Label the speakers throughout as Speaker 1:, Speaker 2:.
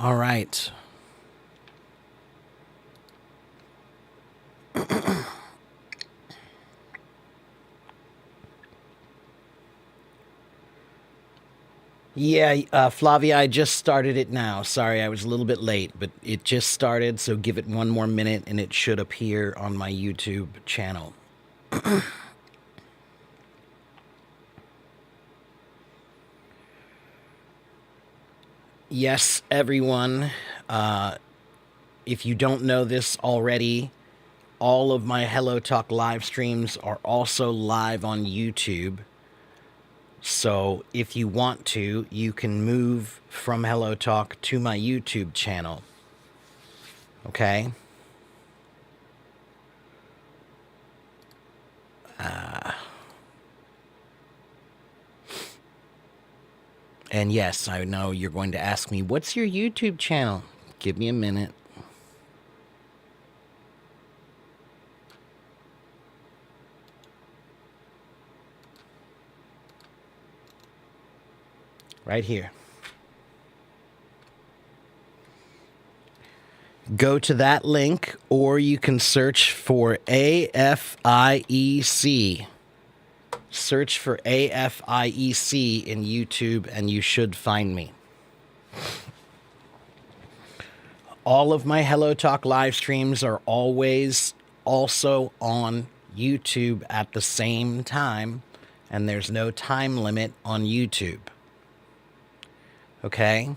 Speaker 1: All right. Yeah, Flavia, I just started it now. Sorry, I was a little bit late, but it just started, so give it one more minute and it should appear on my YouTube channel. Yes, everyone. If you don't know this already, all of my Hello Talk live streams are also live on YouTube. So if you want to, you can move from Hello Talk to my YouTube channel. Okay? And yes, I know you're going to ask me, what's your YouTube channel? Give me a minute. Right here. Go to that link, or you can search for AFIEC. Search for AFIEC in YouTube, and you should find me. All of my Hello Talk live streams are always also on YouTube at the same time, and there's no time limit on YouTube. Okay?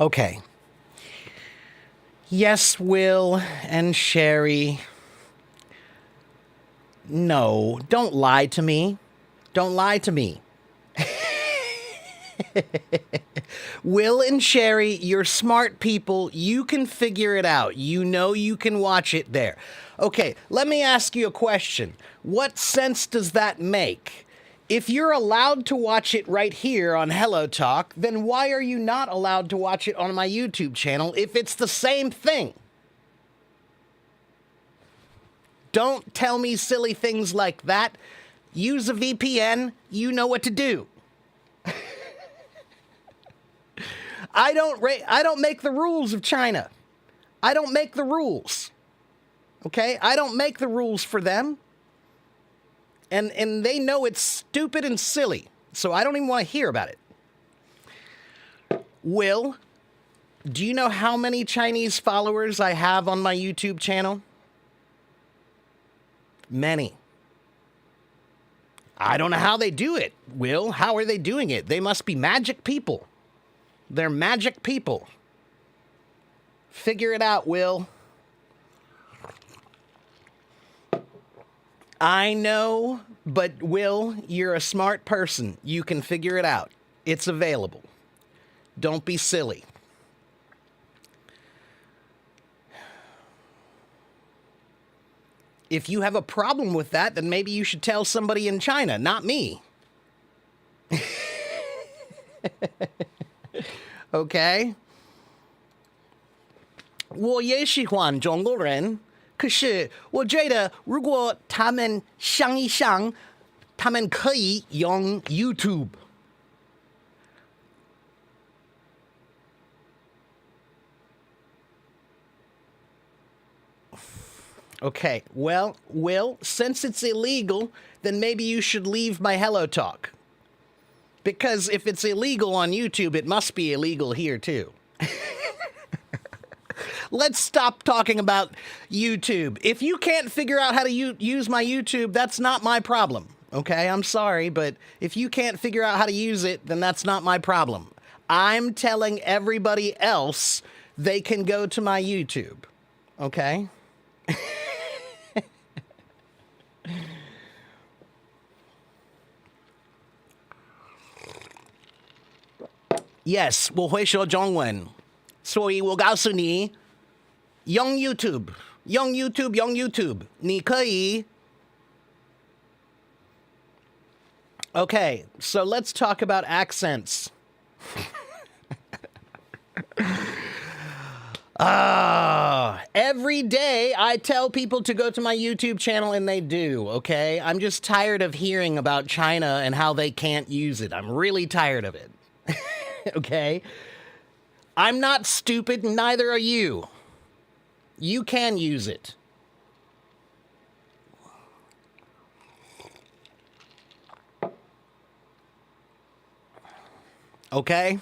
Speaker 1: Okay. Yes, Will and Sherry. No, don't lie to me. Don't lie to me. Will and Sherry, you're smart people. You can figure it out. You know you can watch it there. Okay, let me ask you a question. What sense does that make? If you're allowed to watch it right here on Hello Talk, then why are you not allowed to watch it on my YouTube channel if it's the same thing? Don't tell me silly things like that. Use a VPN. You know what to do. I don't make the rules of China. I don't make the rules. Okay? I don't make the rules for them. And they know it's stupid and silly. So I don't even want to hear about it. Will, do you know how many Chinese followers I have on my YouTube channel? Many. I don't know how they do it, Will. How are they doing it? They must be magic people. They're magic people. Figure it out, Will. I know, but Will, you're a smart person. You can figure it out. It's available. Don't be silly. If you have a problem with that, then maybe you should tell somebody in China, not me. Okay? 我也喜欢中国人，可是我觉得如果他们想一想，他们可以用 YouTube。Okay, well, Will, since it's illegal, then maybe you should leave my Hello Talk. Because if it's illegal on YouTube, it must be illegal here too. Let's stop talking about YouTube. If you can't figure out how to use my YouTube, that's not my problem. Okay, I'm sorry, but if you can't figure out how to use it, then that's not my problem. I'm telling everybody else they can go to my YouTube. Okay? Yes, 我会说中文，所以我告诉你，用 YouTube，用 YouTube，用 YouTube，你可以。Okay, so let's talk about accents. Every day I tell people to go to my YouTube channel and they do, okay? I'm just tired of hearing about China and how they can't use it. I'm really tired of it. Okay? I'm not stupid, neither are you. You can use it. Okay?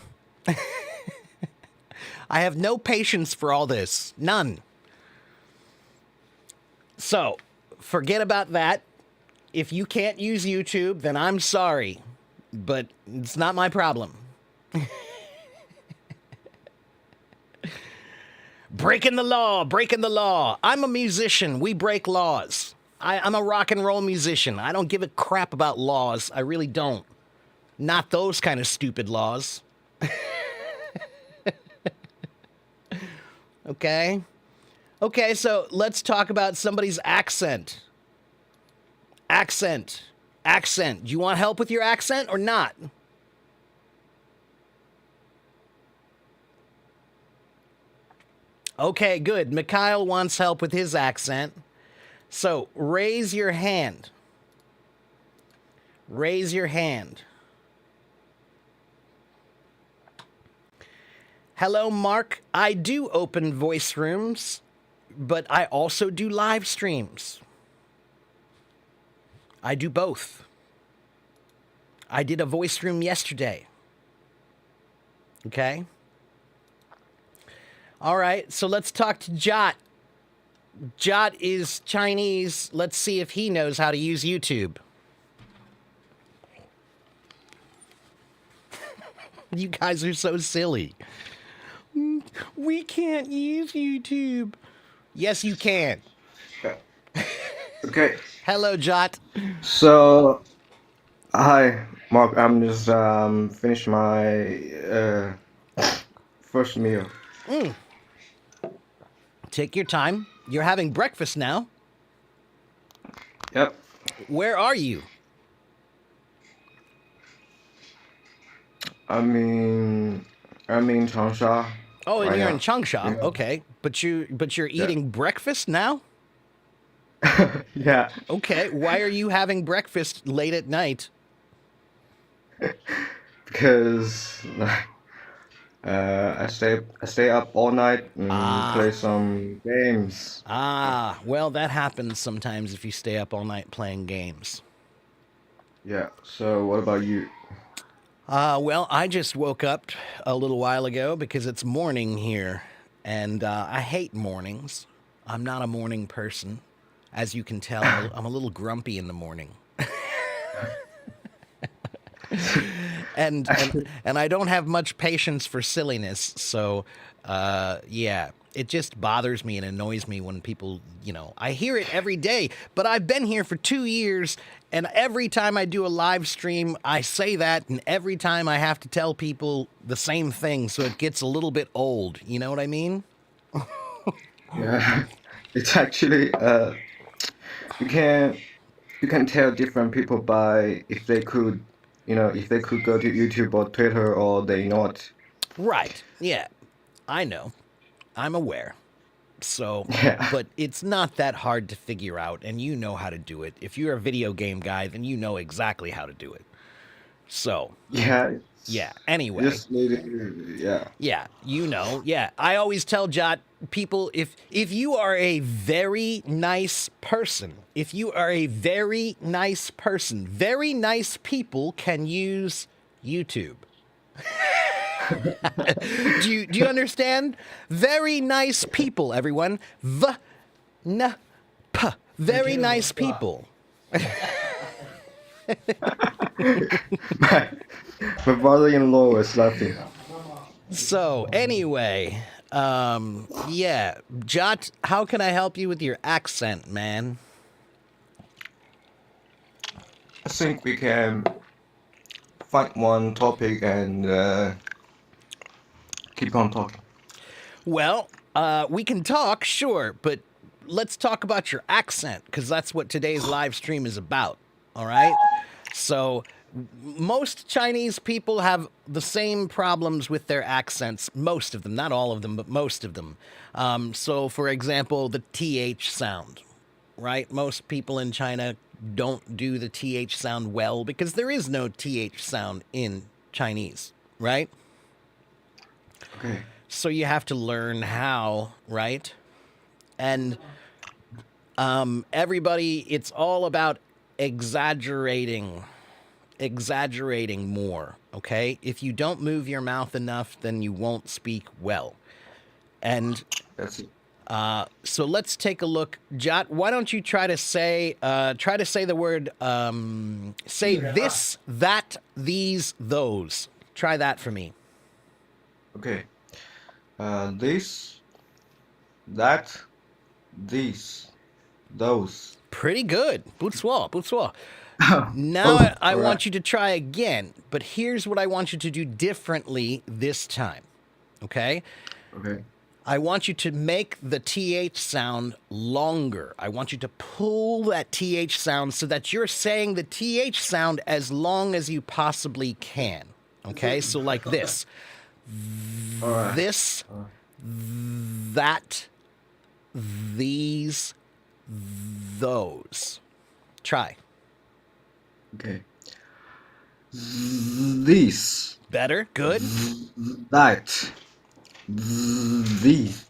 Speaker 1: I have no patience for all this. None. So, forget about that. If you can't use YouTube, then I'm sorry. But it's not my problem. Breaking the law, breaking the law. I'm a musician. We break laws. I'm a rock and roll musician. I don't give a crap about laws. I really don't. Not those kind of stupid laws. Okay? Okay, so let's talk about somebody's accent. Accent. Accent. Do you want help with your accent or not? Okay, good. Mikhail wants help with his accent. So raise your hand. Raise your hand. Hello, Mark. I do open voice rooms, but I also do live streams. I do both. I did a voice room yesterday. Okay? All right, so let's talk to Jot. Jot is Chinese. Let's see if he knows how to use YouTube. You guys are so silly. We can't use YouTube. Yes, you can.
Speaker 2: Okay,
Speaker 1: Hello, Jot.
Speaker 2: so hi, Mark. I'm just finished my first meal.
Speaker 1: Take your time. You're having breakfast now.
Speaker 2: Yep,
Speaker 1: Where are you?
Speaker 2: I'm in Changsha
Speaker 1: Oh, and
Speaker 2: right
Speaker 1: you're in
Speaker 2: now.
Speaker 1: Changsha.
Speaker 2: Yeah,
Speaker 1: Okay, but you're
Speaker 2: yeah,
Speaker 1: eating breakfast now?
Speaker 2: yeah.
Speaker 1: Okay, why are you having breakfast late at night?
Speaker 2: Because I stay up all night and play
Speaker 1: Ah,
Speaker 2: some games.
Speaker 1: well, that happens sometimes if you stay up all night playing games.
Speaker 2: Yeah. So what about you?
Speaker 1: Well, I just woke up a little while ago because it's morning here, and I hate mornings. I'm not a morning person. As you can tell, I'm a little grumpy in the morning. And I don't have much patience for silliness. So, yeah, it just bothers me and annoys me when people, I hear it every day. But I've been here for 2 years, and every time I do a live stream, I say that, and every time I have to tell people the same thing, so it gets a little bit old. You know what I mean?
Speaker 2: Yeah. It's actually you can you can tell different people by if they could go to YouTube or Twitter or they not.
Speaker 1: Right. Yeah, I know. I'm aware. So,
Speaker 2: Yeah.
Speaker 1: but it's not that hard to figure out, and you know how to do it. If you're a video game guy, then you know exactly how to do it. So,
Speaker 2: Yeah.
Speaker 1: yeah.
Speaker 2: You
Speaker 1: Anyway.
Speaker 2: just need to, yeah.
Speaker 1: Yeah, yeah. I always tell Jot people, if you are a very nice person, very nice people can use YouTube. Do you understand? Very nice people, everyone. Very nice people.
Speaker 2: My, my brother-in-law was laughing.
Speaker 1: So anyway, yeah, Jot, how can I help you with your accent, man?
Speaker 2: I think we can find one topic and keep on talking.
Speaker 1: Well, we can talk, sure, but let's talk about your accent, because that's what today's live stream is about, all right? So, most Chinese people have the same problems with their accents. Most of them, not all of them, but most of them. So, for example, the TH sound, right? Most people in China don't do the TH sound well because there is no TH sound in Chinese, right?
Speaker 2: Okay.
Speaker 1: So you have to learn how, right? And everybody, it's all about exaggerating more, okay? If you don't move your mouth enough, then you won't speak well. And
Speaker 2: That's it.
Speaker 1: so let's take a look. Jot, why don't you try to say the word, say this, that, these, those. Try that for me.
Speaker 2: Okay. This, that, these, those.
Speaker 1: Pretty good. 不错, 不错.
Speaker 2: Oh,
Speaker 1: Now I
Speaker 2: all right.
Speaker 1: want you to try again, but here's what I want you to do differently this time. Okay?
Speaker 2: Okay.
Speaker 1: I want you to make the TH sound longer. I want you to pull that TH sound so that you're saying the TH sound as long as you possibly can. Okay? So like this.
Speaker 2: All right.
Speaker 1: This, that, these, those. Try.
Speaker 2: Okay. This,
Speaker 1: Better. Good.
Speaker 2: that, these,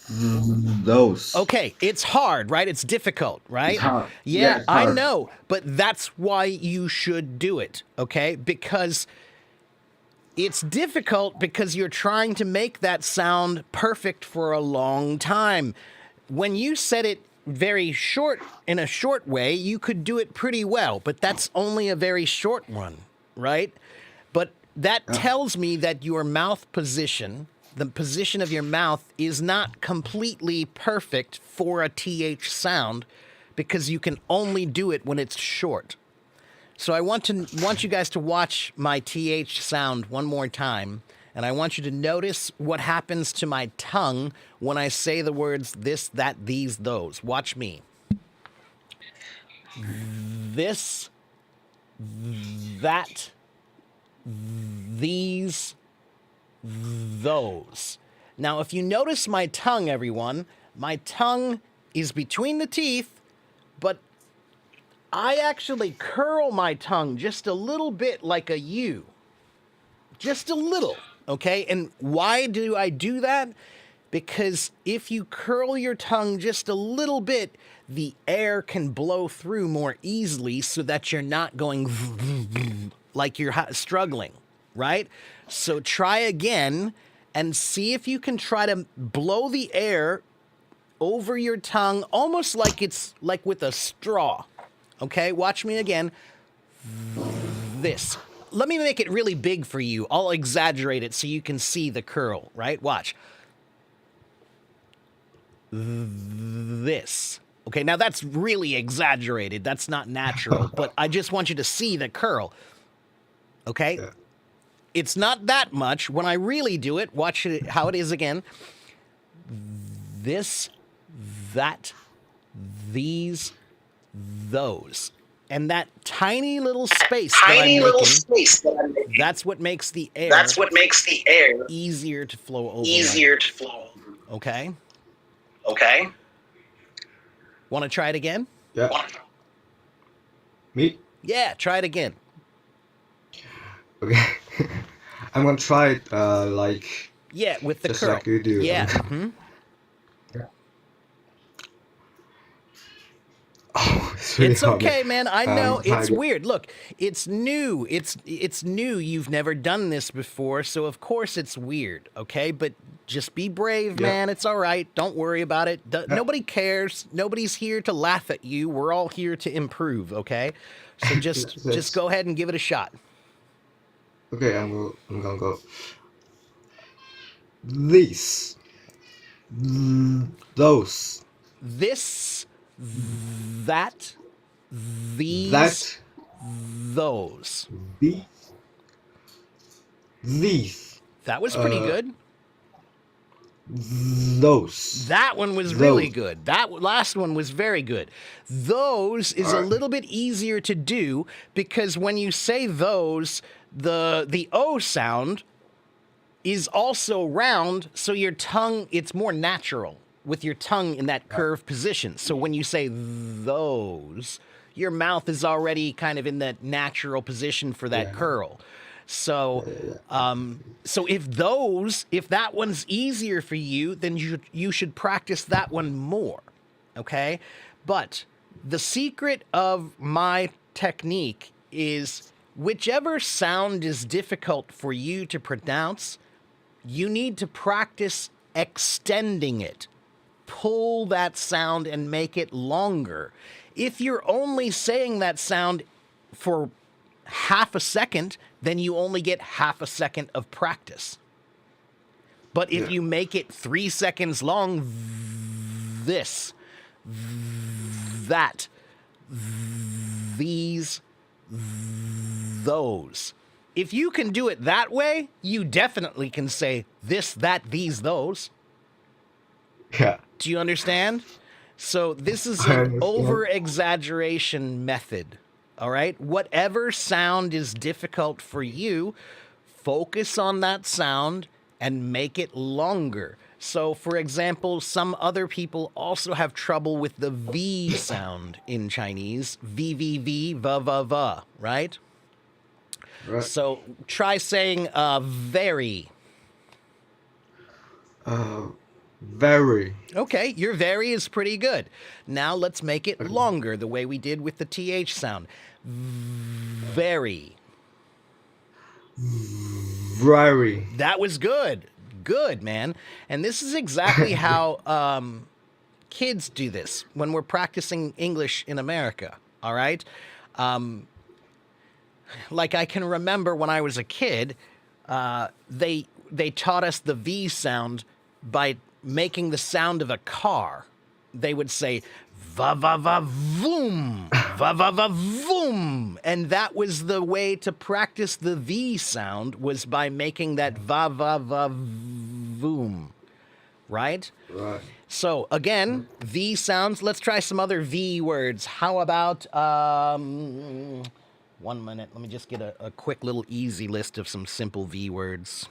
Speaker 2: those.
Speaker 1: Okay, it's hard, right? It's difficult, right?
Speaker 2: It's hard.
Speaker 1: Yeah,
Speaker 2: Yeah, it's
Speaker 1: I
Speaker 2: hard.
Speaker 1: know, but that's why you should do it, okay? Because it's difficult because you're trying to make that sound perfect for a long time. When you said it very short, in a short way, you could do it pretty well, but that's only a very short one, right? But that tells me that your mouth position, the position of your mouth, is not completely perfect for a TH sound because you can only do it when it's short. So I want you guys to watch my TH sound one more time, and I want you to notice what happens to my tongue when I say the words this, that, these, those. Watch me. This, that, these, those. Now, if you notice my tongue, everyone, my tongue is between the teeth, but I actually curl my tongue just a little bit like a U. Just a little, okay? And why do I do that? Because if you curl your tongue just a little bit, the air can blow through more easily so that you're not going like you're struggling, right? So try again and see if you can try to blow the air over your tongue almost like it's like with a straw. Okay, watch me again. This. Let me make it really big for you. I'll exaggerate it so you can see the curl, right? Watch. This. Okay, now that's really exaggerated. That's not natural, but I just want you to see the curl. Okay?
Speaker 2: Yeah.
Speaker 1: It's not that much. When I really do it, watch it, how it is again. This, that, these, those. And that tiny little space that I'm making, that's what makes the air easier to flow over. Okay? Want to try it again?
Speaker 2: Yeah. Me?
Speaker 1: Yeah, try it again.
Speaker 2: Okay. I'm gonna try it like
Speaker 1: Yeah, with the
Speaker 2: just like
Speaker 1: curl.
Speaker 2: you do.
Speaker 1: Yeah. Hmm.
Speaker 2: Yeah. Oh, it's really
Speaker 1: It's
Speaker 2: hard, man.
Speaker 1: okay, man. I know
Speaker 2: Hi
Speaker 1: it's
Speaker 2: again.
Speaker 1: weird. Look, it's new. It's new. You've never done this before, so of course it's weird, okay? But just be brave,
Speaker 2: Yeah.
Speaker 1: man. It's all right. Don't worry about it.
Speaker 2: Yeah.
Speaker 1: Nobody cares. Nobody's here to laugh at you. We're all here to improve, okay? So just
Speaker 2: That's
Speaker 1: go ahead and give it a shot.
Speaker 2: okay. I'm gonna go. This, those,
Speaker 1: This, that, these,
Speaker 2: that,
Speaker 1: those.
Speaker 2: these, these,
Speaker 1: That was pretty
Speaker 2: uh,
Speaker 1: good.
Speaker 2: those,
Speaker 1: That one was really
Speaker 2: those.
Speaker 1: good. That last one was very good. Those is
Speaker 2: All
Speaker 1: a
Speaker 2: right.
Speaker 1: little bit easier to do because when you say those, the O sound is also round, so your tongue it's more natural with your tongue in that
Speaker 2: Yeah.
Speaker 1: curved position. So when you say those, your mouth is already kind of in that natural position for that
Speaker 2: Yeah.
Speaker 1: curl. So,
Speaker 2: Yeah.
Speaker 1: so if that one's easier for you, then you should practice that one more, okay? But the secret of my technique is whichever sound is difficult for you to pronounce, you need to practice extending it. Pull that sound and make it longer. If you're only saying that sound for half a second, then you only get half a second of practice. But if
Speaker 2: Yeah.
Speaker 1: you make it 3 seconds long, this, that, these, those. If you can do it that way, you definitely can say this, that, these, those.
Speaker 2: Yeah.
Speaker 1: Do you understand? So this is
Speaker 2: I
Speaker 1: an
Speaker 2: understand.
Speaker 1: over exaggeration method. All right? Whatever sound is difficult for you, focus on that sound and make it longer. So, for example, some other people also have trouble with the V sound in Chinese. V, V, V, va, va, va, right?
Speaker 2: Right.
Speaker 1: So try saying very.
Speaker 2: Uh, very.
Speaker 1: Okay, your very is pretty good. Now let's make it
Speaker 2: Okay.
Speaker 1: longer the way we did with the TH sound. Very.
Speaker 2: Very.
Speaker 1: That was good. Good, man. And this is exactly how kids do this when we're practicing English in America. All right? Like I can remember when I was a kid, they taught us the V sound by making the sound of a car. They would say va va va voom, va va va voom, and that was the way to practice the V sound was by making that va va va voom, right?
Speaker 2: Right.
Speaker 1: So again, V sounds. Let's try some other V words. How about 1 minute? Let me just get a quick little easy list of some simple V words.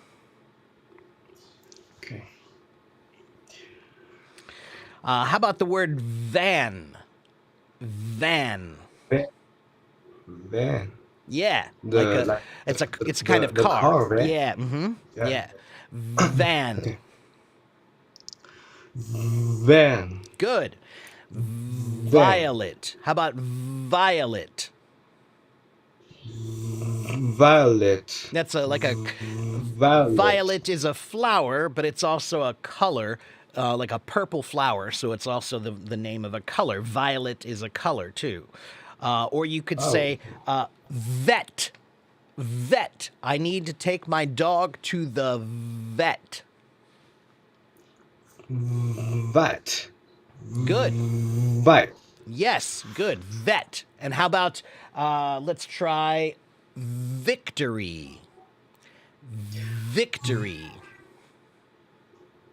Speaker 2: Okay.
Speaker 1: How about the word van? Van.
Speaker 2: Van. Van.
Speaker 1: Yeah, like
Speaker 2: The like
Speaker 1: it's a kind of
Speaker 2: the
Speaker 1: car.
Speaker 2: car, right?
Speaker 1: Yeah. Mm-hmm.
Speaker 2: Yeah.
Speaker 1: Yeah. Van.
Speaker 2: Okay. Van.
Speaker 1: Good.
Speaker 2: Van.
Speaker 1: Violet. How about violet?
Speaker 2: Violet.
Speaker 1: That's like a
Speaker 2: Violet.
Speaker 1: violet is a flower, but it's also a color, like a purple flower. So it's also the name of a color. Violet is a color too. Or you could
Speaker 2: Oh.
Speaker 1: say vet. Vet. I need to take my dog to the vet.
Speaker 2: Vat.
Speaker 1: Good.
Speaker 2: Vat.
Speaker 1: Yes, good. Vet. And how about let's try victory. Victory.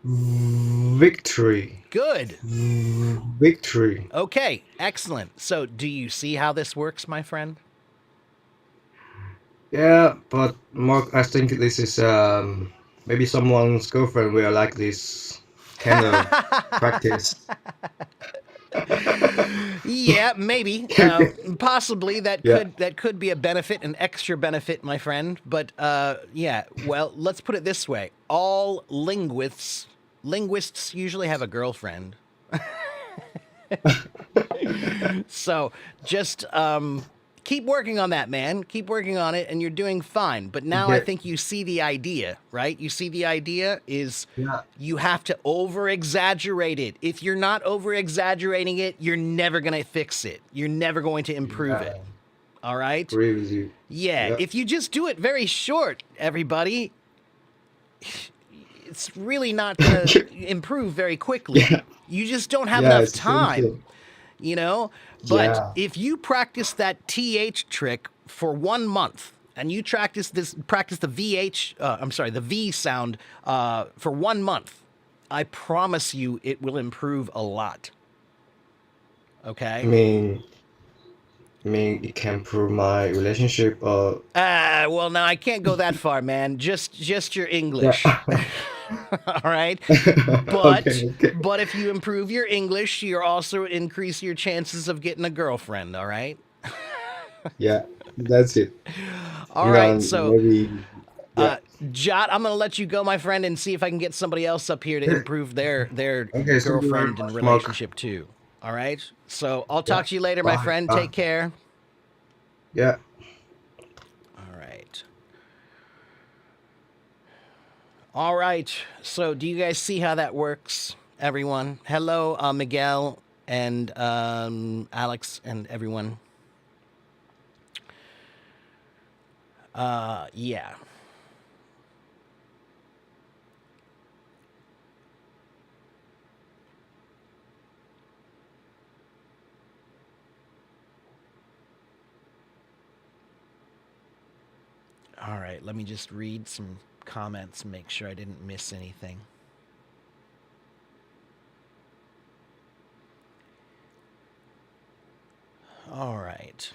Speaker 2: Victory.
Speaker 1: Good.
Speaker 2: Victory.
Speaker 1: Okay, excellent. So, do you see how this works, my friend?
Speaker 2: Yeah, but Mark, I think this is maybe someone's girlfriend will like this kind of practice.
Speaker 1: Yeah, maybe, possibly
Speaker 2: Yeah.
Speaker 1: that could be a benefit, an extra benefit, my friend. But yeah, well, let's put it this way: all linguists usually have a girlfriend. So just keep working on that, man. Keep working on it, and you're doing fine. But now I
Speaker 2: Yeah.
Speaker 1: think you see the idea, right? You see the idea is
Speaker 2: Yeah.
Speaker 1: you have to over exaggerate it. If you're not over exaggerating it, you're never going to fix it. You're never going to improve it.
Speaker 2: Yeah.
Speaker 1: All right?
Speaker 2: Agree with you.
Speaker 1: Yeah.
Speaker 2: Yeah.
Speaker 1: If you just do it very short, everybody, it's really not going to improve very quickly.
Speaker 2: Yeah.
Speaker 1: You just don't have
Speaker 2: Yeah.
Speaker 1: enough
Speaker 2: It's simple.
Speaker 1: time, you know? But
Speaker 2: Yeah.
Speaker 1: if you practice that TH trick for 1 month and you practice the the V sound for 1 month, I promise you it will improve a lot.
Speaker 2: I
Speaker 1: Okay?
Speaker 2: mean, I mean, it can improve my relationship.
Speaker 1: Well, now I can't go that far, man. Just your
Speaker 2: Yeah.
Speaker 1: English. All right?
Speaker 2: Okay. Okay.
Speaker 1: But if you improve your English, you also increase your chances of getting a girlfriend, all right?
Speaker 2: Yeah. That's it.
Speaker 1: All right. So,
Speaker 2: Maybe. Yeah.
Speaker 1: uh Jot, I'm going to let you go, my friend, and see if I can get somebody else up here to
Speaker 2: Yeah.
Speaker 1: improve their
Speaker 2: Okay. Thank you very
Speaker 1: girlfriend and
Speaker 2: much, Mark.
Speaker 1: relationship too. All right? So, I'll
Speaker 2: Yeah.
Speaker 1: talk to you later, my
Speaker 2: Bye.
Speaker 1: friend.
Speaker 2: Bye.
Speaker 1: Take care.
Speaker 2: Yeah.
Speaker 1: All right. All right. So, do you guys see how that works, everyone? Hello, Miguel and Alex and everyone. Yeah. All right. Let me just read some comments, make sure I didn't miss anything. All right.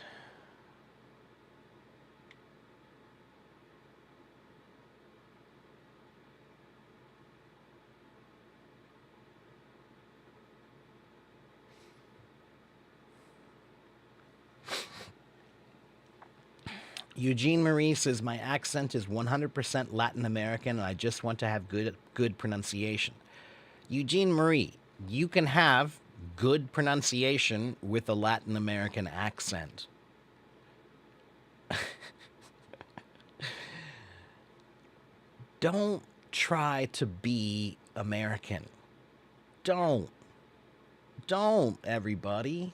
Speaker 1: Eugene Marie says my accent is 100% Latin American and I just want to have good pronunciation. Eugene Marie, you can have good pronunciation with a Latin American accent. Don't try to be American. Don't. Don't, everybody.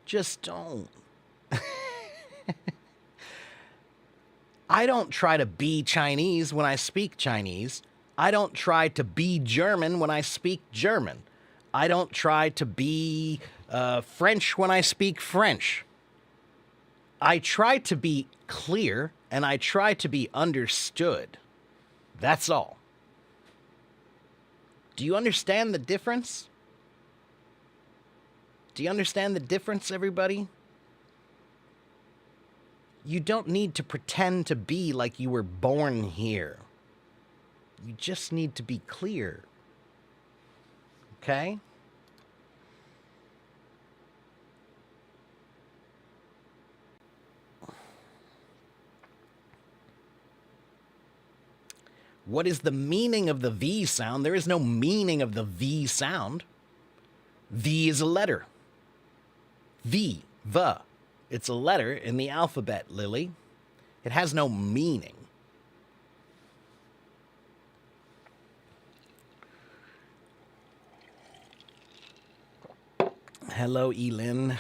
Speaker 1: Just don't. I don't try to be Chinese when I speak Chinese. I don't try to be German when I speak German. I don't try to be French when I speak French. I try to be clear and I try to be understood. That's all. Do you understand the difference? Do you understand the difference, everybody? You don't need to pretend to be like you were born here. You just need to be clear. Okay? What is the meaning of the V sound? There is no meaning of the V sound. V is a letter. V. It's a letter in the alphabet, Lily. It has no meaning. Hello, Elin.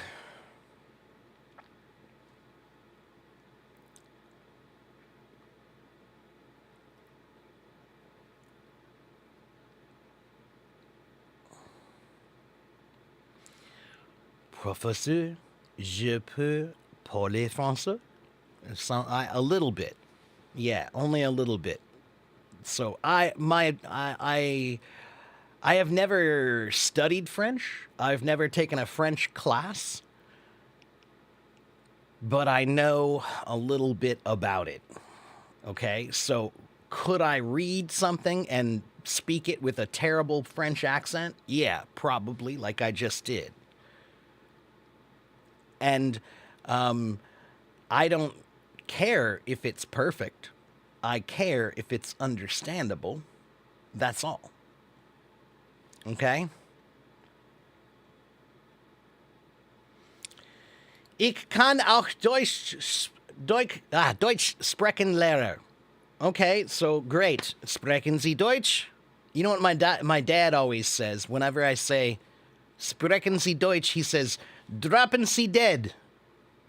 Speaker 1: Professeur, je peux parler français? A little bit. Yeah, only a little bit. So I have never studied French. I've never taken a French class, but I know a little bit about it. Okay? So could I read something and speak it with a terrible French accent? Yeah, probably, like I just did. And I don't care if it's perfect. I care if it's understandable. That's all. Okay? Ich kann auch Deutsch sprechen lernen. Okay, so great. Sprechen Sie Deutsch? You know what my dad always says whenever I say Sprechen Sie Deutsch, he says droppen Sie dead.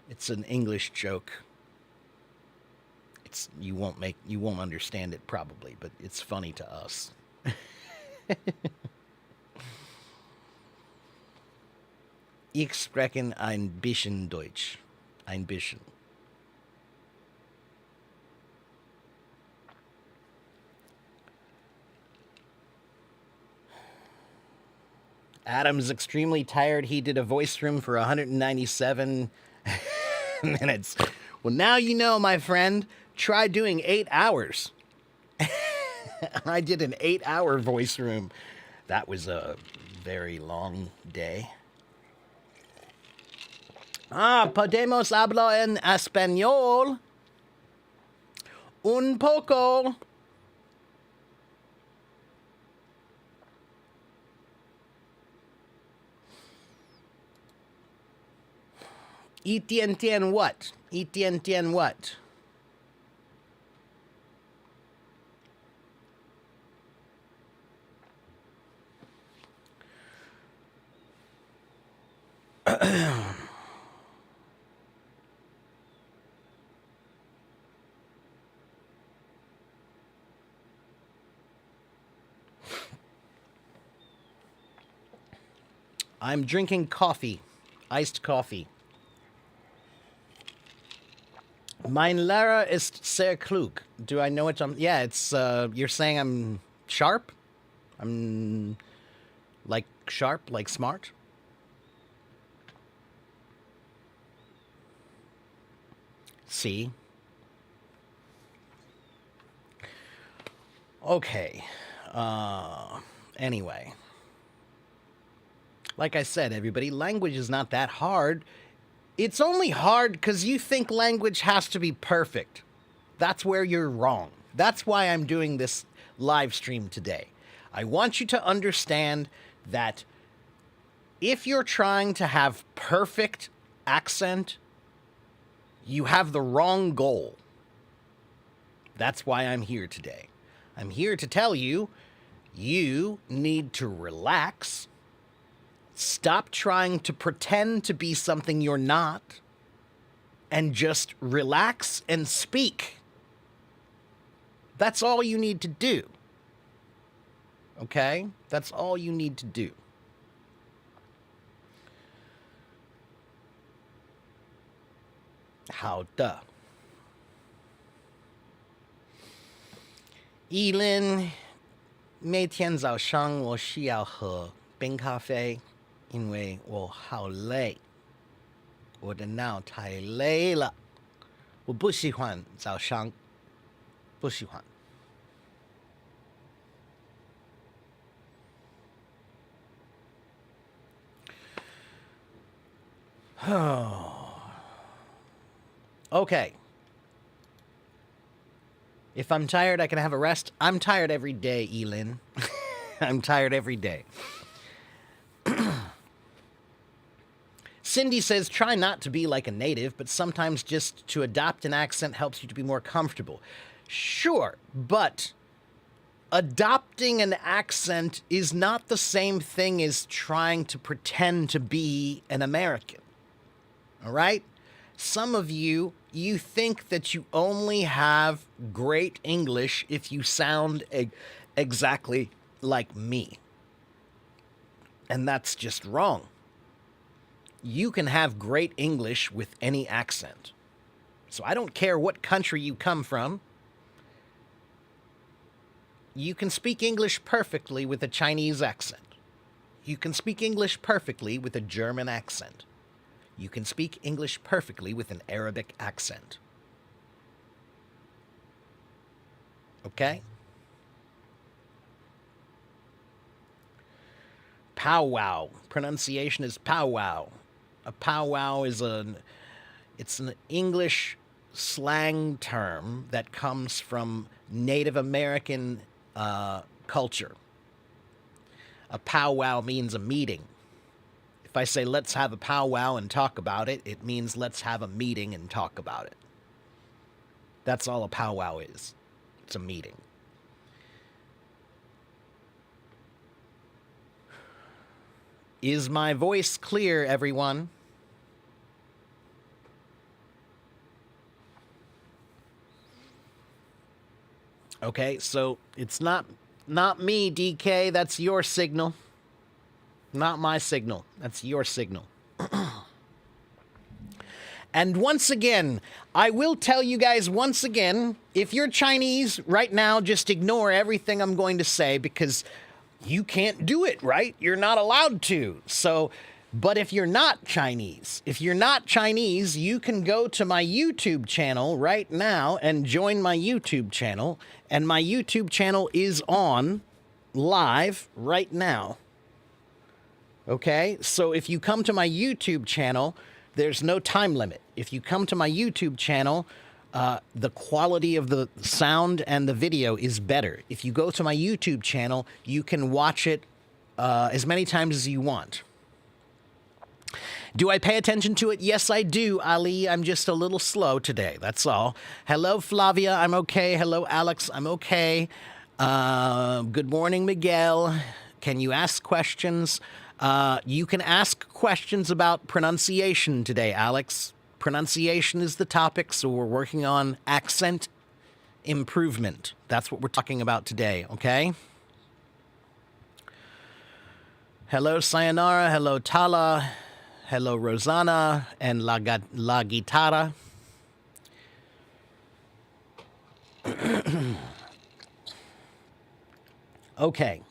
Speaker 1: It's an English joke. You won't understand it probably, but it's funny to us. Ich sprechen ein bisschen Deutsch. Ein bisschen. Adam's extremely tired. He did a voice room for 197 minutes. Well, now you know, my friend. Try doing 8 hours. I did an 8-hour voice room. That was a very long day. Podemos hablar en español. Un poco. Y tien what? Y tien what? I'm drinking coffee. Iced coffee. Mein Lehrer ist sehr klug. Do I know it? Yeah, it's, you're saying I'm sharp? I'm, like, sharp, like smart? See? Okay. Anyway. Like I said, everybody, language is not that hard. It's only hard because you think language has to be perfect. That's where you're wrong. That's why I'm doing this live stream today. I want you to understand that if you're trying to have perfect accent, you have the wrong goal. That's why I'm here today. I'm here to tell you, you need to relax. Stop trying to pretend to be something you're not, and just relax and speak. That's all you need to do. Okay? That's all you need to do.好的。依琳，每天早上我需要喝冰咖啡。因为我好累，我的脑太累了，我不喜欢早上，不喜欢。Okay. If I'm tired, I can have a rest. I'm tired every day, Elin. I'm tired every day. Cindy says, try not to be like a native, but sometimes just to adopt an accent helps you to be more comfortable. Sure, but adopting an accent is not the same thing as trying to pretend to be an American. All right? Some of you think that you only have great English if you sound exactly like me. And that's just wrong. You can have great English with any accent. So I don't care what country you come from. You can speak English perfectly with a Chinese accent. You can speak English perfectly with a German accent. You can speak English perfectly with an Arabic accent. Okay? Powwow. Pronunciation is powwow. A powwow is it's an English slang term that comes from Native American culture. A powwow means a meeting. If I say let's have a powwow and talk about it, it means let's have a meeting and talk about it. That's all a powwow is. It's a meeting. Is my voice clear, everyone? Okay, so it's not me, DK. That's your signal. Not my signal. That's your signal. And once again, I will tell you guys once again, if you're Chinese right now, just ignore everything I'm going to say because you can't do it, right? You're not allowed to. So, but if you're not Chinese, you can go to my YouTube channel right now and join my YouTube channel. And my YouTube channel is on live right now. Okay? So if you come to my YouTube channel, there's no time limit. If you come to my YouTube channel, the quality of the sound and the video is better. If you go to my YouTube channel, you can watch it as many times as you want. Do I pay attention to it? Yes, I do, Ali. I'm just a little slow today. That's all. Hello, Flavia. I'm okay. Hello, Alex. I'm okay. Good morning, Miguel. Can you ask questions? You can ask questions about pronunciation today, Alex. Pronunciation is the topic, so we're working on accent improvement. That's what we're talking about today, okay? Hello, Sayonara. Hello, Tala. Hello, Rosanna and La Guitarra. Okay.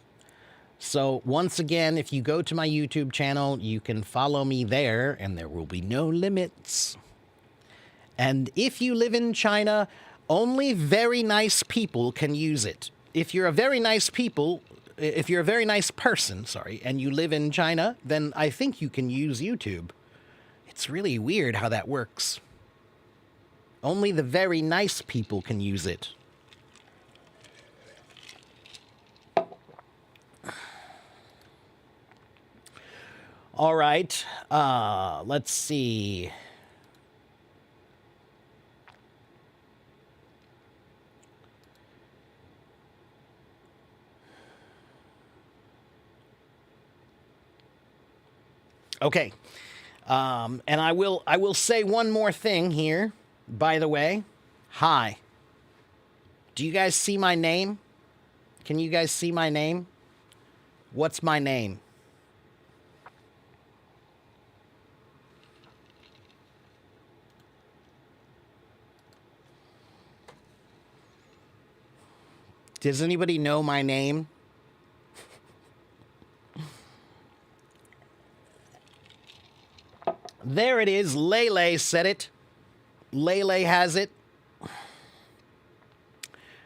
Speaker 1: So once again, if you go to my YouTube channel, you can follow me there and there will be no limits. And if you live in China, only very nice people can use it. If you're a very nice person, and you live in China, then I think you can use YouTube. It's really weird how that works. Only the very nice people can use it. All right, let's see. Okay, and I will say one more thing here, by the way. Hi. Do you guys see my name? Can you guys see my name? What's my name? Does anybody know my name? There it is. Lele said it. Lele has it.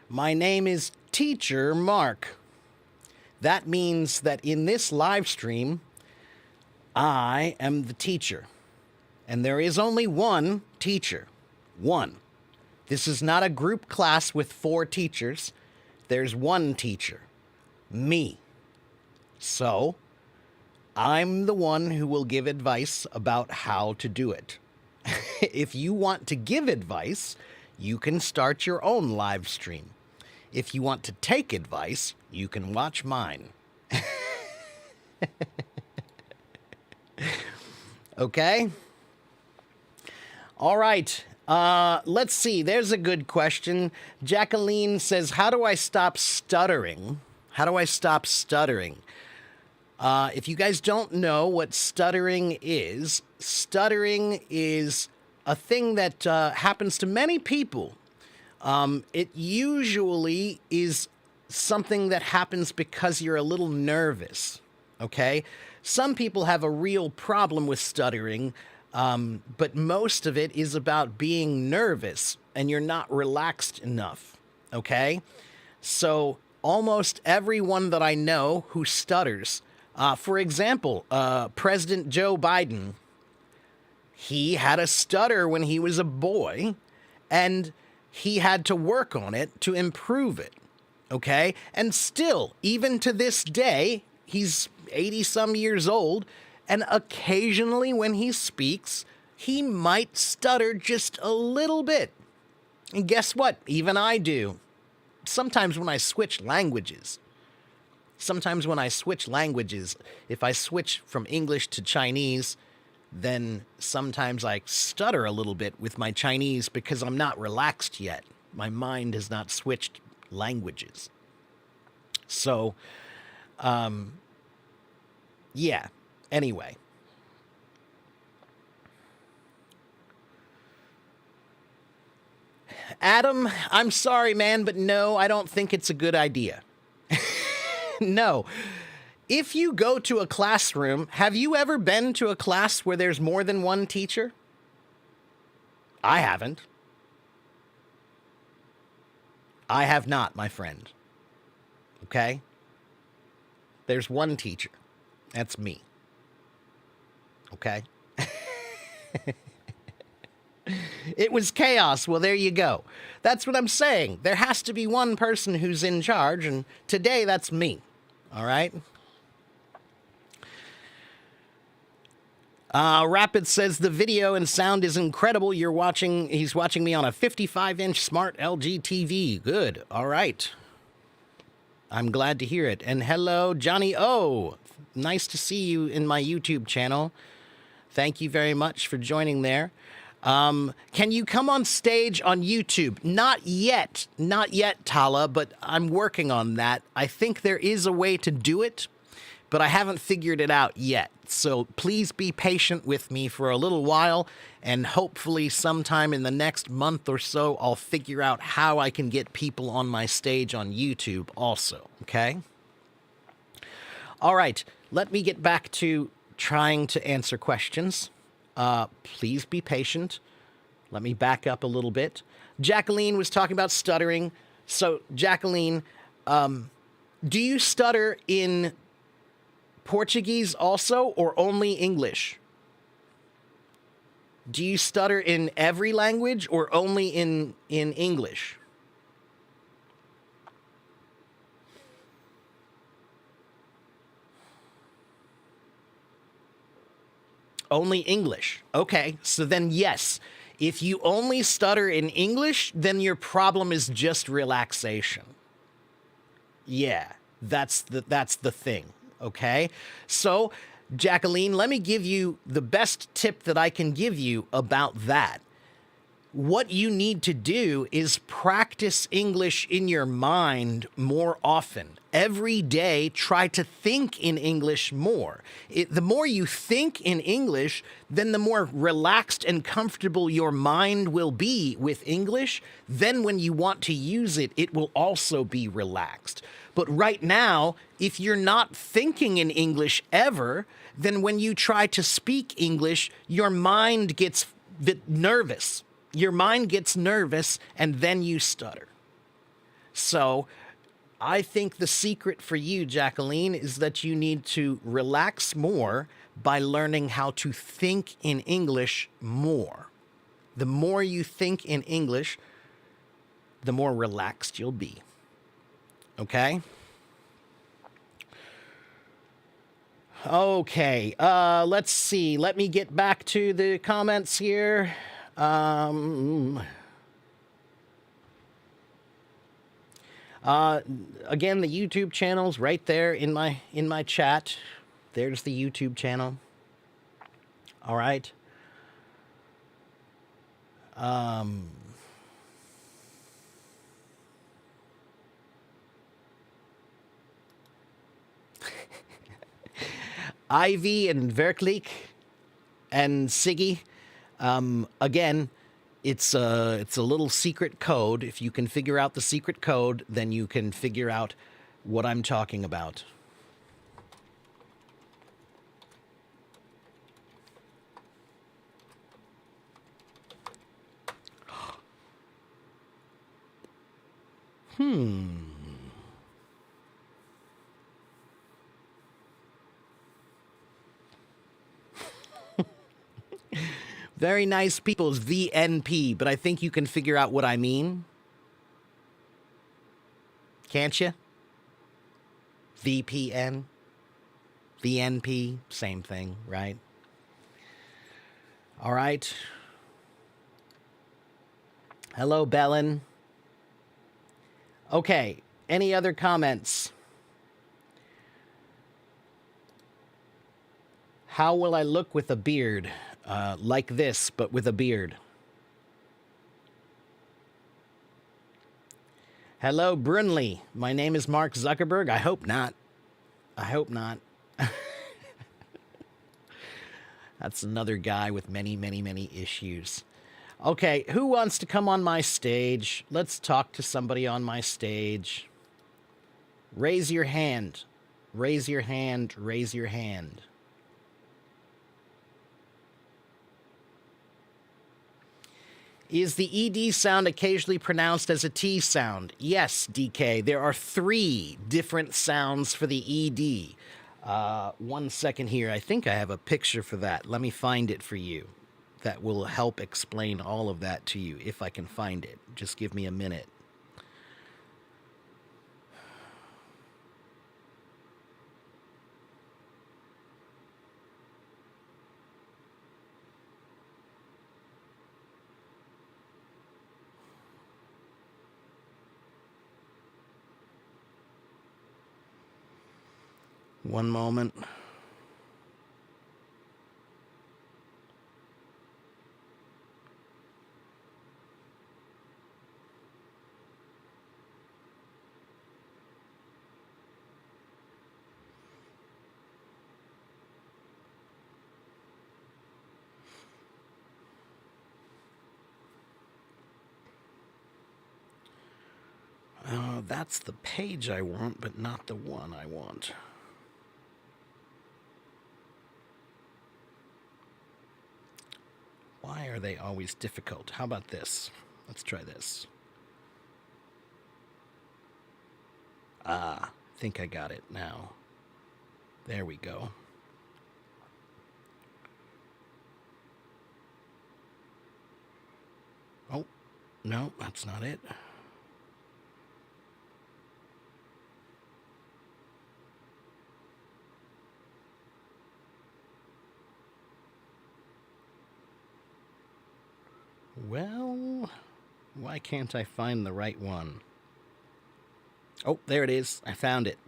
Speaker 1: My name is Teacher Mark. That means that in this live stream, I am the teacher. And there is only one teacher. One. This is not a group class with 4 teachers. There's one teacher. Me. So, I'm the one who will give advice about how to do it. If you want to give advice, you can start your own live stream. If you want to take advice, you can watch mine. Okay? All right. Let's see. There's a good question. Jacqueline says, how do I stop stuttering? How do I stop stuttering? If you guys don't know what stuttering is a thing that happens to many people. It usually is something that happens because you're a little nervous, okay? Some people have a real problem with stuttering, but most of it is about being nervous and you're not relaxed enough, okay? So almost everyone that I know who stutters, for example, President Joe Biden, he had a stutter when he was a boy, and he had to work on it to improve it. Okay? And still, even to this day, he's 80 some years old, and occasionally when he speaks, he might stutter just a little bit. And guess what? Even I do. Sometimes when I switch languages, if I switch from English to Chinese, then sometimes I stutter a little bit with my Chinese because I'm not relaxed yet. My mind has not switched languages. So, yeah. Anyway. Adam, I'm sorry, man, but no, I don't think it's a good idea. No. If you go to a classroom, have you ever been to a class where there's more than one teacher? I haven't. I have not, my friend. Okay? There's one teacher. That's me. Okay? It was chaos. Well, there you go. That's what I'm saying. There has to be one person who's in charge, and today that's me. All right? Rapid says the video and sound is incredible. He's watching me on a 55-inch smart LG TV. Good. All right. I'm glad to hear it. And hello, Johnny O. Nice to see you in my YouTube channel. Thank you very much for joining there. Can you come on stage on YouTube? Not yet, Tala, but I'm working on that. I think there is a way to do it, but I haven't figured it out yet. So please be patient with me for a little while, and hopefully sometime in the next month or so, I'll figure out how I can get people on my stage on YouTube also, okay? All right, let me get back to trying to answer questions. Please be patient. Let me back up a little bit. Jacqueline was talking about stuttering. So, Jacqueline, do you stutter in Portuguese also, or only English? Do you stutter in every language or only in English? Only English. Okay, so then yes, if you only stutter in English, then your problem is just relaxation. Yeah, that's the thing, okay? So, Jacqueline, let me give you the best tip that I can give you about that. What you need to do is practice English in your mind more often. Every day, try to think in English more. The more you think in English, then the more relaxed and comfortable your mind will be with English. Then when you want to use it, it will also be relaxed. But right now, if you're not thinking in English ever, then when you try to speak English, your mind gets nervous. Your mind gets nervous, and then you stutter. So I think the secret for you, Jacqueline, is that you need to relax more by learning how to think in English more. The more you think in English, the more relaxed you'll be. Okay? Okay, let's see. Let me get back to the comments here. Again, the YouTube channel's right there in my chat. There's the YouTube channel. All right. Ivy and Verkleek and Siggy. Again, it's a little secret code. If you can figure out the secret code, then you can figure out what I'm talking about. Very nice people is VNP, but I think you can figure out what I mean. Can't you? VPN, VNP, same thing, right? All right. Hello, Bellin. Okay, any other comments? How will I look with a beard? Like this, but with a beard. Hello, Brunley. My name is Mark Zuckerberg. I hope not. I hope not. That's another guy with many, many, many issues. Okay, who wants to come on my stage? Let's talk to somebody on my stage. Raise your hand. Raise your hand. Raise your hand. Is the ED sound occasionally pronounced as a T sound? Yes, DK. There are 3 different sounds for the ED. 1 second here. I think I have a picture for that. Let me find it for you. That will help explain all of that to you if I can find it. Just give me a minute. One moment. That's the page I want, but not the one I want. Why are they always difficult? How about this? Let's try this. I think I got it now. There we go. Oh, no, that's not it. Well, why can't I find the right one? Oh, there it is. I found it.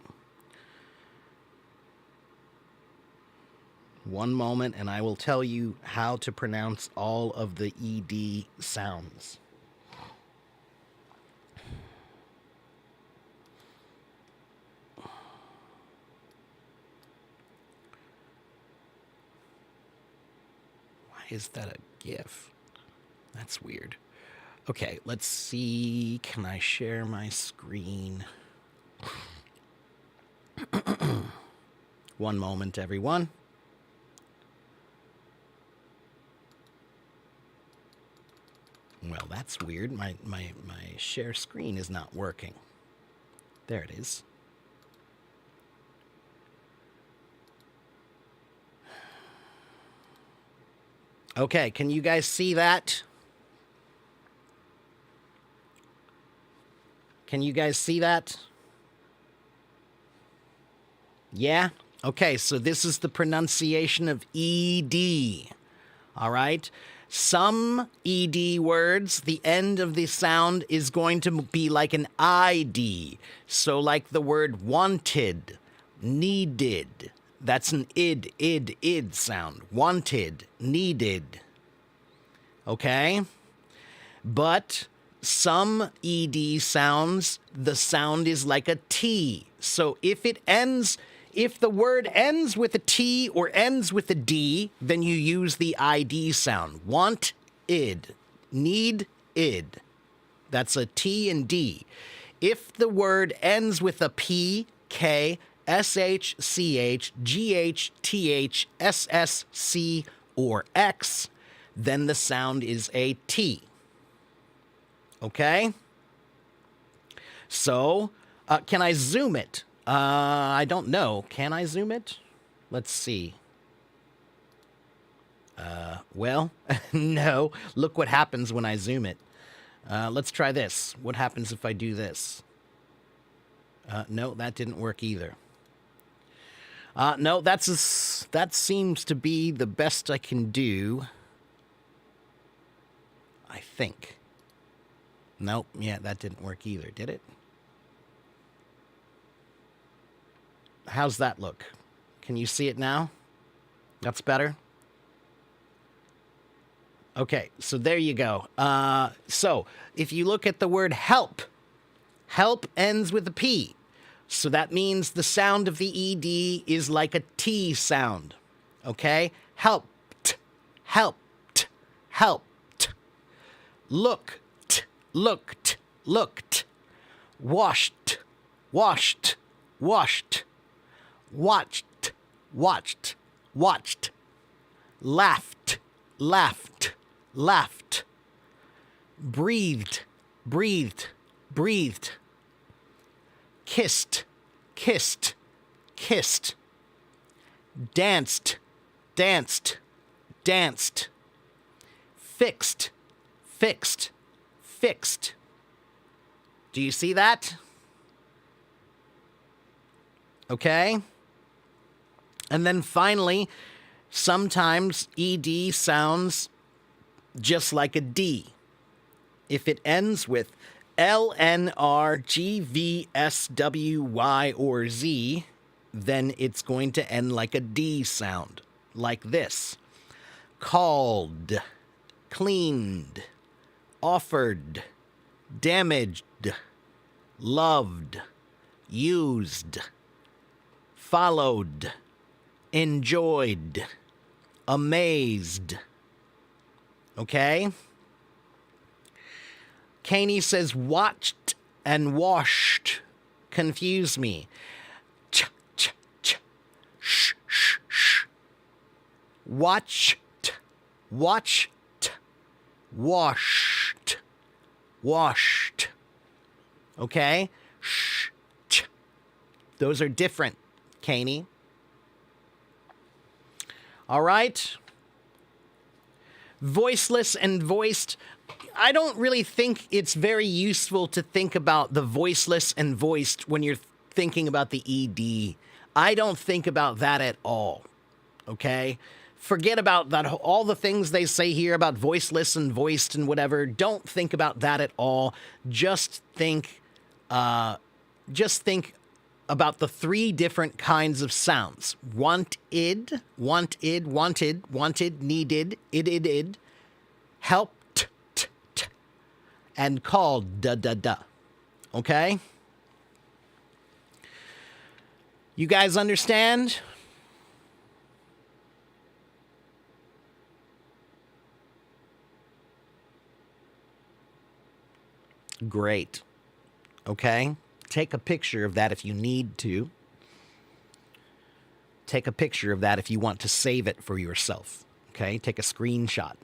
Speaker 1: One moment, and I will tell you how to pronounce all of the ED sounds. Why is that a GIF? That's weird. Okay, let's see. Can I share my screen? One moment, everyone. Well, that's weird. My share screen is not working. There it is. Okay, can you guys see that? Can you guys see that? Yeah? Okay, so this is the pronunciation of ED. All right? Some ED words, the end of the sound is going to be like an ID. So like the word wanted, needed. That's an id sound. Wanted, needed. Okay? But some ED sounds, the sound is like a T. So if the word ends with a T or ends with a D, then you use the ID sound. Want, id. Need, id. That's a T and D. If the word ends with a P, K, SH, CH, GH, TH, SS, C, or X, then the sound is a T. Okay? So, can I zoom it? I don't know. Can I zoom it? Let's see. Well, no. Look what happens when I zoom it. Let's try this. What happens if I do this? No, that didn't work either. No, that seems to be the best I can do. I think. Nope, yeah, that didn't work either, did it? How's that look? Can you see it now? That's better? Okay, so there you go. So, if you look at the word help, help ends with a P. So that means the sound of the ED is like a T sound. Okay? Helped, helped, helped. Looked, looked, looked. Washed, washed, washed. Watched, watched, watched. Laughed, laughed, laughed. Breathed, breathed, breathed. Kissed, kissed, kissed. Danced, danced, danced. Fixed, fixed, fixed. Do you see that? Okay? And then finally, sometimes ED sounds just like a D. If it ends with L, N, R, G, V, S, W, Y, or Z, then it's going to end like a D sound, like this. Called, cleaned, offered, damaged, loved, used, followed, enjoyed, amazed. Okay? Caney says watched and washed confuse me. Ch, ch, ch. Sh, sh, sh. Watched, watched, washed, washed. Okay? Sh, ch. Those are different, Caney. All right? Voiceless and voiced. I don't really think it's very useful to think about the voiceless and voiced when you're thinking about the ED. I don't think about that at all. Okay? Forget about that. All the things they say here about voiceless and voiced and whatever. Don't think about that at all. Just think about the three different kinds of sounds. Wanted, wanted, wanted, wanted, needed, id, helped, t, t, and called, da, da, da. Okay? You guys understand? Great. Okay? Take a picture of that if you need to. Take a picture of that if you want to save it for yourself. Okay? Take a screenshot.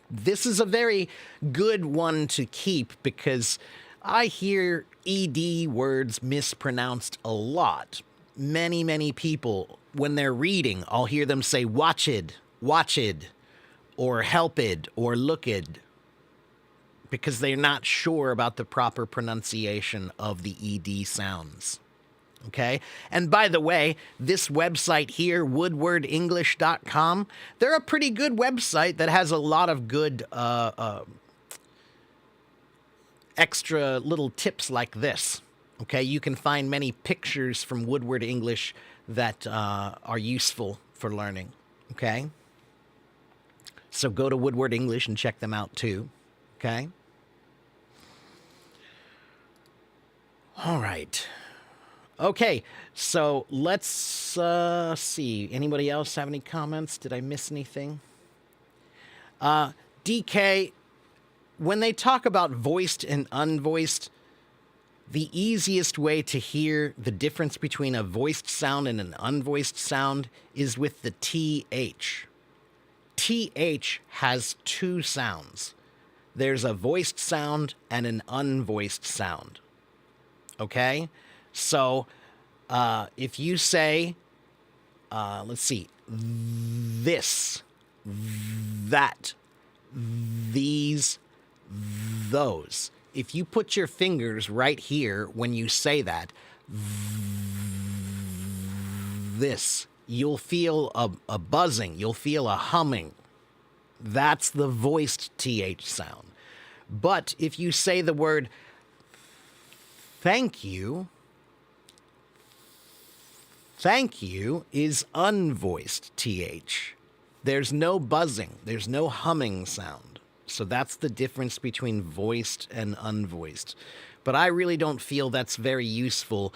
Speaker 1: This is a very good one to keep because I hear ED words mispronounced a lot. Many, many people, when they're reading, I'll hear them say watched, watched, or helped, or looked, because they're not sure about the proper pronunciation of the ED sounds. Okay? And by the way, this website here, woodwardenglish.com, they're a pretty good website that has a lot of good extra little tips like this. Okay? You can find many pictures from Woodward English that are useful for learning. Okay? So go to Woodward English and check them out too. Okay? All right. Okay, so let's see. Anybody else have any comments? Did I miss anything? DK, when they talk about voiced and unvoiced, the easiest way to hear the difference between a voiced sound and an unvoiced sound is with the TH. TH has two sounds. There's a voiced sound and an unvoiced sound. Okay? So, if you say, Let's see. This, that, these, those. If you put your fingers right here when you say that, this, you'll feel a buzzing, you'll feel a humming. That's the voiced TH sound. But if you say the word thank you is unvoiced TH. There's no buzzing, there's no humming sound. So that's the difference between voiced and unvoiced. But I really don't feel that's very useful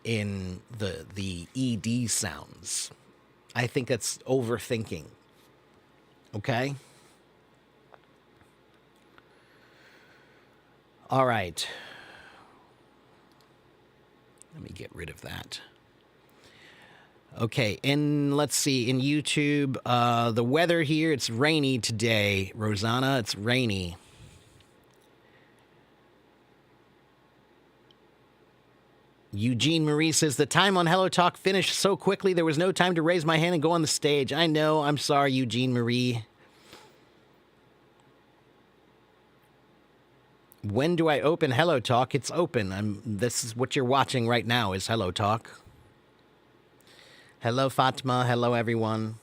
Speaker 1: in the ED sounds. I think that's overthinking. Okay? All right. Let me get rid of that. Okay, and let's see, in YouTube, the weather here, it's rainy today. Rosanna, it's rainy. Eugene Marie says, the time on Hello Talk finished so quickly, there was no time to raise my hand and go on the stage. I know, I'm sorry, Eugene Marie. When do I open Hello Talk? It's open. This is what you're watching right now is Hello Talk. Hello, Fatma. Hello, everyone.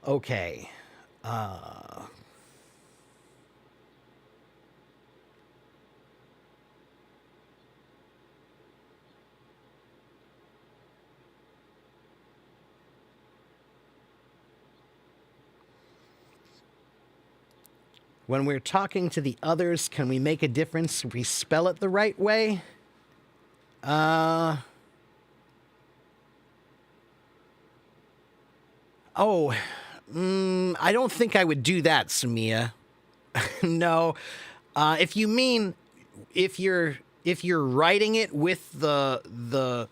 Speaker 1: Okay. When we're talking to the others, can we make a difference if we spell it the right way? I don't think I would do that, Samia. No. If you mean if you're writing it with the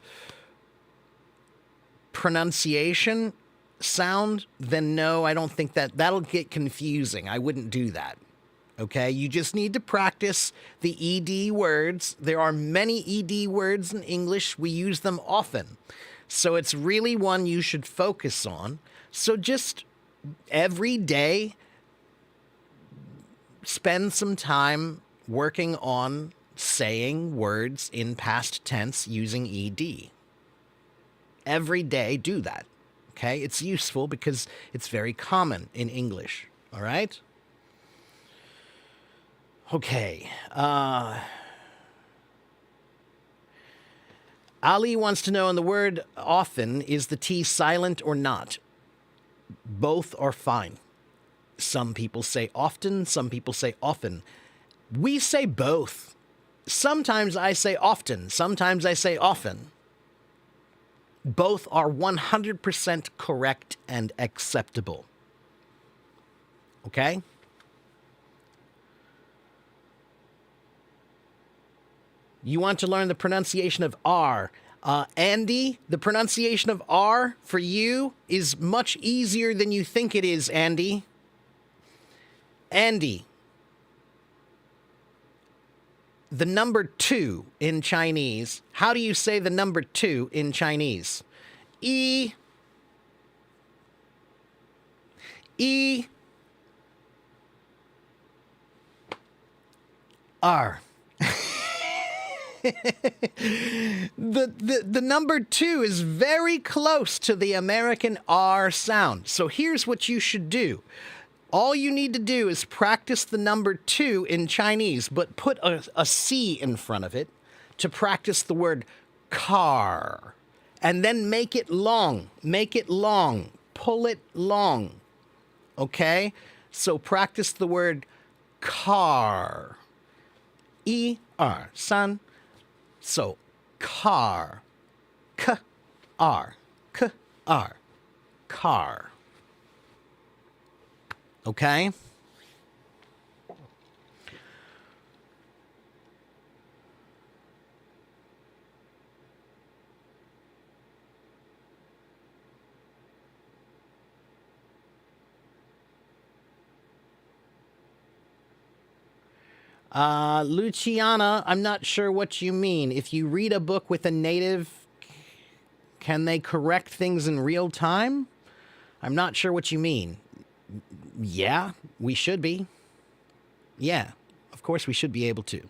Speaker 1: pronunciation sound, then no, I don't think that'll get confusing. I wouldn't do that. Okay? You just need to practice the ED words. There are many ED words in English. We use them often. So it's really one you should focus on. So just every day, spend some time working on saying words in past tense using ED. Every day, do that. Okay? It's useful because it's very common in English. All right? Okay. Ali wants to know, in the word often, is the T silent or not? Both are fine. Some people say often, some people say often. We say both. Sometimes I say often, sometimes I say often. Both are 100% correct and acceptable. Okay? You want to learn the pronunciation of R. Andy, the pronunciation of R for you is much easier than you think it is, Andy. Andy, the number 2 in Chinese, how do you say the number 2 in Chinese? E, R. The number 2 is very close to the American R sound. So here's what you should do. All you need to do is practice the number 2 in Chinese, but put a C in front of it to practice the word car. And then make it long. Make it long. Pull it long. Okay? So practice the word car. E-R. San. So, car. K-R. K-R. Car. Okay? Luciana, I'm not sure what you mean. If you read a book with a native Can they correct things in real time? I'm not sure what you mean. Yeah, we should be. Yeah, of course we should be able to.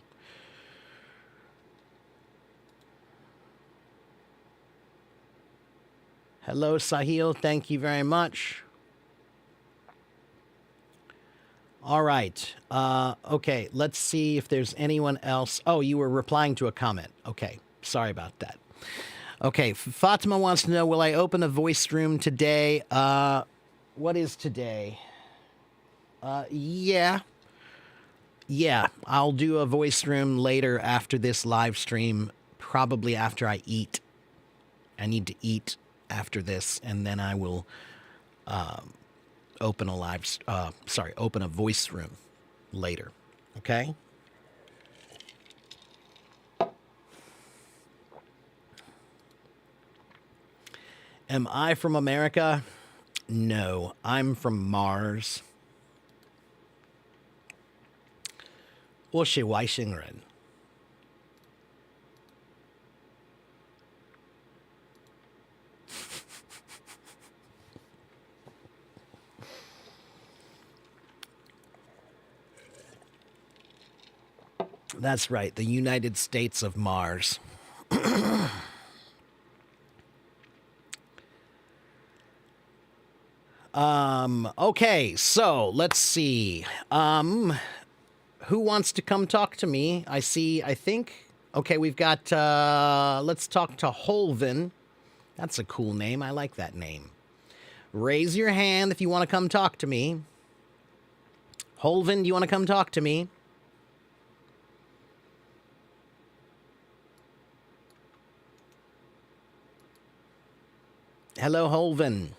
Speaker 1: Hello, Sahil. Thank you very much. All right. Okay, let's see if there's anyone else. Oh, you were replying to a comment. Okay, sorry about that. Okay, Fatima wants to know, will I open a voice room today? What is today? Yeah. Yeah, I'll do a voice room later after this live stream, probably after I eat. I need to eat after this, and then I will open a voice room later. Okay? Am I from America? No, I'm from Mars. 我是外星人. That's right, the United States of Mars. Okay, so let's see. Who wants to come talk to me? I think. Okay, we've got, let's talk to Holvin. That's a cool name. I like that name. Raise your hand if you want to come talk to me. Holvin, do you want to come talk to me? Hello, Holvin.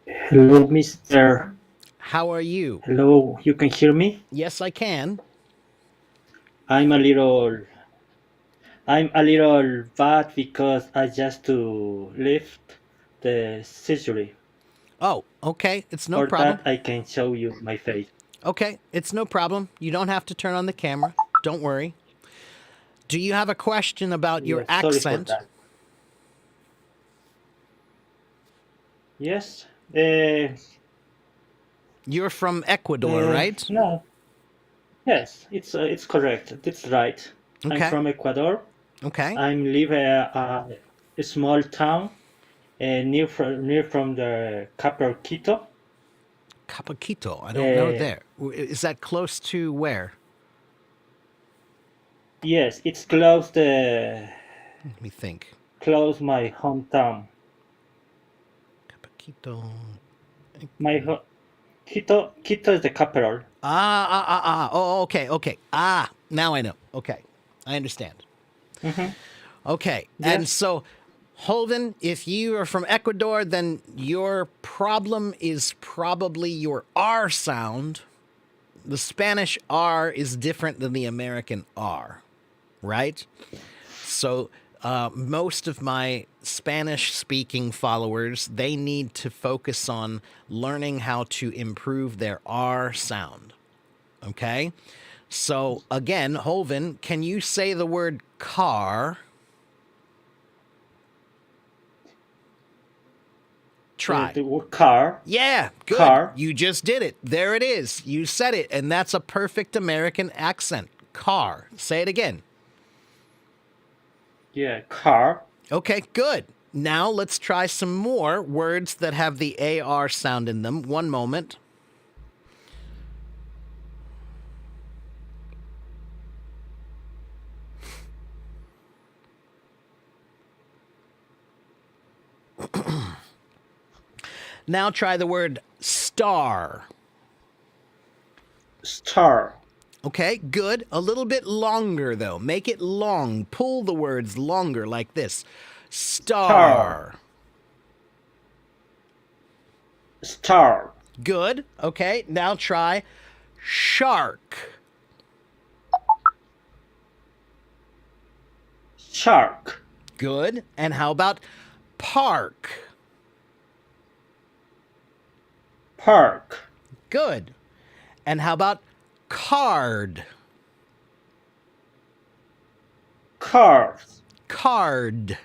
Speaker 3: Hello, Mr.
Speaker 1: How are you?
Speaker 3: Hello, you can hear me?
Speaker 1: Yes, I can.
Speaker 3: I'm a little bad because I just to lift the surgery.
Speaker 1: Oh, okay. It's no
Speaker 3: For
Speaker 1: problem.
Speaker 3: that I can show you my face.
Speaker 1: Okay, it's no problem. You don't have to turn on the camera. Don't worry. Do you have a question about your
Speaker 3: Yes, sorry for
Speaker 1: accent?
Speaker 3: that. Yes.
Speaker 1: You're from Ecuador, right?
Speaker 3: No. Yes, it's correct. That's right.
Speaker 1: Okay.
Speaker 3: I'm from Ecuador.
Speaker 1: Okay.
Speaker 3: I live a small town near from the capital Quito.
Speaker 1: Capaquito. I don't know there. Is that close to where?
Speaker 3: Yes, it's close
Speaker 1: Let me think.
Speaker 3: my hometown.
Speaker 1: Capaquito.
Speaker 3: Quito is the capital.
Speaker 1: Oh, okay. Now I know. Okay. I understand. Okay.
Speaker 3: Yes.
Speaker 1: And so, Holden, if you are from Ecuador, then your problem is probably your R sound. The Spanish R is different than the American R, right? So, most of my Spanish-speaking followers, they need to focus on learning how to improve their R sound. Okay? So, again, Holvin, can you say the word car? Try.
Speaker 3: The word car.
Speaker 1: Yeah, good.
Speaker 3: Car.
Speaker 1: You just did it. There it is. You said it, and that's a perfect American accent. Car. Say it again.
Speaker 3: Yeah, car.
Speaker 1: Okay, good. Now let's try some more words that have the AR sound in them. One moment. Now try the word star.
Speaker 3: Star.
Speaker 1: Okay, good. A little bit longer, though. Make it long. Pull the words longer like this. Star.
Speaker 3: Star.
Speaker 1: Good. Okay, now try shark.
Speaker 3: Shark.
Speaker 1: Good. And how about park?
Speaker 3: Park.
Speaker 1: Good. And how about card?
Speaker 3: Cars.
Speaker 1: Card.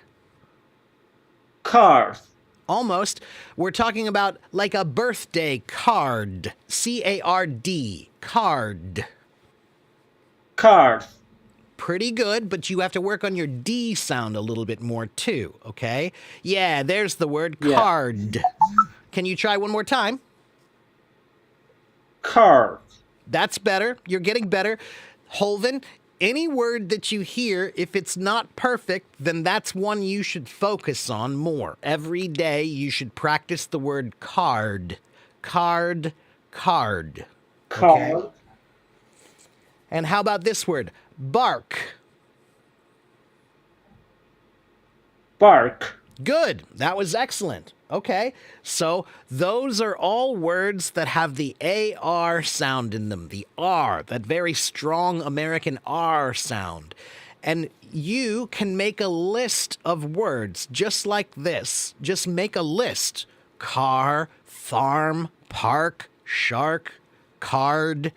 Speaker 3: Cars.
Speaker 1: Almost. We're talking about like a birthday card. C-A-R-D. Card.
Speaker 3: Cars.
Speaker 1: Pretty good, but you have to work on your D sound a little bit more too, okay? Yeah, there's the word
Speaker 3: Yeah.
Speaker 1: card. Can you try one more time?
Speaker 3: Cars.
Speaker 1: That's better. You're getting better. Holvin, any word that you hear, if it's not perfect, then that's one you should focus on more. Every day you should practice the word card. Card, card.
Speaker 3: Cars.
Speaker 1: And how about this word? Bark.
Speaker 3: Bark.
Speaker 1: Good. That was excellent. Okay. So those are all words that have the AR sound in them, the R, that very strong American R sound. And you can make a list of words just like this. Just make a list. Car, farm, park, shark, card,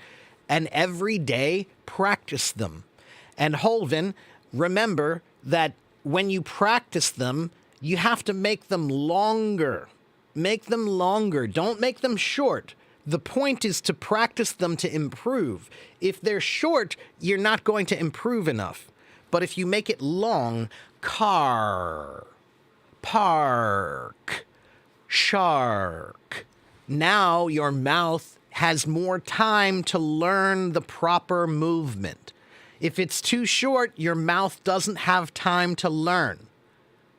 Speaker 1: and every day practice them. And Holvin, remember that when you practice them, you have to make them longer. Make them longer. Don't make them short. The point is to practice them to improve. If they're short, you're not going to improve enough. But if you make it long, car, park, shark, now your mouth has more time to learn the proper movement. If it's too short, your mouth doesn't have time to learn.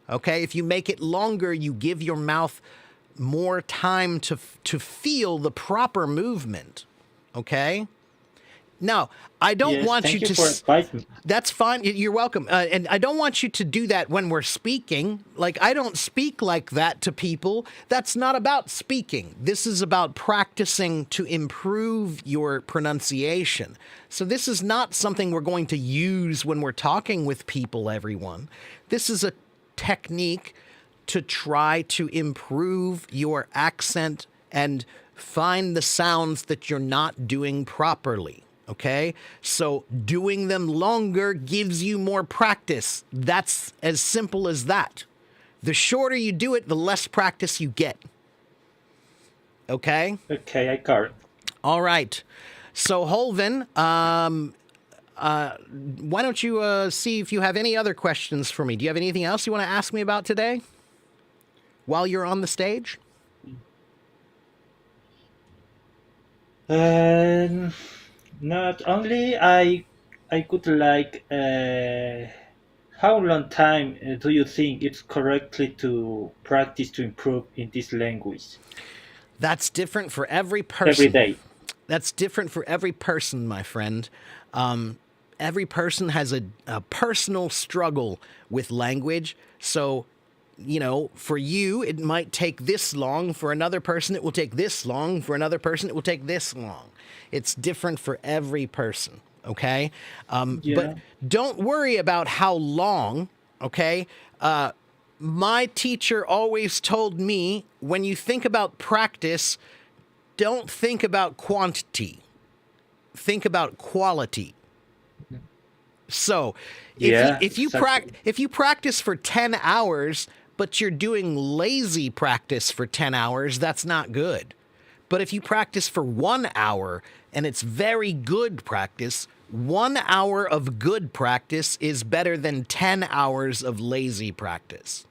Speaker 1: Okay, if you make it longer, you give your mouth more time to feel the proper movement. Okay? Now, I don't
Speaker 3: Yes,
Speaker 1: want
Speaker 3: thank
Speaker 1: you
Speaker 3: you
Speaker 1: to...
Speaker 3: for advising me.
Speaker 1: That's fine. You're welcome. And I don't want you to do that when we're speaking. Like, I don't speak like that to people. That's not about speaking. This is about practicing to improve your pronunciation. So this is not something we're going to use when we're talking with people, everyone. This is a technique to try to improve your accent and find the sounds that you're not doing properly. Okay? So doing them longer gives you more practice. That's as simple as that. The shorter you do it, the less practice you get. Okay?
Speaker 3: Okay, I got it.
Speaker 1: All right. So Holvin, why don't you see if you have any other questions for me? Do you have anything else you want to ask me about today while you're on the stage?
Speaker 3: Not only I could like how long time do you think it's correctly to practice to improve in this language
Speaker 1: That's different for every person.
Speaker 3: every day?
Speaker 1: That's different for every person, my friend. Every person has a personal struggle with language. So, you know, for you, it might take this long. For another person, it will take this long. For another person, it will take this long. It's different for every person, okay?
Speaker 3: Yeah.
Speaker 1: But don't worry about how long, okay? My teacher always told me, when you think about practice, don't think about quantity. Think about quality. So,
Speaker 3: Yeah,
Speaker 1: if you practice for 10 hours, but you're doing lazy practice for 10 hours, that's not good. But if you practice for 1 hour and it's very good practice, 1 hour of good practice is better than 10 hours of lazy practice.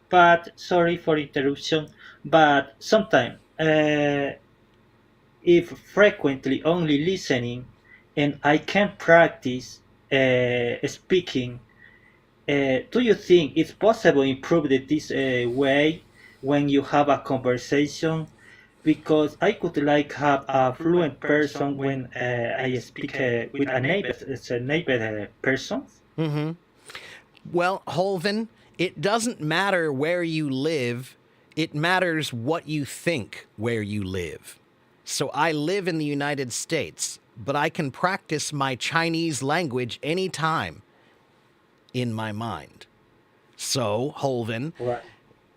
Speaker 3: But sorry for interruption. But sometimes, if frequently only listening, and I can practice speaking, do you think it's possible to improve it this way when you have a conversation? Because I could like have a fluent person when I speak with a neighbor person.
Speaker 1: Well, Holvin, it doesn't matter where you live. It matters what you think where you live. So I live in the United States, but I can practice my Chinese language anytime in my mind. So, Holvin,
Speaker 3: Right.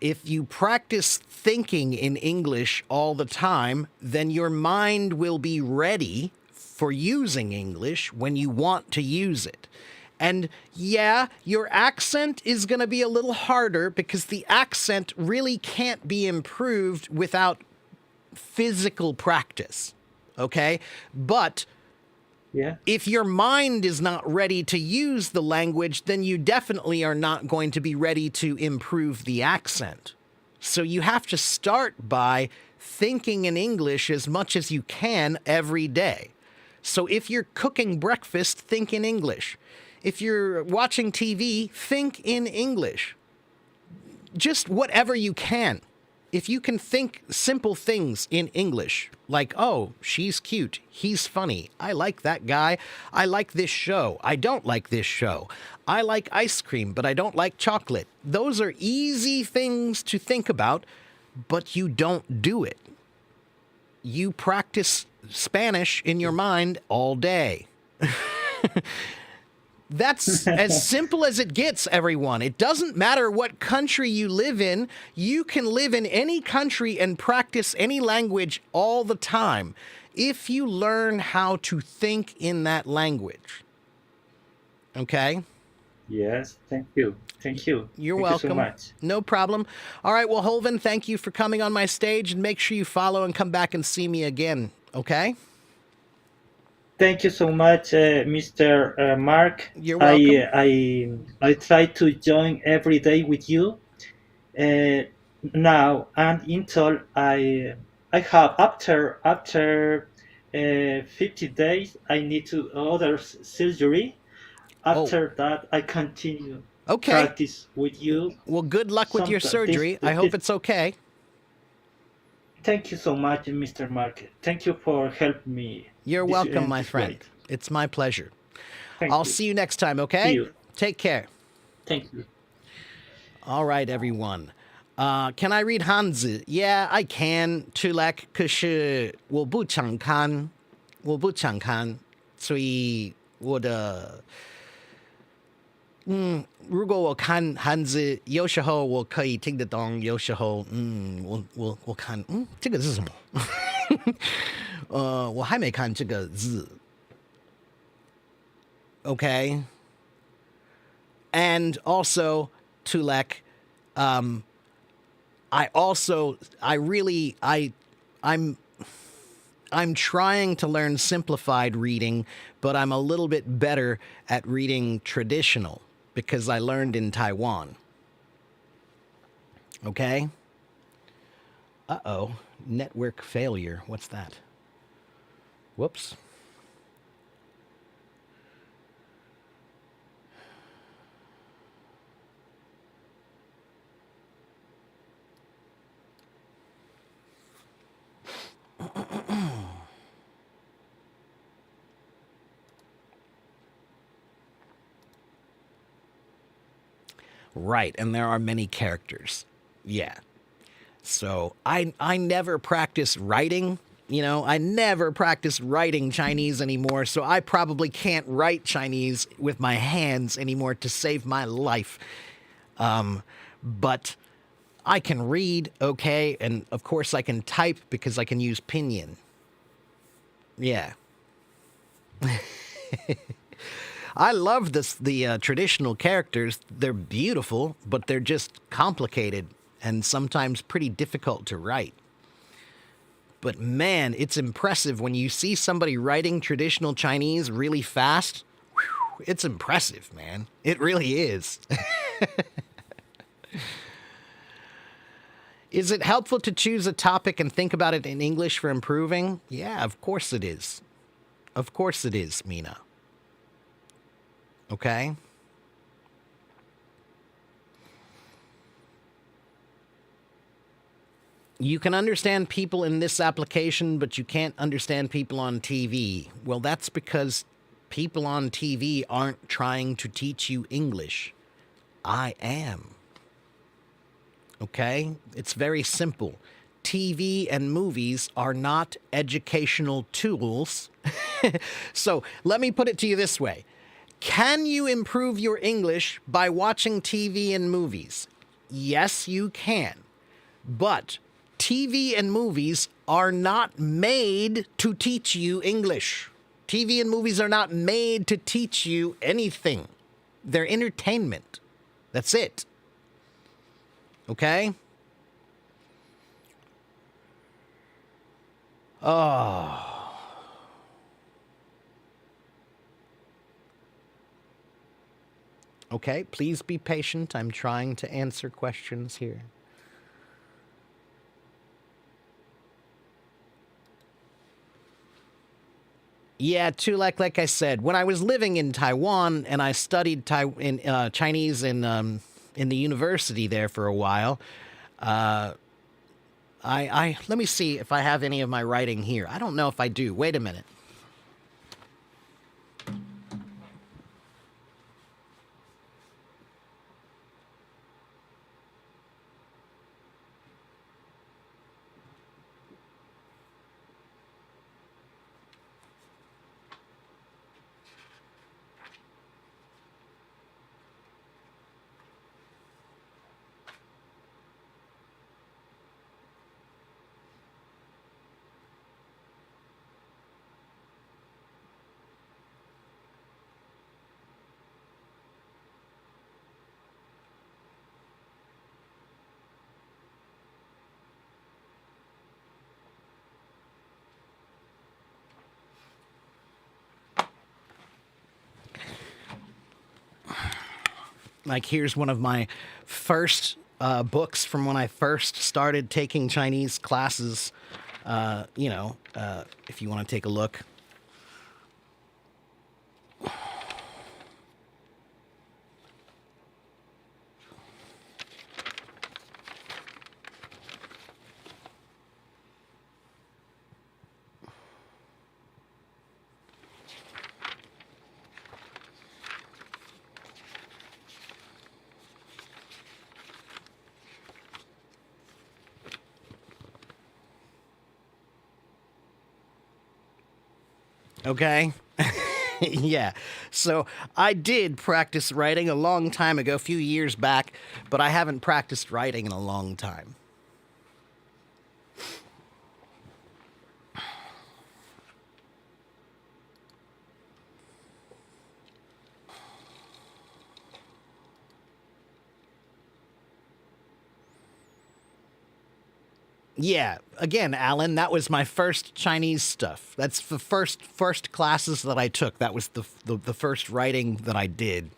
Speaker 1: if you practice thinking in English all the time, then your mind will be ready for using English when you want to use it. And yeah, your accent is going to be a little harder because the accent really can't be improved without physical practice. Okay? But
Speaker 3: Yeah.
Speaker 1: if your mind is not ready to use the language, then you definitely are not going to be ready to improve the accent. So you have to start by thinking in English as much as you can every day. So if you're cooking breakfast, think in English. If you're watching TV, think in English. Just whatever you can. If you can think simple things in English, like, oh, she's cute, he's funny, I like that guy, I like this show, I don't like this show, I like ice cream, but I don't like chocolate. Those are easy things to think about, but you don't do it. You practice Spanish in your mind all day. That's as simple as it gets, everyone. It doesn't matter what country you live in. You can live in any country and practice any language all the time if you learn how to think in that language. Okay?
Speaker 3: Yes. Thank you. Thank you.
Speaker 1: You're
Speaker 3: Thank
Speaker 1: welcome.
Speaker 3: you so much.
Speaker 1: No problem. All right, well, Holvin, thank you for coming on my stage, and make sure you follow and come back and see me again, okay?
Speaker 3: Thank you so much, Mr. Mark.
Speaker 1: You're welcome.
Speaker 3: I try to join every day with you. Now and until I have after 50 days I need to other surgery. After that I continue
Speaker 1: Okay.
Speaker 3: practice with you.
Speaker 1: Well, good luck with your
Speaker 3: Sometime- this-
Speaker 1: surgery. I hope
Speaker 3: this-
Speaker 1: it's okay.
Speaker 3: Thank you so much, Mr. Mark. Thank you for helping me.
Speaker 1: You're
Speaker 3: this-
Speaker 1: welcome,
Speaker 3: in
Speaker 1: my
Speaker 3: this
Speaker 1: friend.
Speaker 3: way.
Speaker 1: It's my pleasure.
Speaker 3: Thank
Speaker 1: I'll
Speaker 3: you.
Speaker 1: see you next time, okay?
Speaker 3: See you.
Speaker 1: Take care.
Speaker 3: Thank you.
Speaker 1: All right, everyone. Can I read Hanzi? Yeah, I can. Tulak, 可是我不常看，所以我的如果我看汉字，有时候我可以听得懂，有时候我看这个是什么？我还没看这个字。Okay. And also, Tulek, I'm trying to learn simplified reading, but I'm a little bit better at reading traditional because I learned in Taiwan. Okay? Uh-oh. Network failure. What's that? Whoops. Right, and there are many characters. Yeah. So I never practice writing. You know, I never practice writing Chinese anymore, so I probably can't write Chinese with my hands anymore to save my life. But I can read, okay, and of course I can type because I can use pinyin. Yeah. I love the traditional characters. They're beautiful, but they're just complicated and sometimes pretty difficult to write. But man, it's impressive when you see somebody writing traditional Chinese really fast. Whew, it's impressive, man. It really is. Is it helpful to choose a topic and think about it in English for improving? Yeah, of course it is. Of course it is, Mina. Okay? You can understand people in this application, but you can't understand people on TV. Well, that's because people on TV aren't trying to teach you English. I am. Okay? It's very simple. TV and movies are not educational tools. So let me put it to you this way. Can you improve your English by watching TV and movies? Yes, you can. But TV and movies are not made to teach you English. TV and movies are not made to teach you anything. They're entertainment. That's it. Okay? Oh. Okay, please be patient. I'm trying to answer questions here. Yeah, too, like I said, when I was living in Taiwan and I studied Chinese in the university there for a while, I let me see if I have any of my writing here. I don't know if I do. Wait a minute. Like, here's one of my first books from when I first started taking Chinese classes. If you want to take a look. Okay? Yeah. So I did practice writing a long time ago, a few years back, but I haven't practiced writing in a long time. Yeah, again, Alan, that was my first Chinese stuff. That's the first classes that I took. That was the first writing that I did.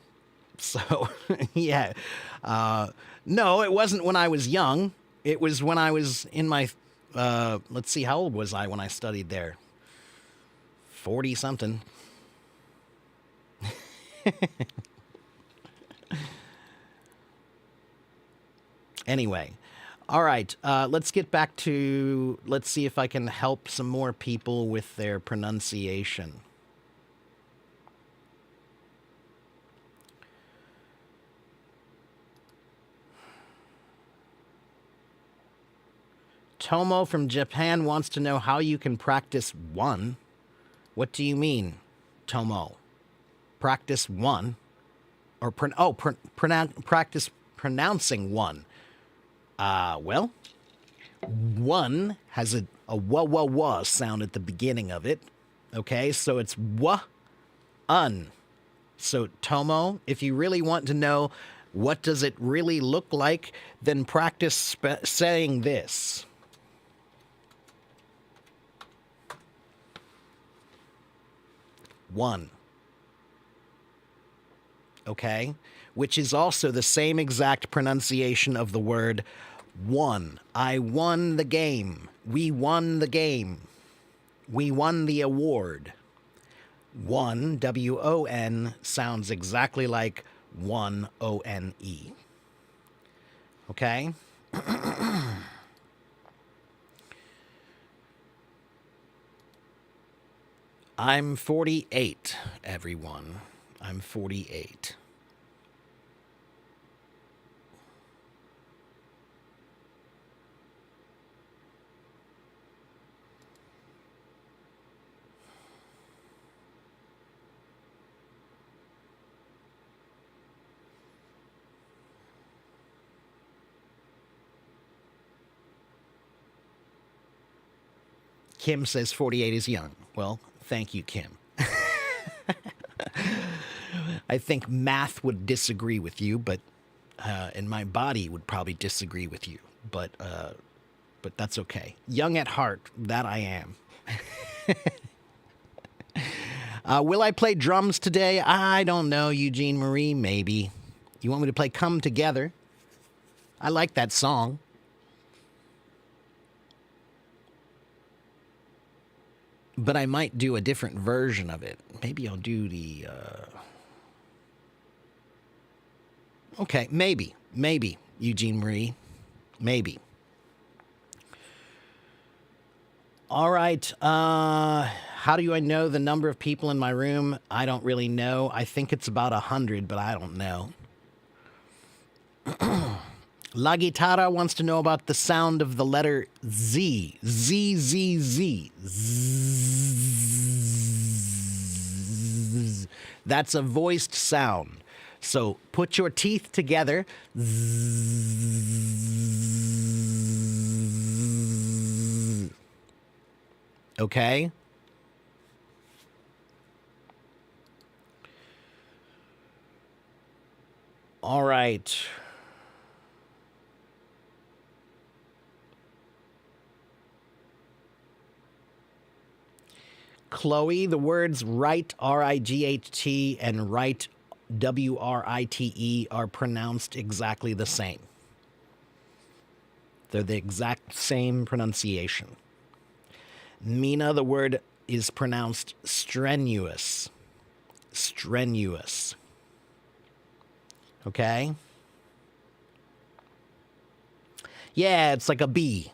Speaker 1: So, yeah. No, it wasn't when I was young. It was when I was in my let's see, how old was I when I studied there? 40 something. Anyway, all right, let's get back to, let's see if I can help some more people with their pronunciation. Tomo from Japan wants to know how you can practice one. What do you mean, Tomo? Practice one? Or practice pronouncing one. Well, one has a wah sound at the beginning of it. Okay, so it's wah, un. So Tomo, if you really want to know what does it really look like, then practice saying this. One. Okay? Which is also the same exact pronunciation of the word won. I won the game. We won the game. We won the award. Won, W-O-N, sounds exactly like one, O-N-E. Okay? I'm 48, everyone. I'm 48. Kim says 48 is young. Well, thank you, Kim. I think math would disagree with you, but and my body would probably disagree with you. But that's okay. Young at heart, that I am. Will I play drums today? I don't know, Eugene Marie. Maybe. You want me to play "Come Together"? I like that song. But I might do a different version of it. Maybe I'll do the... Okay, maybe, Eugene Marie. Maybe. All right. How do I know the number of people in my room? I don't really know. I think it's about 100, but I don't know. La Guitarra wants to know about the sound of the letter Z. Z, Z, Z. Zzz. That's a voiced sound. So put your teeth together. Zzz. Okay? All right. Chloe, the words right, R-I-G-H-T, and right, W-R-I-T-E, are pronounced exactly the same. They're the exact same pronunciation. Mina, the word is pronounced strenuous. Strenuous. Okay? Yeah, it's like a B.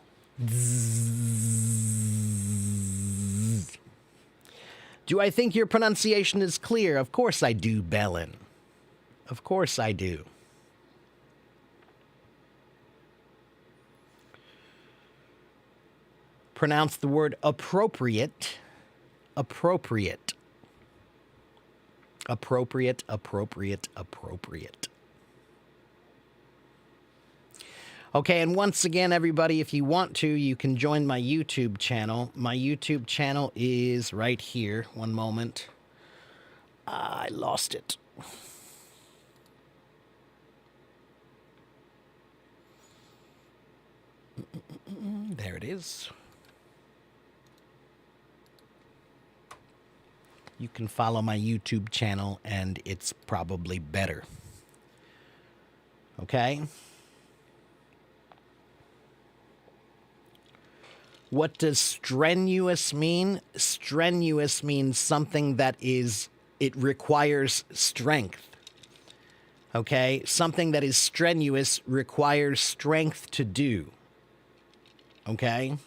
Speaker 1: Do I think your pronunciation is clear? Of course I do, Bellin. Of course I do. Pronounce the word appropriate. Appropriate. Appropriate, appropriate, appropriate. Okay, and once again, everybody, if you want to, you can join my YouTube channel. My YouTube channel is right here. One moment. I lost it. There it is. You can follow my YouTube channel, and it's probably better. Okay? What does strenuous mean? Strenuous means something that it requires strength. Okay? Something that is strenuous requires strength to do. Okay?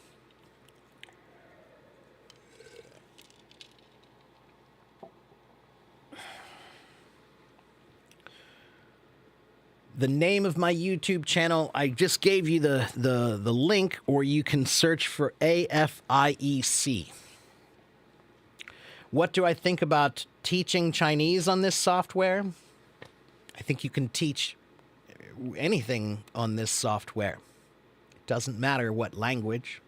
Speaker 1: The name of my YouTube channel, I just gave you the link, or you can search for AFIEC. What do I think about teaching Chinese on this software? I think you can teach anything on this software. It doesn't matter what language.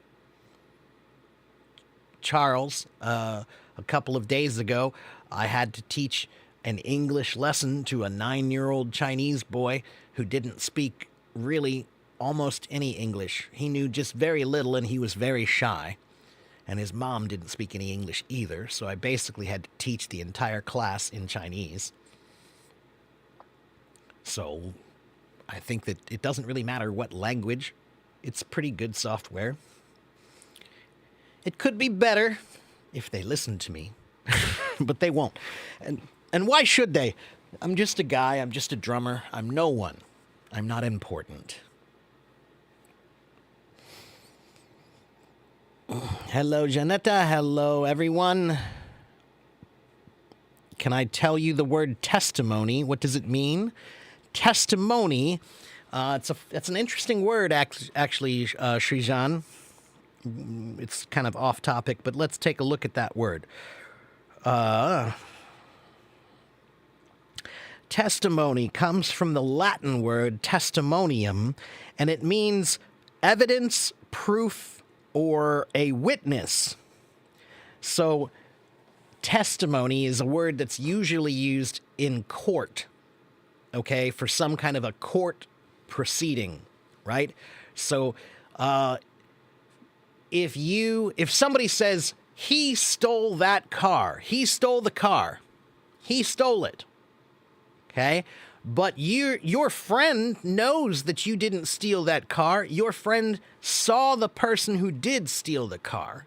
Speaker 1: Charles, a couple of days ago, I had to teach an English lesson to a 9-year-old Chinese boy who didn't speak really almost any English. He knew just very little, and he was very shy. And his mom didn't speak any English either, so I basically had to teach the entire class in Chinese. So I think that it doesn't really matter what language. It's pretty good software. It could be better if they listened to me, but they won't. And why should they? I'm just a guy. I'm just a drummer. I'm no one. I'm not important. Hello, Janetta. Hello, everyone. Can I tell you the word testimony? What does it mean? Testimony. It's an interesting word, actually, Shrijan. It's kind of off topic, but let's take a look at that word. Testimony comes from the Latin word testimonium, and it means evidence, proof, or a witness. So testimony is a word that's usually used in court, okay, for some kind of a court proceeding, right? So if somebody says he stole that car, he stole the car, he stole it, okay, but your friend knows that you didn't steal that car. Your friend saw the person who did steal the car.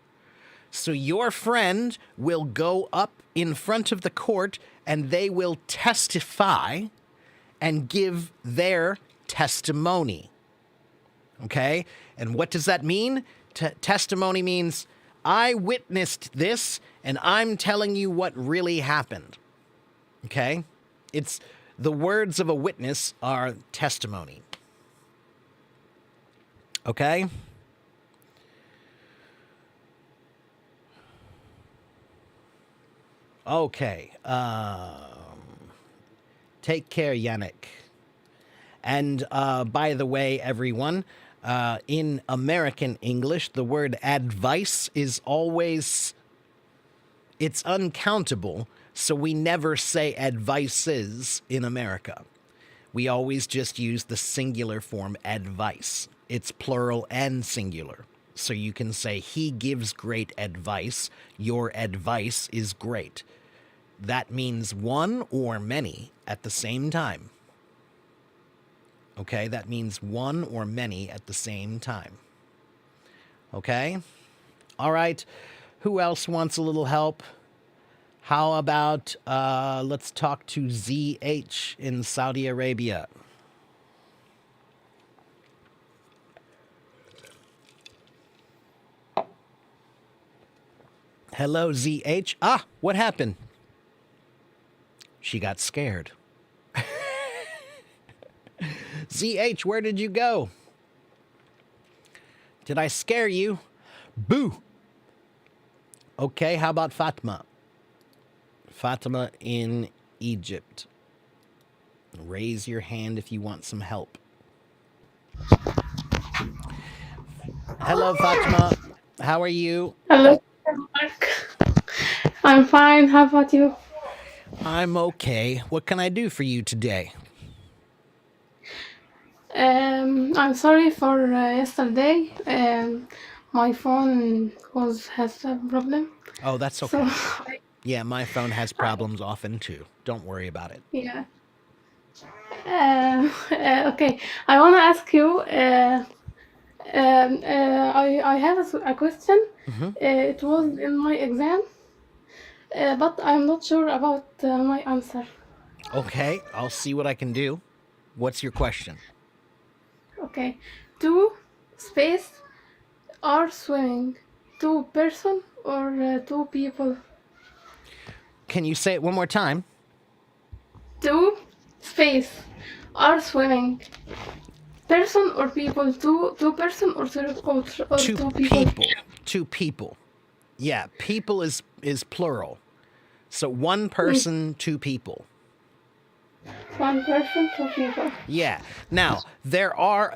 Speaker 1: So your friend will go up in front of the court and they will testify and give their testimony. Okay? And what does that mean? Testimony means I witnessed this and I'm telling you what really happened. Okay? It's the words of a witness are testimony. Okay? Okay. Take care, Yannick. And by the way, everyone, in American English, the word advice is always, it's uncountable, so we never say advices in America. We always just use the singular form advice. It's plural and singular. So you can say, he gives great advice. Your advice is great. That means one or many at the same time. Okay, that means one or many at the same time. Okay? All right. Who else wants a little help? How about let's talk to ZH in Saudi Arabia. Hello, ZH. Ah, what happened? She got scared. ZH, where did you go? Did I scare you? Boo! Okay, how about Fatma? Fatima in Egypt. Raise your hand if you want some help. Hello, Fatima. How are you?
Speaker 4: Hello, Mark. I'm fine. How about you?
Speaker 1: I'm okay. What can I do for you today?
Speaker 4: I'm sorry for yesterday. My phone has a problem.
Speaker 1: Oh, that's okay.
Speaker 4: So,
Speaker 1: Yeah, my phone has problems often too. Don't worry about it.
Speaker 4: yeah. Okay. I want to ask you. I have a question. It was in my exam, but I'm not sure about my answer.
Speaker 1: Okay, I'll see what I can do. What's your question?
Speaker 4: Okay. Two space are swimming. Two person or two people?
Speaker 1: Can you say it one more time?
Speaker 4: Two space are swimming. Person or people? Two person or
Speaker 1: Two
Speaker 4: two people?
Speaker 1: people. Two people. Yeah, people is plural. So one person, two people.
Speaker 4: One person, two people.
Speaker 1: Yeah. Now, there are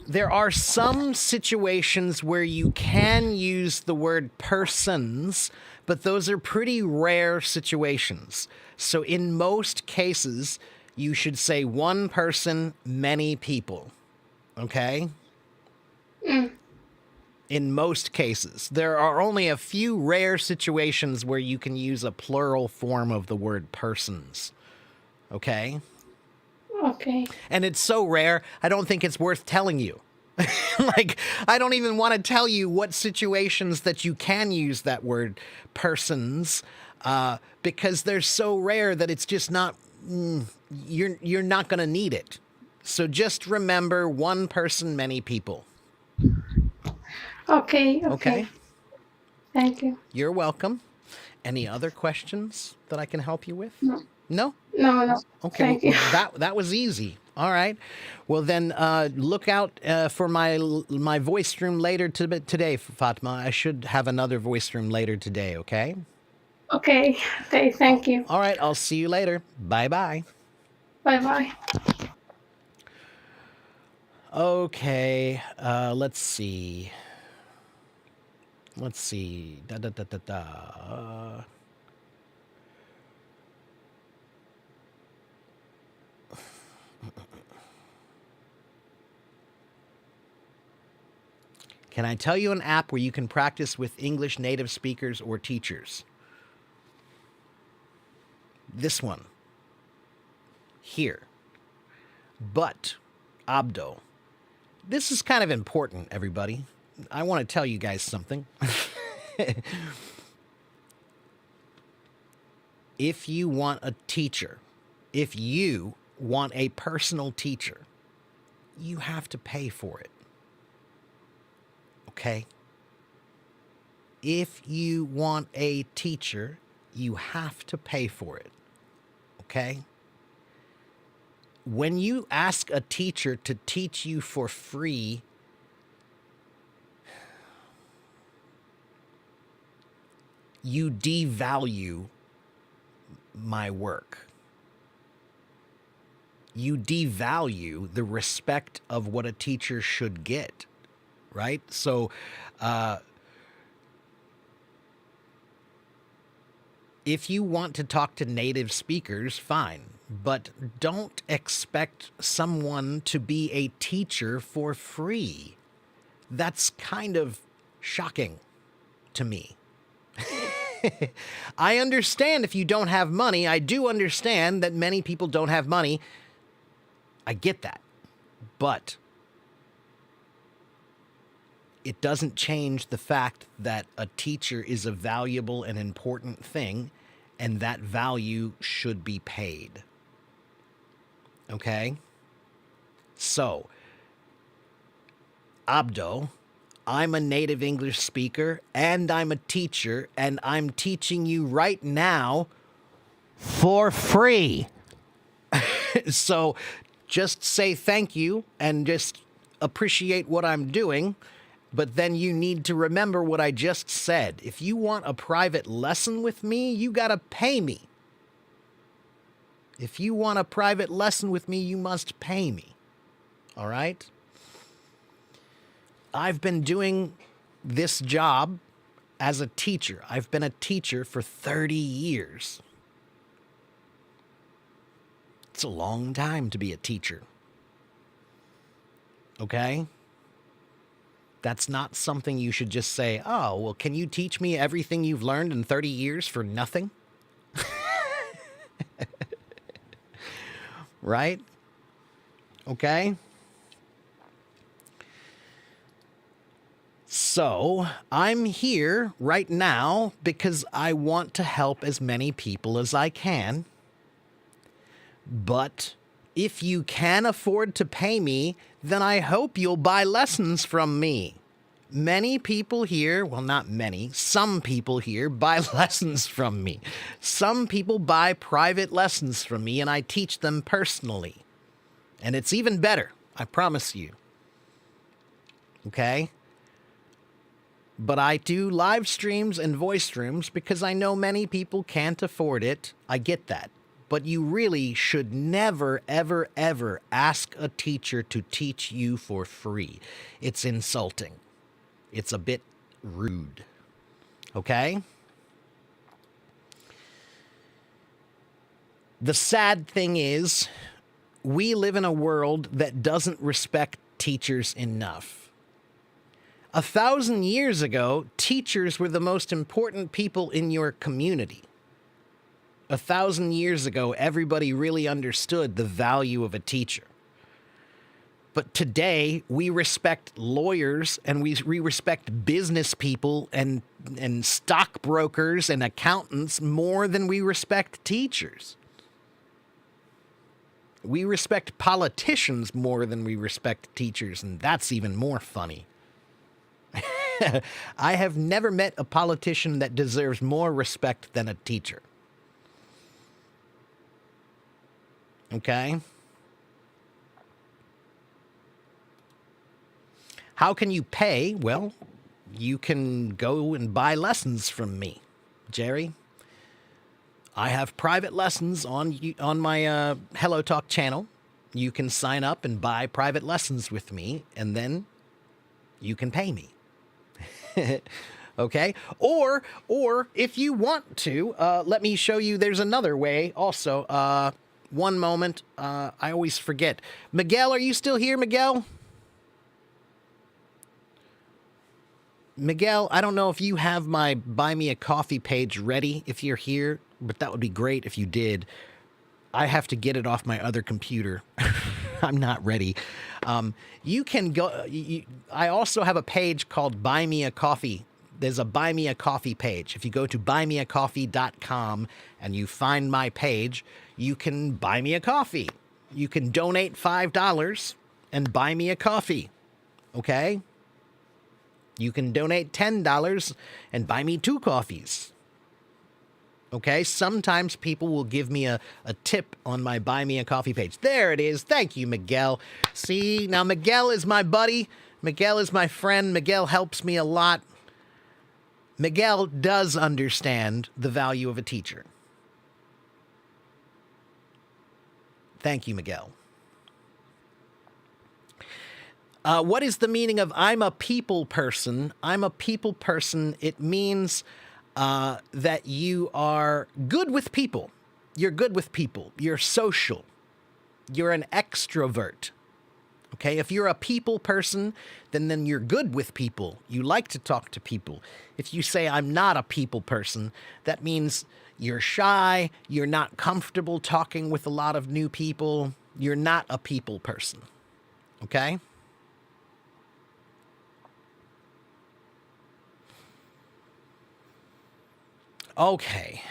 Speaker 1: there are some situations where you can use the word persons, but those are pretty rare situations. So in most cases, you should say one person, many people. Okay? In most cases. There are only a few rare situations where you can use a plural form of the word persons. Okay?
Speaker 4: Okay.
Speaker 1: And it's so rare, I don't think it's worth telling you. Like, I don't even want to tell you what situations that you can use that word persons, because they're so rare that it's just not, you're not going to need it. So just remember one person, many people.
Speaker 4: Okay.
Speaker 1: Okay?
Speaker 4: Thank you.
Speaker 1: You're welcome. Any other questions that I can help you with?
Speaker 4: No.
Speaker 1: No?
Speaker 4: No.
Speaker 1: Okay,
Speaker 4: Thank you.
Speaker 1: that was easy. All right. Well, then look out for my voice room later today, Fatma. I should have another voice room later today, okay?
Speaker 4: Okay. Thank you.
Speaker 1: All right, I'll see you later. Bye-bye.
Speaker 4: Bye.
Speaker 1: Okay, let's see. Let's see. Da, da, da, da, da. Can I tell you an app where you can practice with English native speakers or teachers? This one. Here. But, Abdo, this is kind of important, everybody. I want to tell you guys something. If you want a teacher, if you want a personal teacher, you have to pay for it. Okay? If you want a teacher, you have to pay for it. Okay? When you ask a teacher to teach you for free, you devalue my work. You devalue the respect of what a teacher should get, right? So, if you want to talk to native speakers, fine, but don't expect someone to be a teacher for free. That's kind of shocking to me. I understand if you don't have money. I do understand that many people don't have money. I get that. But it doesn't change the fact that a teacher is a valuable and important thing, and that value should be paid. Okay? So, Abdo, I'm a native English speaker, and I'm a teacher, and I'm teaching you right now for free. So just say thank you and just appreciate what I'm doing, but then you need to remember what I just said. If you want a private lesson with me, you gotta pay me. If you want a private lesson with me, you must pay me. All right? I've been doing this job as a teacher. I've been a teacher for 30 years. It's a long time to be a teacher. Okay? That's not something you should just say, oh, well, can you teach me everything you've learned in 30 years for nothing? Right? Okay? So, I'm here right now because I want to help as many people as I can. But if you can afford to pay me, then I hope you'll buy lessons from me. Many people here, well, not many, some people here buy lessons from me. Some people buy private lessons from me, and I teach them personally. And it's even better, I promise you. Okay? But I do live streams and voice streams because I know many people can't afford it. I get that. But you really should never, ever, ever ask a teacher to teach you for free. It's insulting. It's a bit rude. Okay? The sad thing is, we live in a world that doesn't respect teachers enough. 1,000 years ago, teachers were the most important people in your community. 1,000 years ago, everybody really understood the value of a teacher. But today, we respect lawyers and we respect business people and stockbrokers and accountants more than we respect teachers. We respect politicians more than we respect teachers, and that's even more funny. I have never met a politician that deserves more respect than a teacher. Okay? How can you pay? Well, you can go and buy lessons from me, Jerry. I have private lessons on my Hello Talk channel. You can sign up and buy private lessons with me, and then you can pay me. Okay, or if you want to, let me show you. There's another way also. One moment. I always forget. Miguel, are you still here, Miguel? Miguel, I don't know if you have my Buy Me a Coffee page ready if you're here, but that would be great if you did. I have to get it off my other computer. I'm not ready. You can go. I also have a page called Buy Me a Coffee. There's a Buy Me a Coffee page. If you go to buymeacoffee.com and you find my page, you can buy me a coffee. You can donate $5 and buy me a coffee. Okay? You can donate $10 and buy me 2 coffees. Okay? Sometimes people will give me a tip on my Buy Me a Coffee page. There it is. Thank you, Miguel. See, now Miguel is my buddy. Miguel is my friend. Miguel helps me a lot. Miguel does understand the value of a teacher. Thank you, Miguel. What is the meaning of I'm a people person? I'm a people person. It means that you are good with people. You're good with people. You're social. You're an extrovert. Okay, if you're a people person, then you're good with people. You like to talk to people. If you say, I'm not a people person, that means you're shy, you're not comfortable talking with a lot of new people, you're not a people person. Okay? Okay.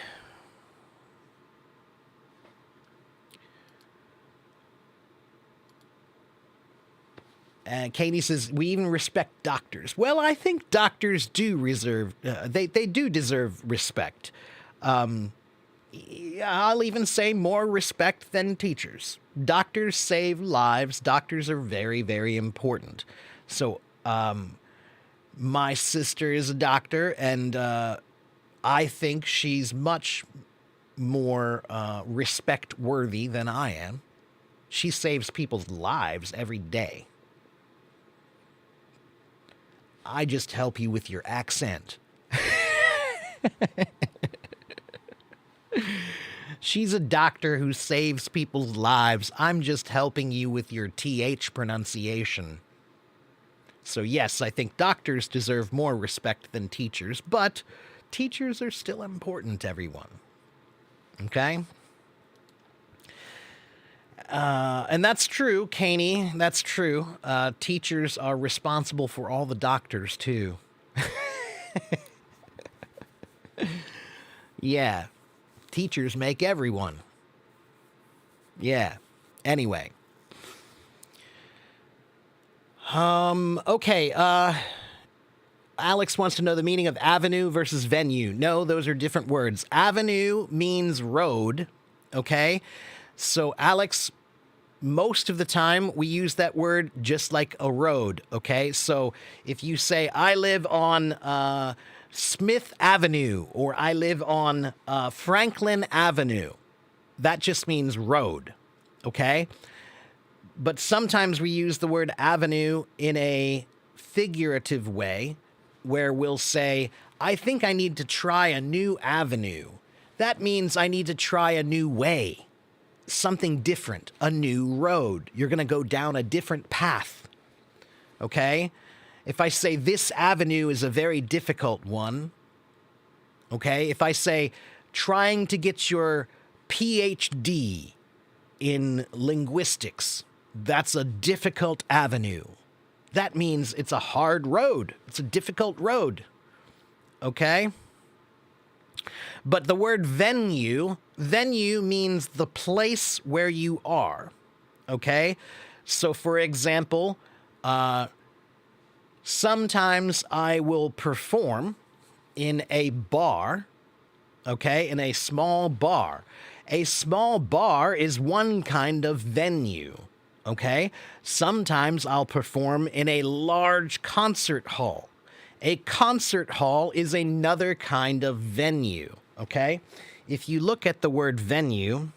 Speaker 1: Katie says, we even respect doctors. Well, I think doctors do they do deserve respect. I'll even say more respect than teachers. Doctors save lives. Doctors are very, very important. So, my sister is a doctor, and I think she's much more respect worthy than I am. She saves people's lives every day. I just help you with your accent. She's a doctor who saves people's lives. I'm just helping you with your TH pronunciation. So yes, I think doctors deserve more respect than teachers, but teachers are still important to everyone. Okay? And that's true, Caney. That's true. Teachers are responsible for all the doctors, too. Yeah. Teachers make everyone. Yeah. Anyway. Okay. Alex wants to know the meaning of avenue versus venue. No, those are different words. Avenue means road. Okay? So, Alex, most of the time we use that word just like a road, okay? So, if you say, I live on Smith Avenue, or I live on Franklin Avenue, that just means road, okay? But sometimes we use the word avenue in a figurative way, where we'll say, I think I need to try a new avenue. That means I need to try a new way. Something different, a new road. You're going to go down a different path. Okay? If I say this avenue is a very difficult one, okay? If I say trying to get your PhD in linguistics, that's a difficult avenue. That means it's a hard road. It's a difficult road. Okay? But the word venue means the place where you are. Okay? So, for example, sometimes I will perform in a bar, okay? In a small bar. A small bar is one kind of venue, okay? Sometimes I'll perform in a large concert hall. A concert hall is another kind of venue, okay? If you look at the word venue,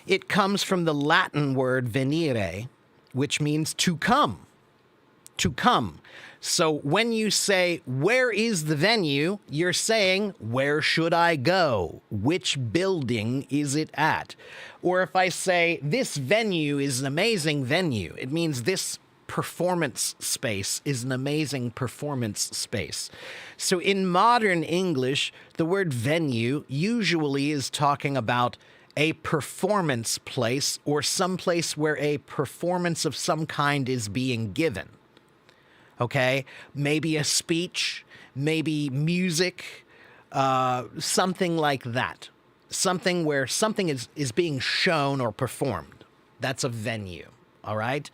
Speaker 1: it comes from the Latin word venire, which means to come. To come. So when you say, where is the venue? You're saying, where should I go? Which building is it at? Or if I say, this venue is an amazing venue, it means this performance space is an amazing performance space. So in modern English, the word venue usually is talking about a performance place or some place where a performance of some kind is being given. Okay? Maybe a speech, maybe music, something like that. Something where something is being shown or performed. That's a venue. All right?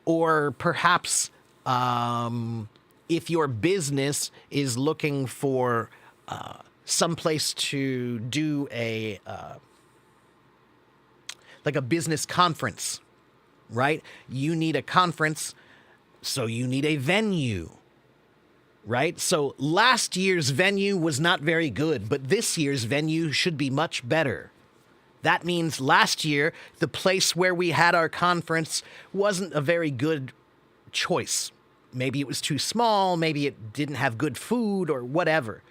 Speaker 1: Or perhaps if your business is looking for some place to do like a business conference, right? You need a conference, so you need a venue, right? So last year's venue was not very good, but this year's venue should be much better. That means last year, the place where we had our conference wasn't a very good choice. Maybe it was too small, maybe it didn't have good food or whatever.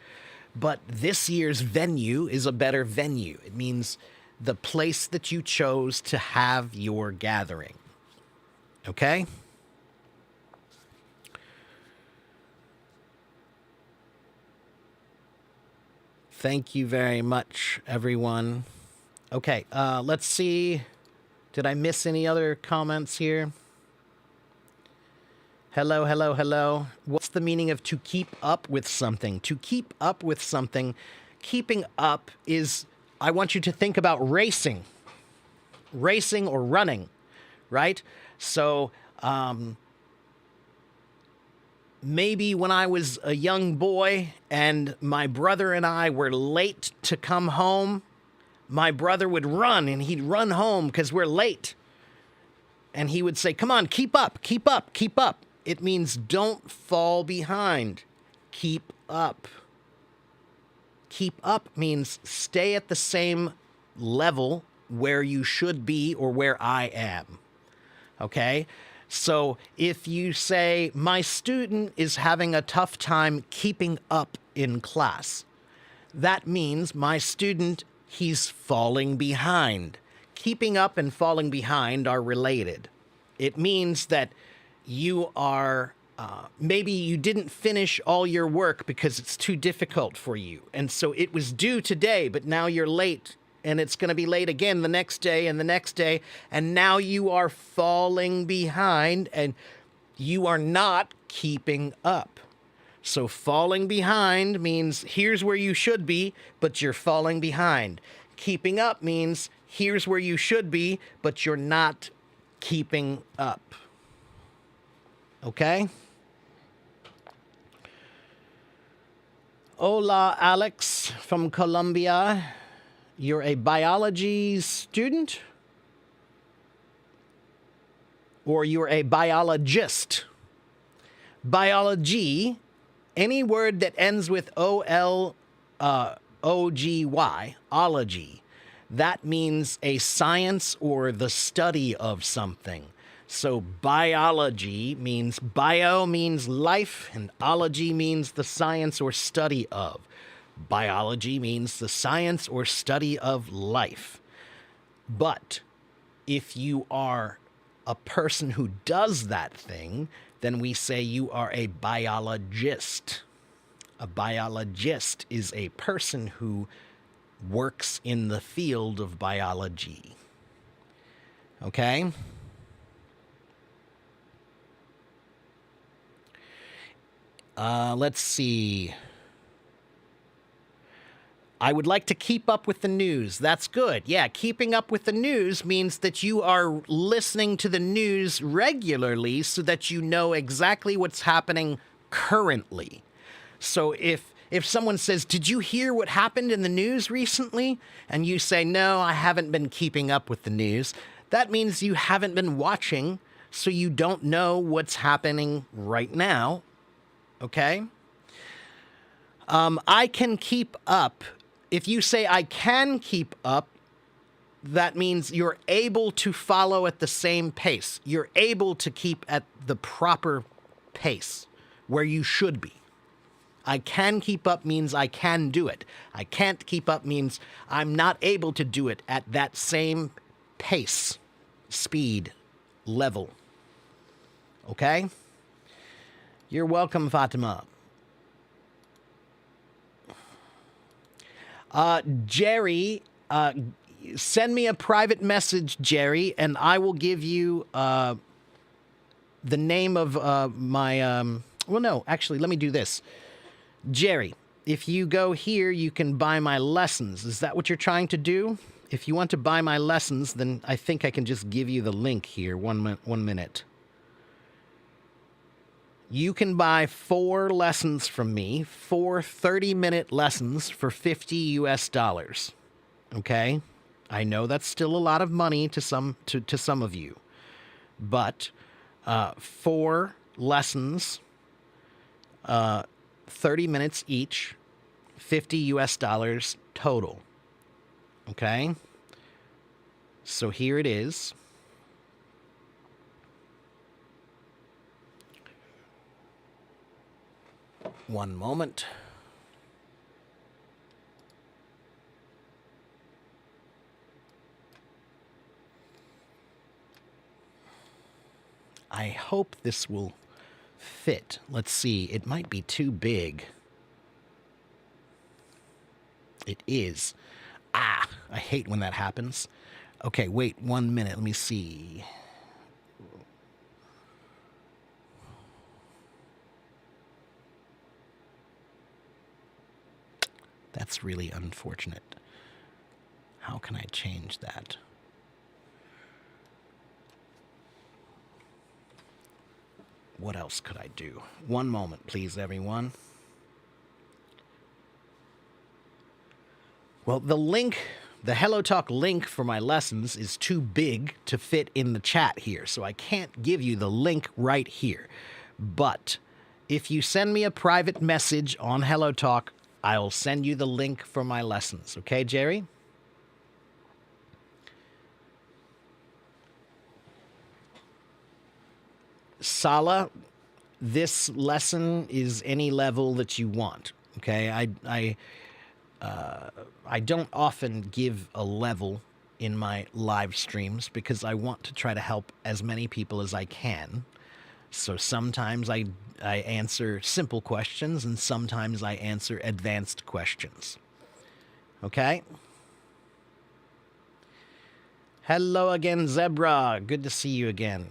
Speaker 1: But this year's venue is a better venue. It means the place that you chose to have your gathering. Okay? Thank you very much, everyone. Okay, let's see. Did I miss any other comments here? Hello, hello, hello. What's the meaning of to keep up with something? To keep up with something, keeping up is, I want you to think about racing. Racing or running, right? So, maybe when I was a young boy and my brother and I were late to come home, my brother would run and he'd run home because we're late. And he would say, come on, keep up, keep up, keep up. It means don't fall behind. Keep up. Keep up means stay at the same level where you should be or where I am. Okay? So if you say, my student is having a tough time keeping up in class, that means my student, he's falling behind. Keeping up and falling behind are related. It means that you are, maybe you didn't finish all your work because it's too difficult for you. And so it was due today, but now you're late. And it's going to be late again the next day and the next day. And now you are falling behind and you are not keeping up. So falling behind means here's where you should be, but you're falling behind. Keeping up means here's where you should be, but you're not keeping up. Okay? Hola, Alex from Colombia. You're a biology student? Or you're a biologist? Biology, any word that ends with O-L-O-G-Y, ology, that means a science or the study of something. So biology means bio means life, and ology means the science or study of. Biology means the science or study of life. But if you are a person who does that thing, then we say you are a biologist. A biologist is a person who works in the field of biology. Okay? Let's see. I would like to keep up with the news. That's good. Yeah, keeping up with the news means that you are listening to the news regularly so that you know exactly what's happening currently. So if someone says, did you hear what happened in the news recently? And you say, no, I haven't been keeping up with the news. That means you haven't been watching, so you don't know what's happening right now. Okay? I can keep up. If you say I can keep up, that means you're able to follow at the same pace. You're able to keep at the proper pace where you should be. I can keep up means I can do it. I can't keep up means I'm not able to do it at that same pace, speed, level. Okay? You're welcome, Fatima. Jerry, send me a private message, Jerry, and I will give you the name of my... well, no, actually, let me do this. Jerry, if you go here, you can buy my lessons. Is that what you're trying to do? If you want to buy my lessons, then I think I can just give you the link here. One minute. You can buy 4 lessons from me, 4 30-minute lessons for $50. Okay? I know that's still a lot of money to some of you. But 4 lessons, 30 minutes each, $50 total. Okay? So here it is. One moment. I hope this will fit. Let's see. It might be too big. It is. Ah, I hate when that happens. Okay, wait 1 minute. Let me see. That's really unfortunate. How can I change that? What else could I do? One moment, please, everyone. Well, the link, the HelloTalk link for my lessons is too big to fit in the chat here, so I can't give you the link right here. But if you send me a private message on HelloTalk, I'll send you the link for my lessons. Okay, Jerry? Sala, this lesson is any level that you want. Okay, I don't often give a level in my live streams because I want to try to help as many people as I can. So sometimes I answer simple questions and sometimes I answer advanced questions. Okay? Hello again, Zebra. Good to see you again.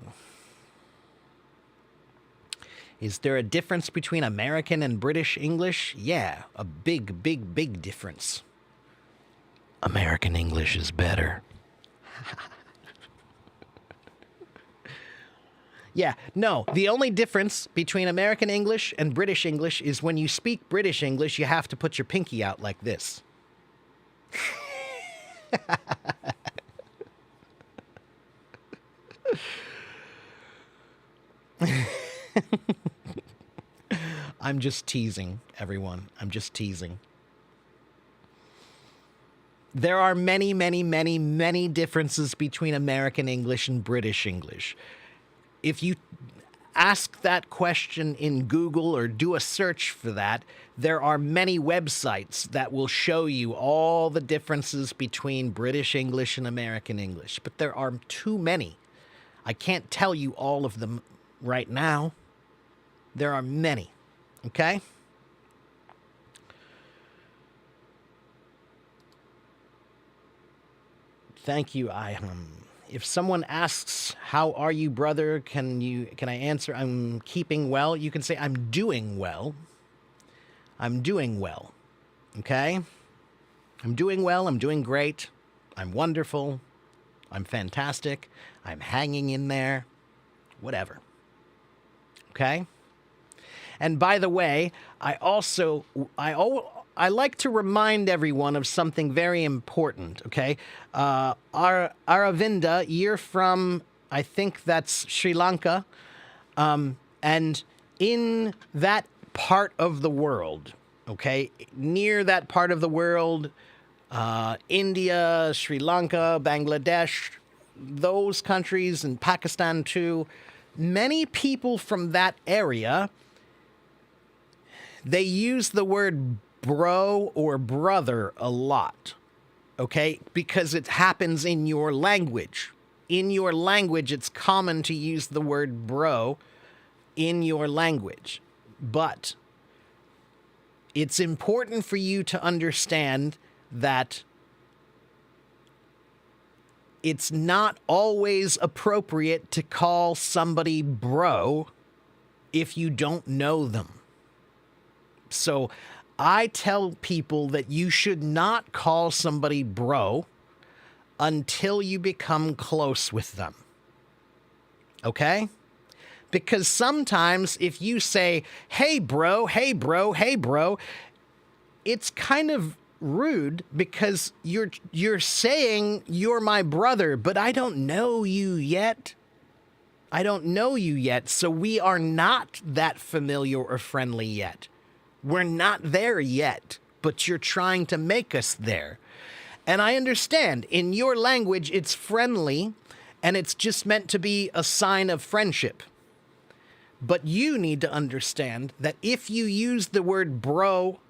Speaker 1: Is there a difference between American and British English? Yeah, a big, big, big difference. American English is better. Yeah, no, the only difference between American English and British English is when you speak British English, you have to put your pinky out like this. I'm just teasing, everyone. I'm just teasing. There are many, many, many, many differences between American English and British English. If you ask that question in Google or do a search for that, there are many websites that will show you all the differences between British English and American English. But there are too many. I can't tell you all of them right now. There are many. Okay? Thank you, If someone asks, "How are you, brother?" Can I answer, "I'm keeping well"? You can say, "I'm doing well." I'm doing well. Okay? I'm doing well. I'm doing great. I'm wonderful. I'm fantastic. I'm hanging in there. Whatever. Okay? And by the way, I like to remind everyone of something very important, okay? Aravinda, you're from, I think that's Sri Lanka, and in that part of the world, okay, near that part of the world, India, Sri Lanka, Bangladesh, those countries, and Pakistan too, many people from that area, they use the word bro or brother a lot, okay? Because it happens in your language. In your language, it's common to use the word bro in your language. But it's important for you to understand that it's not always appropriate to call somebody bro if you don't know them. So I tell people that you should not call somebody bro until you become close with them. Okay? Because sometimes if you say, hey bro, hey bro, hey bro, it's kind of rude because you're saying you're my brother, but I don't know you yet. I don't know you yet, so we are not that familiar or friendly yet. We're not there yet, but you're trying to make us there. And I understand, in your language, it's friendly, and it's just meant to be a sign of friendship. But you need to understand that if you use the word bro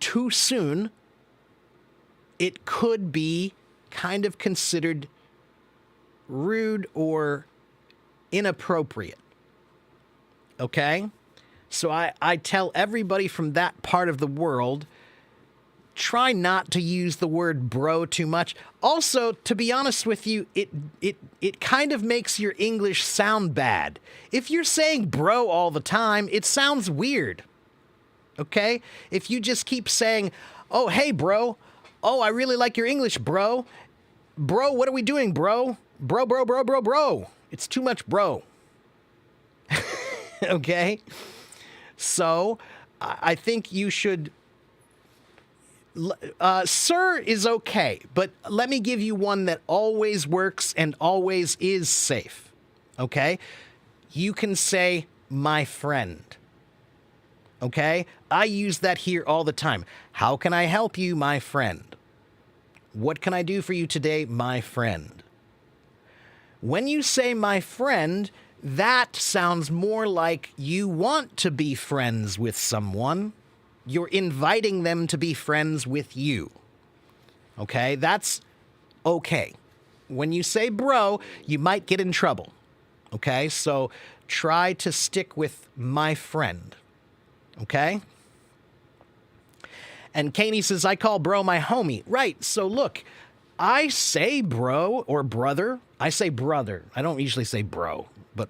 Speaker 1: too soon, it could be kind of considered rude or inappropriate. Okay? So I tell everybody from that part of the world, try not to use the word bro too much. Also, to be honest with you, it kind of makes your English sound bad. If you're saying bro all the time, it sounds weird. Okay? If you just keep saying, oh, hey, bro. Oh, I really like your English, bro. Bro, what are we doing, bro? Bro, bro, bro, bro, bro. It's too much bro. Okay? So, I think you should... sir is okay, but let me give you one that always works and always is safe. Okay? You can say, my friend. Okay? I use that here all the time. How can I help you, my friend? What can I do for you today, my friend? When you say my friend, that sounds more like you want to be friends with someone. You're inviting them to be friends with you. Okay? That's okay. When you say bro, you might get in trouble. Okay? So try to stick with my friend. Okay? And Kaney says, I call bro my homie. Right. So look, I say bro or brother. I say brother. I don't usually say bro, but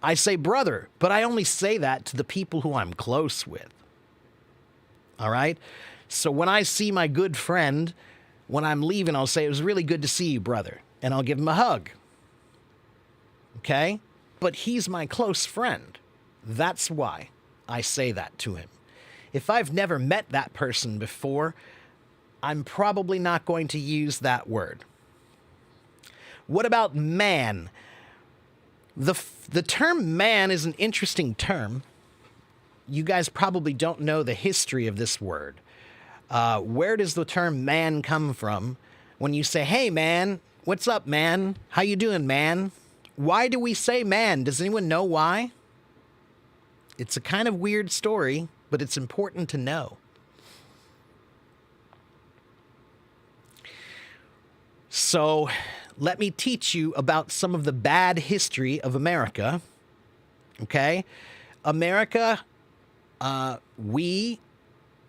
Speaker 1: I say brother. But I only say that to the people who I'm close with. All right? So when I see my good friend, when I'm leaving, I'll say, it was really good to see you, brother. And I'll give him a hug. Okay? But he's my close friend. That's why I say that to him. If I've never met that person before, I'm probably not going to use that word. What about man? The term man is an interesting term. You guys probably don't know the history of this word. Where does the term man come from? When you say, hey, man, what's up, man? How you doing, man? Why do we say man? Does anyone know why? It's a kind of weird story, but it's important to know. So let me teach you about some of the bad history of America. Okay? America, a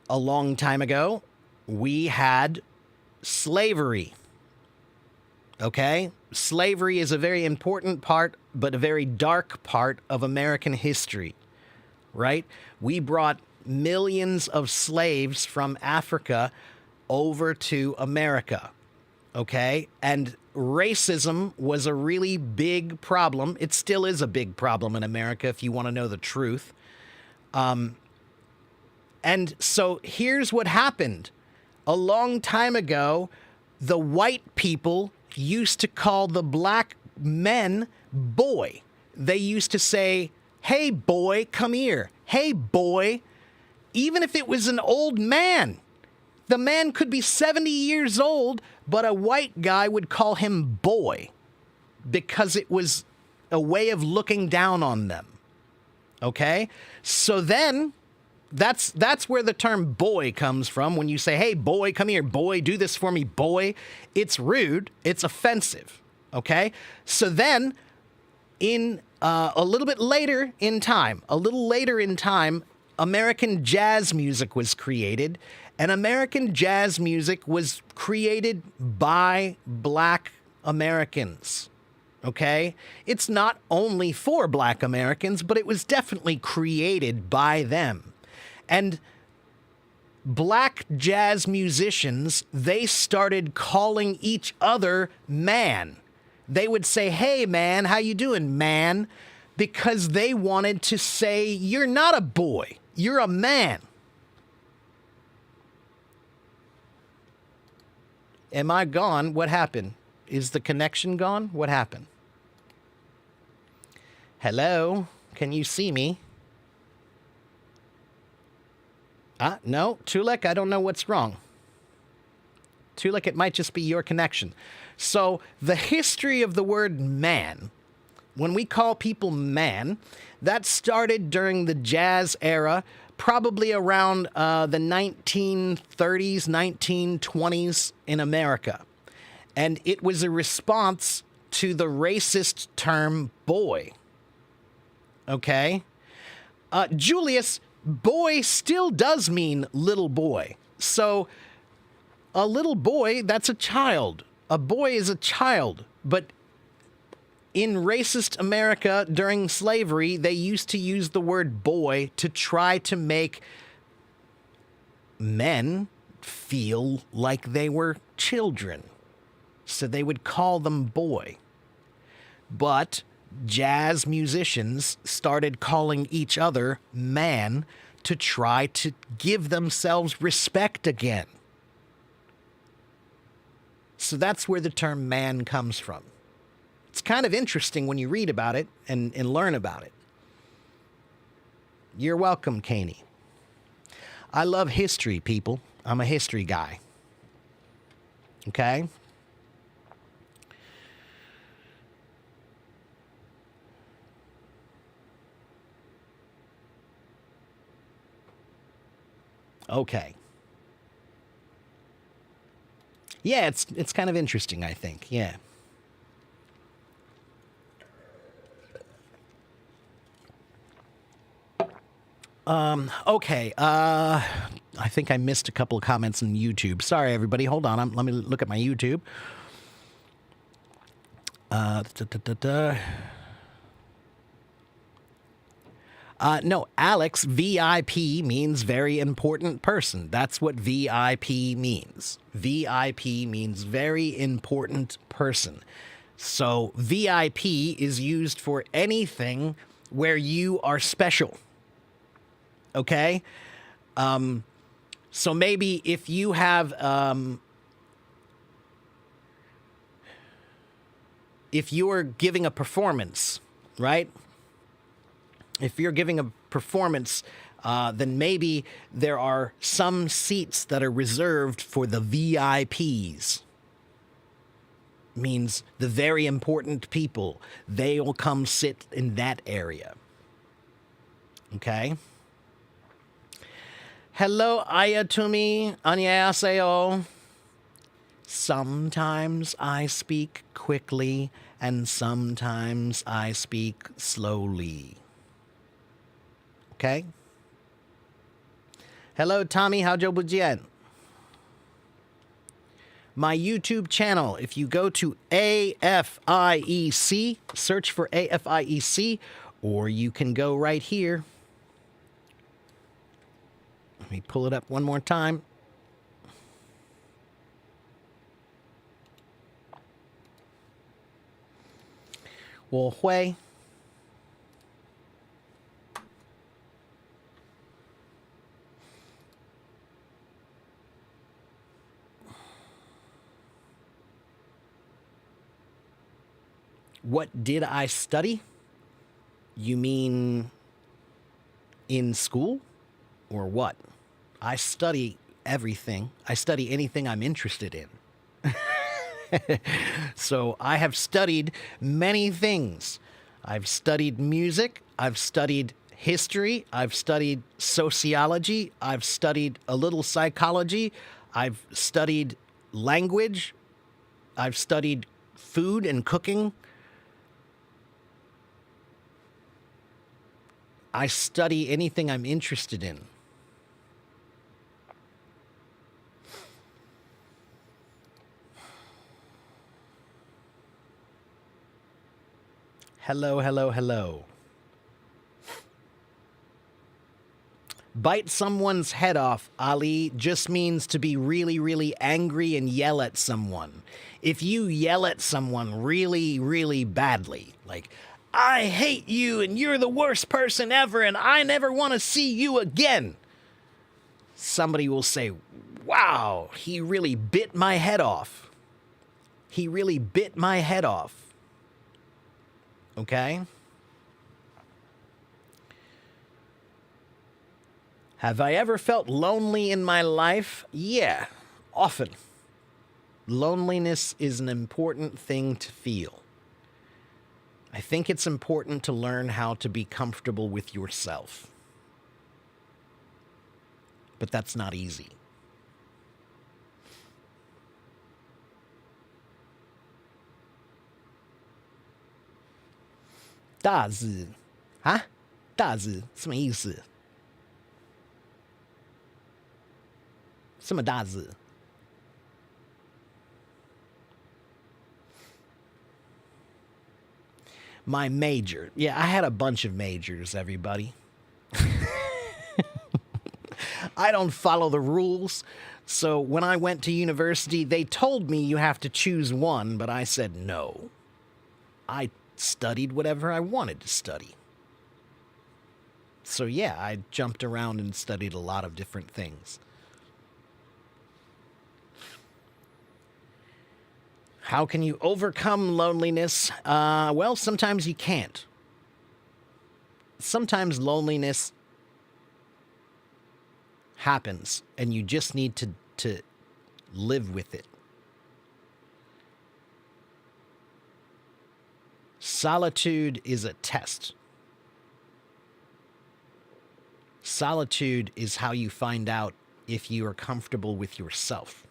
Speaker 1: long time ago, we had slavery. Okay? Slavery is a very important part, but a very dark part of American history. Right? We brought millions of slaves from Africa over to America. Okay? And racism was a really big problem. It still is a big problem in America, if you want to know the truth. And so here's what happened. A long time ago, the white people used to call the black men boy. They used to say, hey, boy, come here. Hey, boy. Even if it was an old man, the man could be 70 years old, but a white guy would call him boy because it was a way of looking down on them. Okay? So then that's where the term boy comes from. When you say, hey, boy, come here, boy, do this for me, boy. It's rude. It's offensive. Okay? So then in a little later in time, American jazz music was created, and American jazz music was created by black Americans. Okay? It's not only for black Americans, but it was definitely created by them. And black jazz musicians, they started calling each other man. They would say, hey, man, how you doing, man? Because they wanted to say, you're not a boy, you're a man. Am I gone? What happened? Is the connection gone? What happened? Hello? Can you see me? No, Tulek, I don't know what's wrong. Tulek, it might just be your connection. So the history of the word man, when we call people man, that started during the jazz era, probably around the 1930s, 1920s in America. And it was a response to the racist term boy. Okay? Julius, boy still does mean little boy. So a little boy, that's a child. A boy is a child. But in racist America during slavery, they used to use the word boy to try to make men feel like they were children. So they would call them boy. But jazz musicians started calling each other man to try to give themselves respect again. So that's where the term man comes from. It's kind of interesting when you read about it and learn about it. You're welcome, Caney. I love history, people. I'm a history guy. Okay? Okay. Yeah, it's kind of interesting, I think. Yeah. Okay. I think I missed a couple of comments on YouTube. Sorry, everybody. Hold on. Let me look at my YouTube. No, Alex, VIP means very important person. That's what VIP means. VIP means very important person. So VIP is used for anything where you are special. Okay? So maybe if you have, if you're giving a performance, right? If you're giving a performance, then maybe there are some seats that are reserved for the VIPs. Means the very important people. They will come sit in that area. Okay? Hello, Ayatumi. Annyeonghaseyo. Sometimes I speak quickly and sometimes I speak slowly. Okay? Hello, Tommy. Howjo bujian? My YouTube channel, if you go to AFIEC, search for AFIEC, or you can go right here. Let me pull it up one more time. Wo Hui. What did I study? You mean in school or what? I study everything. I study anything I'm interested in. So I have studied many things. I've studied music. I've studied history. I've studied sociology. I've studied a little psychology. I've studied language. I've studied food and cooking. I study anything I'm interested in. Hello, hello, hello. Bite someone's head off, Ali, just means to be really, really angry and yell at someone. If you yell at someone really, really badly, like, I hate you and you're the worst person ever and I never want to see you again, somebody will say, wow, he really bit my head off. He really bit my head off. Okay? Have I ever felt lonely in my life? Yeah, often. Loneliness is an important thing to feel. I think it's important to learn how to be comfortable with yourself. But that's not easy. "大字"啊，大字什么意思？什么大字？ My major. Yeah, I had a bunch of majors, everybody. I don't follow the rules. So when I went to university, they told me you have to choose one, but I said no. I studied whatever I wanted to study. So yeah, I jumped around and studied a lot of different things. How can you overcome loneliness? Well, sometimes you can't. Sometimes loneliness happens, and you just need to live with it. Solitude is a test. Solitude is how you find out if you are comfortable with yourself.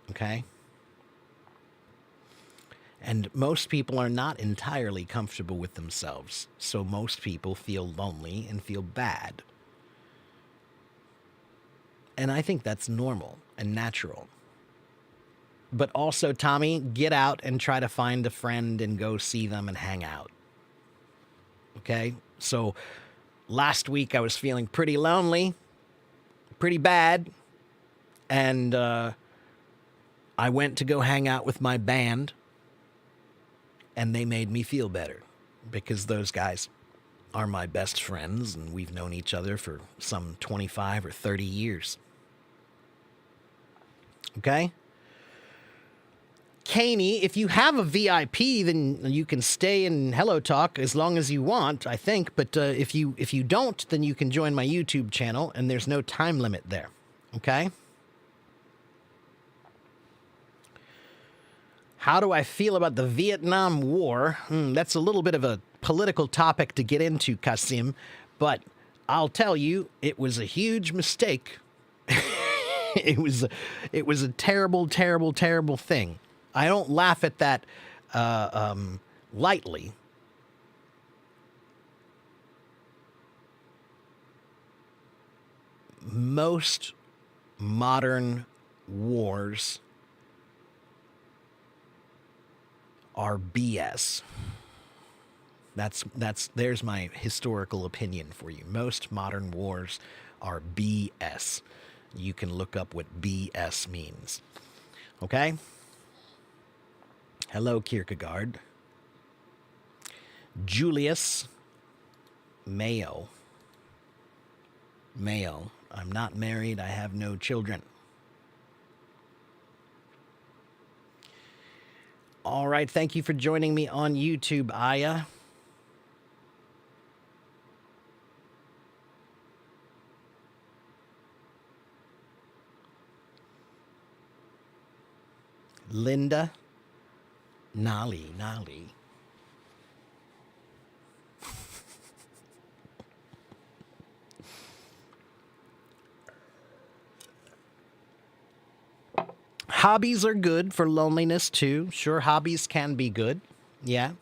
Speaker 1: Okay? And most people are not entirely comfortable with themselves, so most people feel lonely and feel bad. And I think that's normal and natural. But also, Tommy, get out and try to find a friend and go see them and hang out. Okay? So last week I was feeling pretty lonely, pretty bad, and I went to go hang out with my band, and they made me feel better because those guys are my best friends, and we've known each other for some 25 or 30 years. Okay? Caney, if you have a VIP, then you can stay in Hello Talk as long as you want, I think. But if you don't, then you can join my YouTube channel, and there's no time limit there. Okay? How do I feel about the Vietnam War? That's a little bit of a political topic to get into, Kasim, but I'll tell you, it was a huge mistake. It was a terrible, terrible, terrible thing. I don't laugh at that lightly. Most modern wars are BS. There's my historical opinion for you. Most modern wars are BS. You can look up what BS means. Okay? Hello, Kierkegaard. Julius Mayo. Mayo. I'm not married. I have no children. All right. Thank you for joining me on YouTube, Aya. Linda. Nali. Hobbies are good for loneliness too. Sure, hobbies can be good. Yeah.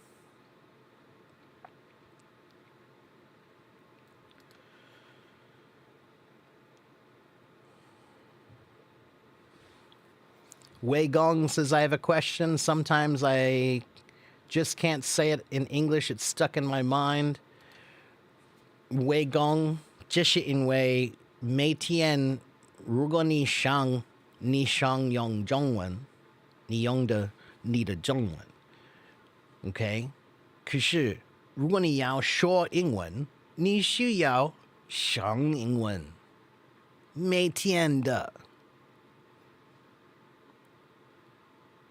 Speaker 1: Wei Gong says, I have a question. Sometimes I just can't say it in English. It's stuck in my mind. Wei Gong, 这是因为每天如果你想用中文，你用的你的中文，OK？可是如果你要说英文，你需要想英文，每天的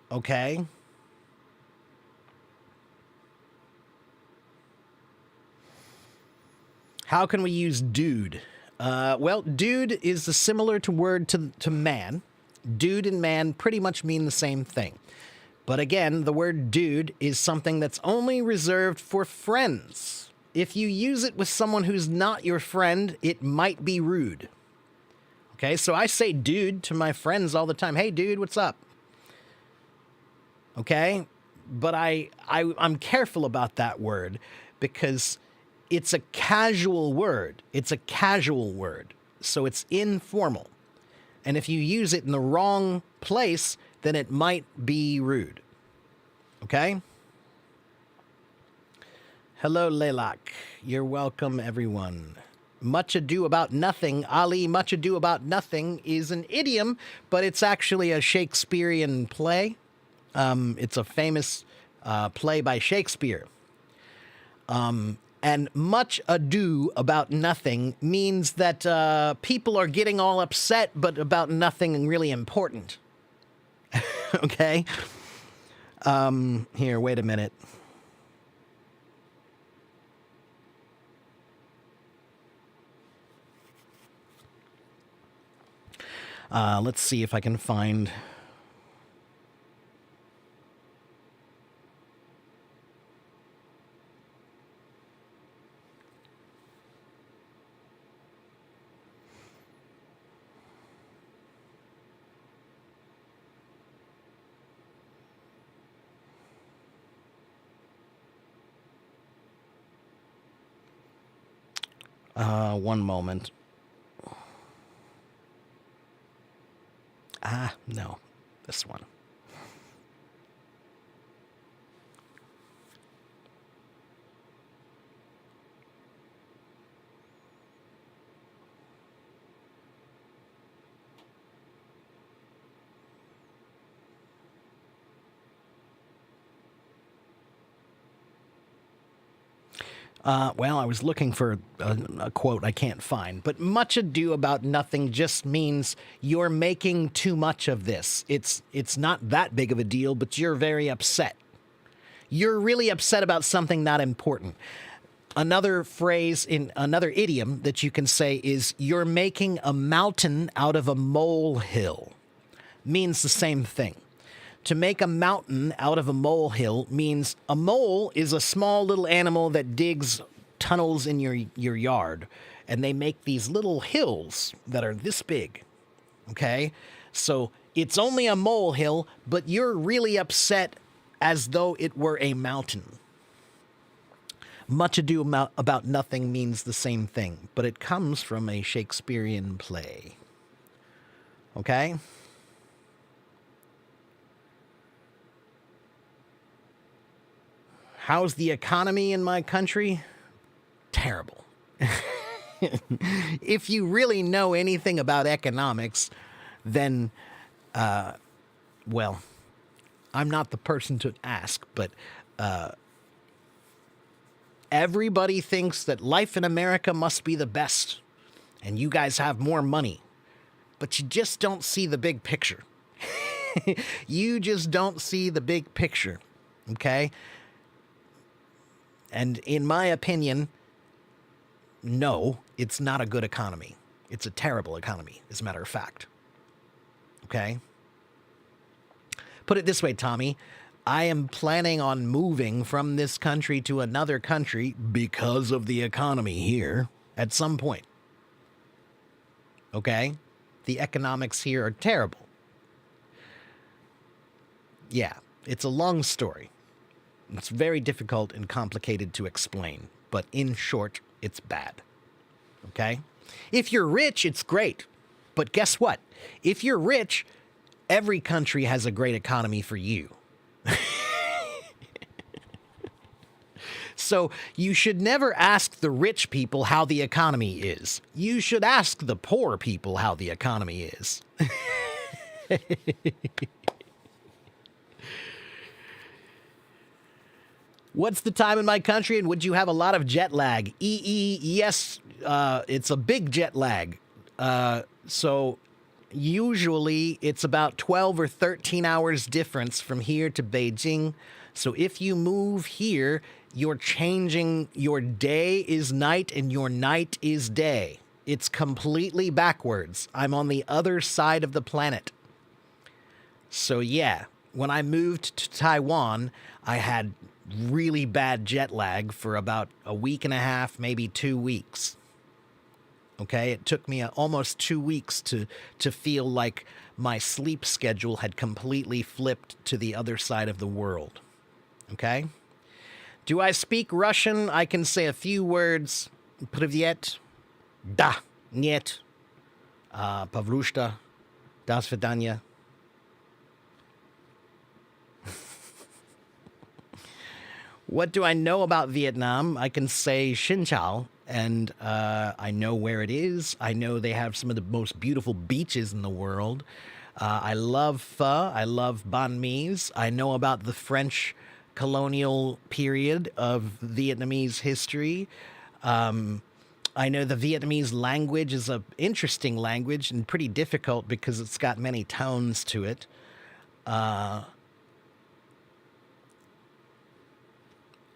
Speaker 1: ，OK？How can we use dude? Well, dude is similar to word to man. Dude and man pretty much mean the same thing. But again, the word dude is something that's only reserved for friends. If you use it with someone who's not your friend, it might be rude. Okay, so I say dude to my friends all the time. Hey, dude, what's up? Okay, but I'm careful about that word because it's a casual word. It's a casual word. So it's informal. And if you use it in the wrong place, then it might be rude. Okay? Hello, Leilak. You're welcome, everyone. Much ado about nothing. Ali, much ado about nothing is an idiom, but it's actually a Shakespearean play. It's a famous play by Shakespeare. And much ado about nothing means that people are getting all upset, but about nothing really important. Okay? Here, wait a minute. Let's see if I can find... one moment. No, this one. Well, I was looking for a quote I can't find, but much ado about nothing just means you're making too much of this. It's not that big of a deal, but you're very upset. You're really upset about something not important. Another phrase in another idiom that you can say is you're making a mountain out of a molehill. Means the same thing. To make a mountain out of a molehill means a mole is a small little animal that digs tunnels in your yard, and they make these little hills that are this big. Okay? So it's only a molehill, but you're really upset as though it were a mountain. Much ado about nothing means the same thing, but it comes from a Shakespearean play. Okay? How's the economy in my country? Terrible. If you really know anything about economics, then, well, I'm not the person to ask, but everybody thinks that life in America must be the best, and you guys have more money, but you just don't see the big picture. You just don't see the big picture, okay? And in my opinion, no, it's not a good economy. It's a terrible economy, as a matter of fact. Okay? Put it this way, Tommy. I am planning on moving from this country to another country because of the economy here at some point. Okay? The economics here are terrible. Yeah, it's a long story. It's very difficult and complicated to explain, but in short, it's bad. Okay? If you're rich, it's great. But guess what? If you're rich, every country has a great economy for you. So you should never ask the rich people how the economy is. You should ask the poor people how the economy is. What's the time in my country, and would you have a lot of jet lag? Yes, it's a big jet lag. So usually it's about 12 or 13 hours difference from here to Beijing. So if you move here, you're changing, your day is night and your night is day. It's completely backwards. I'm on the other side of the planet. So yeah, when I moved to Taiwan, I had really bad jet lag for about a week and a half, maybe 2 weeks. Okay, it took me almost 2 weeks to feel like my sleep schedule had completely flipped to the other side of the world. Okay? Do I speak Russian? I can say a few words. Привет. Да. Нет. Pavlushta. До свидания. What do I know about Vietnam? I can say Xin Chao, and I know where it is. I know they have some of the most beautiful beaches in the world. I love pho. I love banh mi's. I know about the French colonial period of Vietnamese history. I know the Vietnamese language is an interesting language and pretty difficult because it's got many tones to it.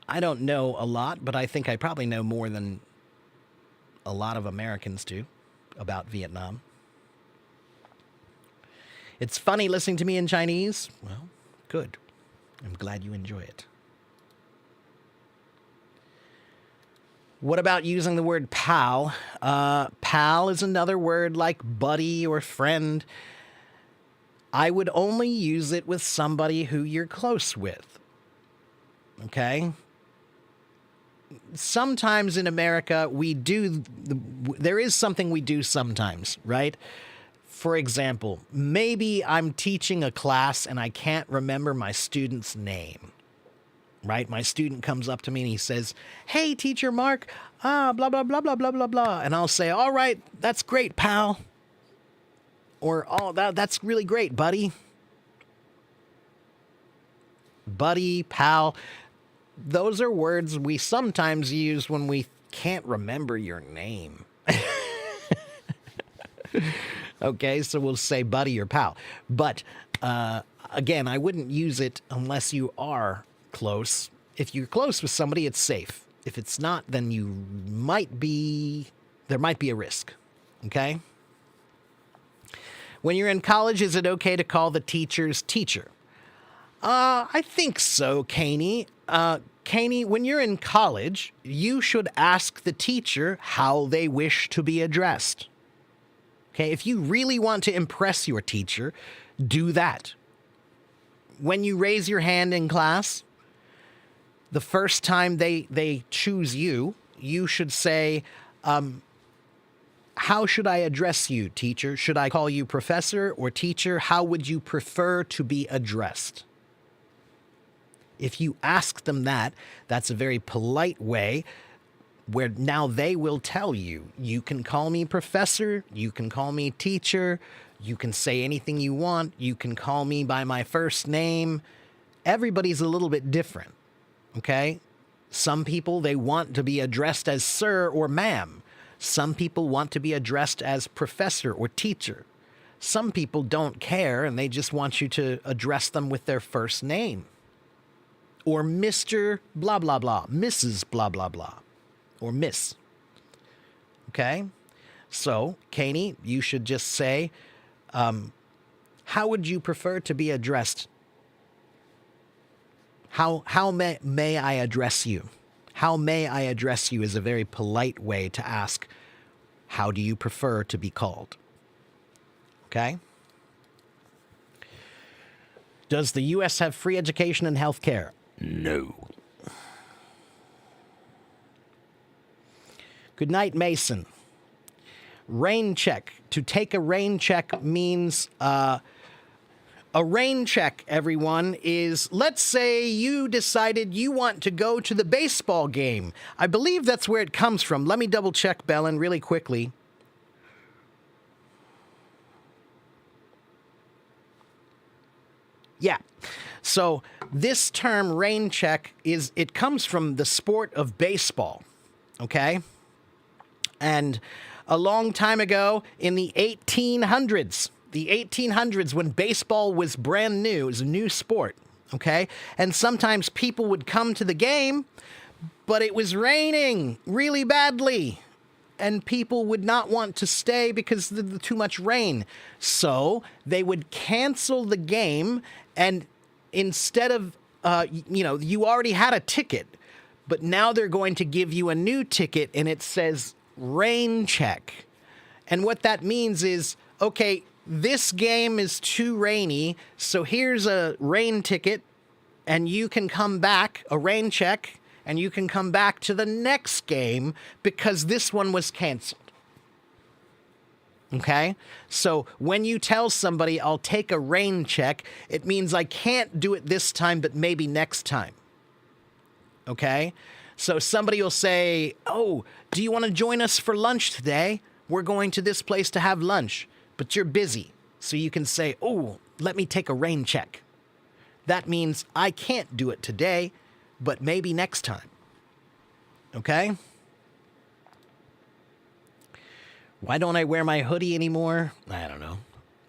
Speaker 1: I don't know a lot, but I think I probably know more than a lot of Americans do about Vietnam. It's funny listening to me in Chinese. Well, good. I'm glad you enjoy it. What about using the word pal? Pal is another word like buddy or friend. I would only use it with somebody who you're close with. Okay? Sometimes in America, there is something we do sometimes, right? For example, maybe I'm teaching a class and I can't remember my student's name, right? My student comes up to me and he says, "Hey, teacher Mark, blah, blah, blah, blah, blah, blah, blah." And I'll say, "All right, that's great, pal." Or, "Oh, that's really great, buddy." Buddy, pal. Those are words we sometimes use when we can't remember your name. Okay, so we'll say buddy or pal. But again, I wouldn't use it unless you are close. If you're close with somebody, it's safe. If it's not, then there might be a risk. Okay? When you're in college, is it okay to call the teachers teacher? I think so, Caney. Caney, when you're in college, you should ask the teacher how they wish to be addressed. Okay, if you really want to impress your teacher, do that. When you raise your hand in class, the first time they choose you, you should say, "How should I address you, teacher? Should I call you professor or teacher? How would you prefer to be addressed?" If you ask them that, that's a very polite way where now they will tell you, you can call me professor, you can call me teacher, you can say anything you want, you can call me by my first name. Everybody's a little bit different, okay? Some people, they want to be addressed as sir or ma'am. Some people want to be addressed as professor or teacher. Some people don't care and they just want you to address them with their first name. Or Mr. blah, blah, blah, Mrs. blah, blah, blah, or Miss. Okay? So, Caney, you should just say, how would you prefer to be addressed, How may I address you? How may I address you is a very polite way to ask, how do you prefer to be called? Okay? Does the U.S. have free education and health care? No. Good night, Mason. Rain check. To take a rain check means a rain check, everyone, is, let's say you decided you want to go to the baseball game. I believe that's where it comes from. Let me double check, Bellin, really quickly. Yeah. So this term rain check it comes from the sport of baseball. Okay? And a long time ago in the 1800s, when baseball was brand new, it was a new sport, okay? And sometimes people would come to the game, but it was raining really badly, and people would not want to stay because of the too much rain. So they would cancel the game, and instead of, you already had a ticket, but now they're going to give you a new ticket, and it says rain check. And what that means is, okay, this game is too rainy, so here's a rain ticket, and you can come back, a rain check, and you can come back to the next game because this one was canceled. Okay? So when you tell somebody, I'll take a rain check, it means I can't do it this time, but maybe next time. Okay? So somebody will say, oh, do you want to join us for lunch today? We're going to this place to have lunch, but you're busy. So you can say, oh, let me take a rain check. That means I can't do it today, but maybe next time. Okay? Why don't I wear my hoodie anymore? I don't know.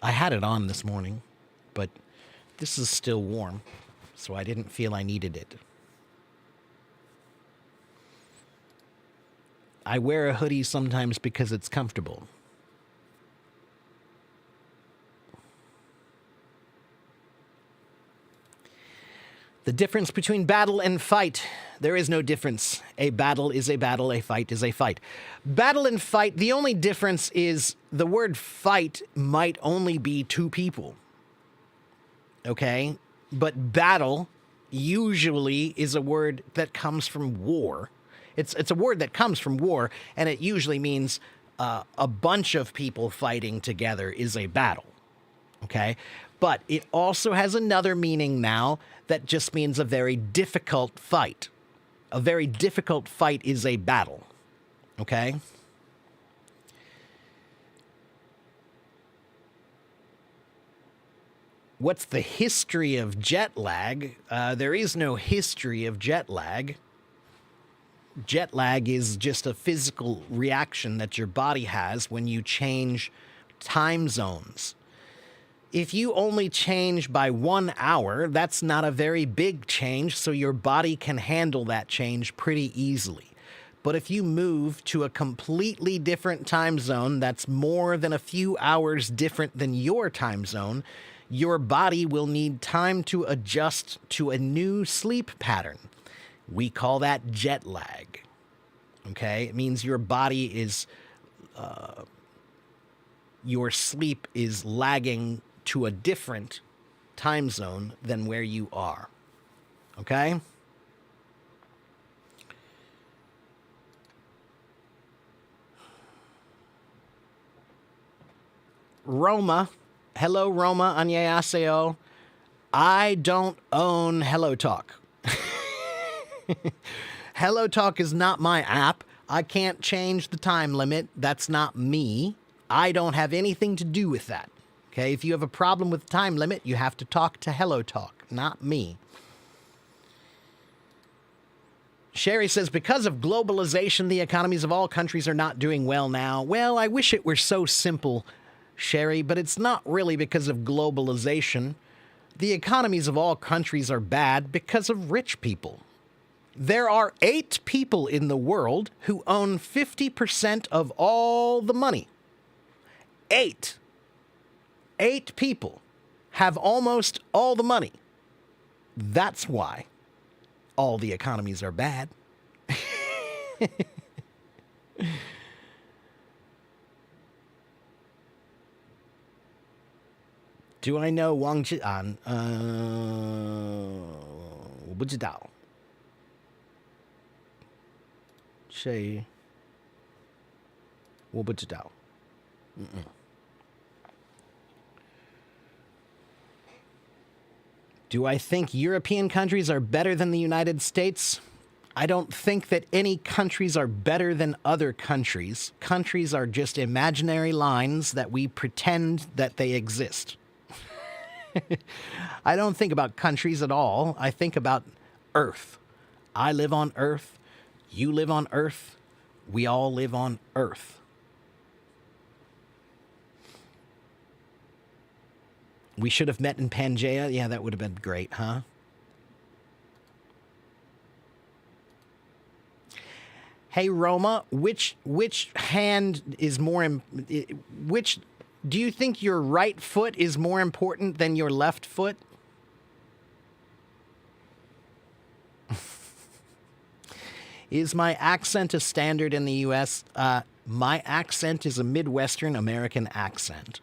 Speaker 1: I had it on this morning, but this is still warm, so I didn't feel I needed it. I wear a hoodie sometimes because it's comfortable. The difference between battle and fight. There is no difference. A battle is a battle, a fight is a fight. Battle and fight, the only difference is the word fight might only be two people. Okay? But battle usually is a word that comes from war. It's a word that comes from war, and it usually means a bunch of people fighting together is a battle. Okay? But it also has another meaning now that just means a very difficult fight. A very difficult fight is a battle. Okay? What's the history of jet lag? There is no history of jet lag. Jet lag is just a physical reaction that your body has when you change time zones. If you only change by 1 hour, that's not a very big change, so your body can handle that change pretty easily. But if you move to a completely different time zone that's more than a few hours different than your time zone, your body will need time to adjust to a new sleep pattern. We call that jet lag. Okay? It means your body is, your sleep is lagging to a different time zone than where you are. Okay? Roma. Hello, Roma. Annyeonghaseyo. I don't own HelloTalk. HelloTalk is not my app. I can't change the time limit. That's not me. I don't have anything to do with that. Okay, if you have a problem with the time limit, you have to talk to HelloTalk, not me. Sherry says, because of globalization, the economies of all countries are not doing well now. Well, I wish it were so simple, Sherry, but it's not really because of globalization. The economies of all countries are bad because of rich people. There are 8 people in the world who own 50% of all the money. 8 people have almost all the money. That's why. all the economies are bad. Do I know Wang Zhi'an? 我不知道。谁？我不知道。Do I think European countries are better than the United States? I don't think that any countries are better than other countries. Countries are just imaginary lines that we pretend that they exist. I don't think about countries at all. I think about Earth. I live on Earth. You live on Earth. We all live on Earth. We should have met in Pangaea. Yeah, that would have been great, huh? Hey, Roma, which hand is more... Which... Do you think your right foot is more important than your left foot? Is my accent a standard in the U.S.? My accent is a Midwestern American accent.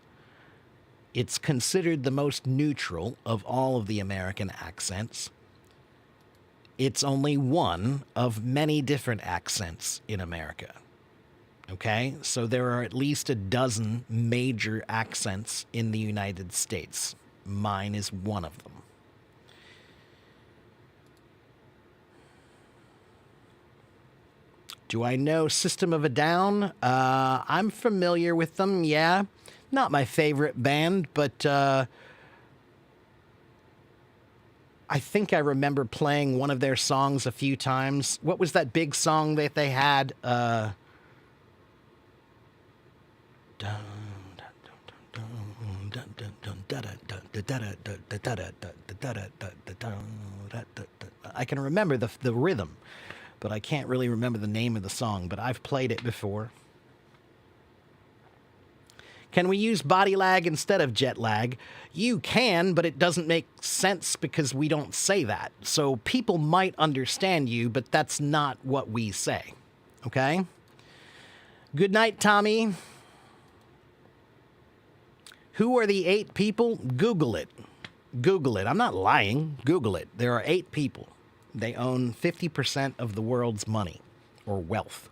Speaker 1: It's considered the most neutral of all of the American accents. It's only one of many different accents in America. Okay, so there are at least a dozen major accents in the United States. Mine is one of them. Do I know System of a Down? I'm familiar with them, yeah. Not my favorite band, but I think I remember playing one of their songs a few times. What was that big song that they had? I can remember the rhythm, but I can't really remember the name of the song, but I've played it before. Can we use body lag instead of jet lag? You can, but it doesn't make sense because we don't say that. So people might understand you, but that's not what we say. Okay? Good night, Tommy. Who are the 8 people? Google it. Google it. I'm not lying. Google it. There are 8 people. They own 50% of the world's money or wealth.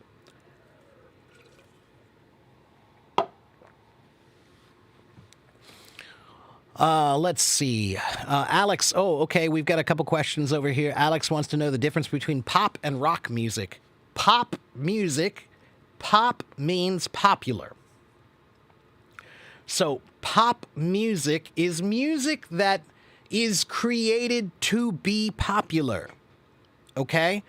Speaker 1: Let's see. Alex, okay, we've got a couple questions over here. Alex wants to know the difference between pop and rock music. Pop music, pop means popular. So pop music is music that is created to be popular. Okay?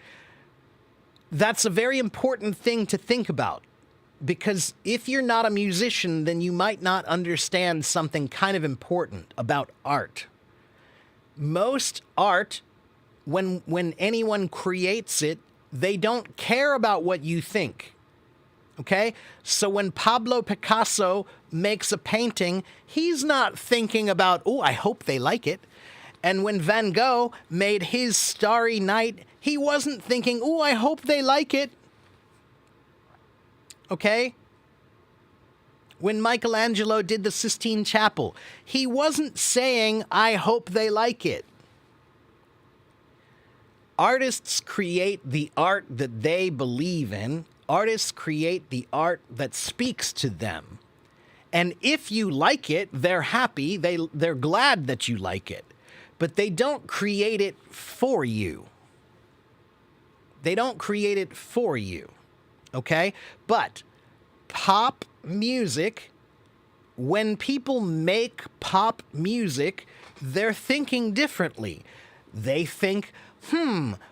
Speaker 1: That's a very important thing to think about. Because if you're not a musician, then you might not understand something kind of important about art. Most art, when anyone creates it, they don't care about what you think. Okay? So when Pablo Picasso makes a painting, he's not thinking about, oh, I hope they like it. And when Van Gogh made his Starry Night, he wasn't thinking, oh, I hope they like it. Okay? When Michelangelo did the Sistine Chapel, he wasn't saying, I hope they like it. Artists create the art that they believe in. Artists create the art that speaks to them. And if you like it, they're happy. They're glad that you like it. But they don't create it for you. They don't create it for you. Okay? But pop music, when people make pop music, they're thinking differently. They think,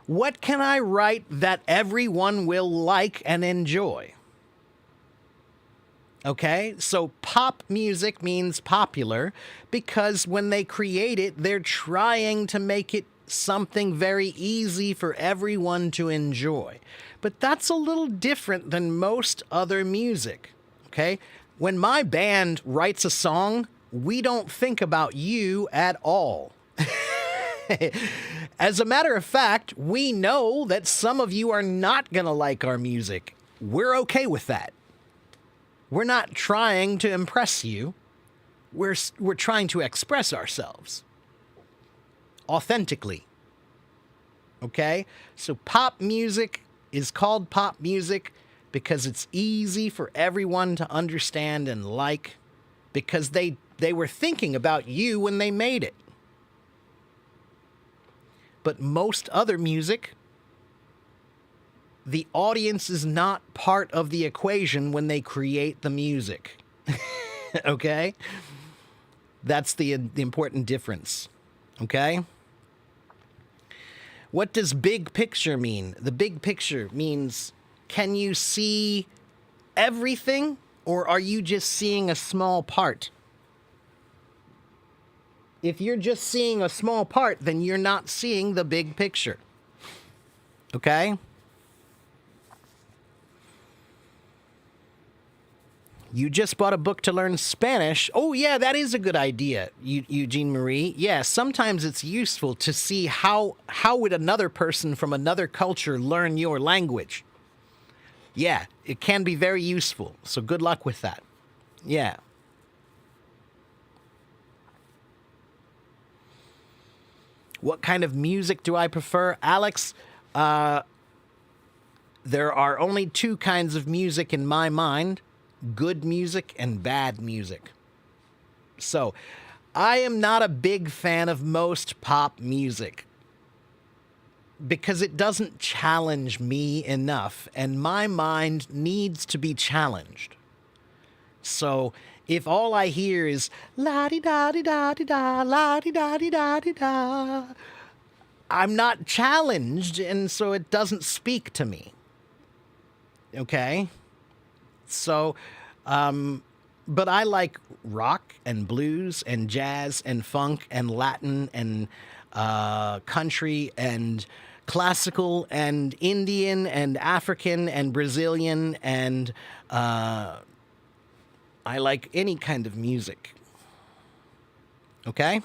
Speaker 1: what can I write that everyone will like and enjoy? Okay? So pop music means popular because when they create it, they're trying to make it something very easy for everyone to enjoy. But that's a little different than most other music, okay? When my band writes a song, we don't think about you at all. As a matter of fact, we know that some of you are not going to like our music. We're okay with that. We're not trying to impress you. We're trying to express ourselves authentically. Okay? So pop music is called pop music because it's easy for everyone to understand and like, because they were thinking about you when they made it. But most other music, the audience is not part of the equation when they create the music. Okay? That's the important difference. Okay? What does big picture mean? The big picture means, can you see everything, or are you just seeing a small part? If you're just seeing a small part, then you're not seeing the big picture. Okay? You just bought a book to learn Spanish. Oh, yeah, that is a good idea, Eugene Marie. Yeah, sometimes it's useful to see how would another person from another culture learn your language. Yeah, it can be very useful. So good luck with that. Yeah. What kind of music do I prefer? Alex, there are only two kinds of music in my mind: good music and bad music. So, I am not a big fan of most pop music because it doesn't challenge me enough, and my mind needs to be challenged. So, if all I hear is la-di-da-di-da-di-da, la-di-da-di-da-di-da, I'm not challenged, and so it doesn't speak to me. Okay? So, but I like rock and blues and jazz and funk and Latin and country and classical and Indian and African and Brazilian and I like any kind of music. Okay?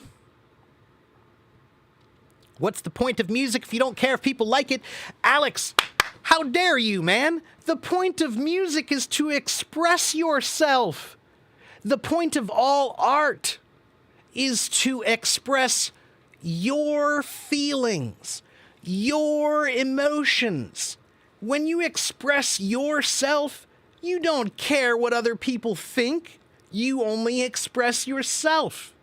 Speaker 1: What's the point of music if you don't care if people like it? Alex, how dare you, man? The point of music is to express yourself. The point of all art is to express your feelings, your emotions. When you express yourself, you don't care what other people think. You only express yourself.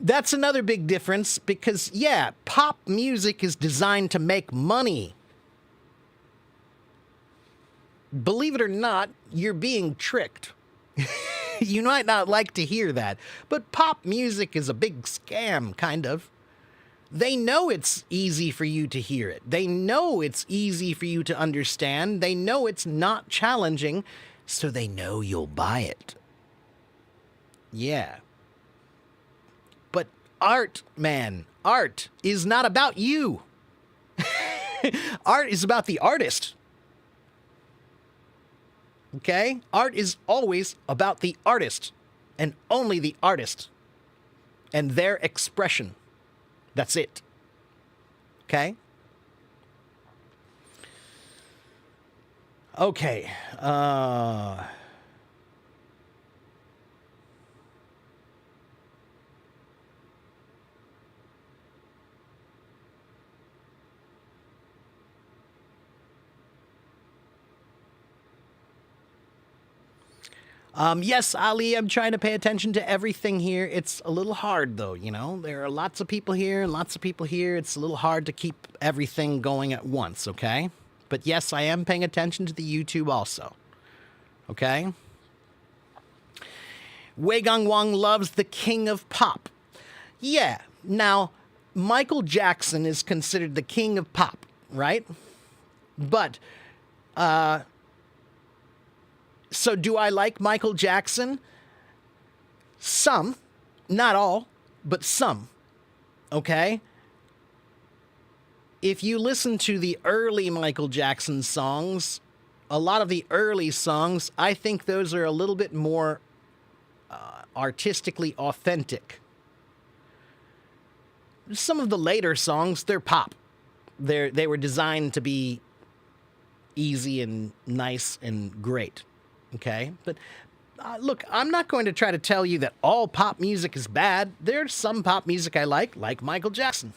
Speaker 1: That's another big difference because, yeah, pop music is designed to make money. Believe it or not, you're being tricked. You might not like to hear that, but pop music is a big scam, kind of. They know it's easy for you to hear it. They know it's easy for you to understand. They know it's not challenging, so they know you'll buy it. Yeah. But art, man, art is not about you. Art is about the artist. Okay? Art is always about the artist, and only the artist, and their expression. That's it. Okay? Okay. Yes, Ali, I'm trying to pay attention to everything here. It's a little hard, though, you know? There are lots of people here and lots of people here. It's a little hard to keep everything going at once, okay? But yes, I am paying attention to the YouTube also. Okay? Wei Gong Wang loves the king of pop. Yeah, now, Michael Jackson is considered the king of pop, right? But, so do I like Michael Jackson? Some. Not all, but some. Okay? If you listen to the early Michael Jackson songs, a lot of the early songs, I think those are a little bit more artistically authentic. Some of the later songs, they're pop. They were designed to be easy and nice and great. Okay? But look, I'm not going to try to tell you that all pop music is bad. There's some pop music I like Michael Jackson.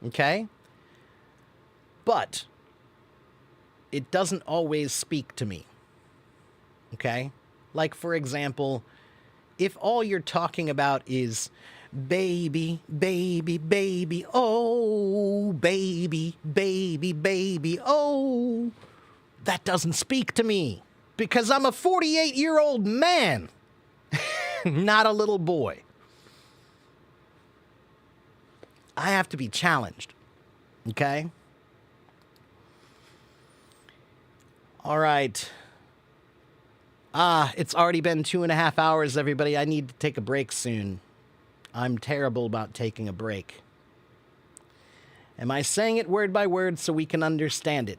Speaker 1: Okay? But it doesn't always speak to me. Okay? Like, for example, if all you're talking about is baby, baby, baby, oh, baby, baby, baby, oh, that doesn't speak to me because I'm a 48-year-old man, not a little boy. I have to be challenged. Okay? All right. It's already been 2.5 hours, everybody. I need to take a break soon. I'm terrible about taking a break. Am I saying it word by word so we can understand it?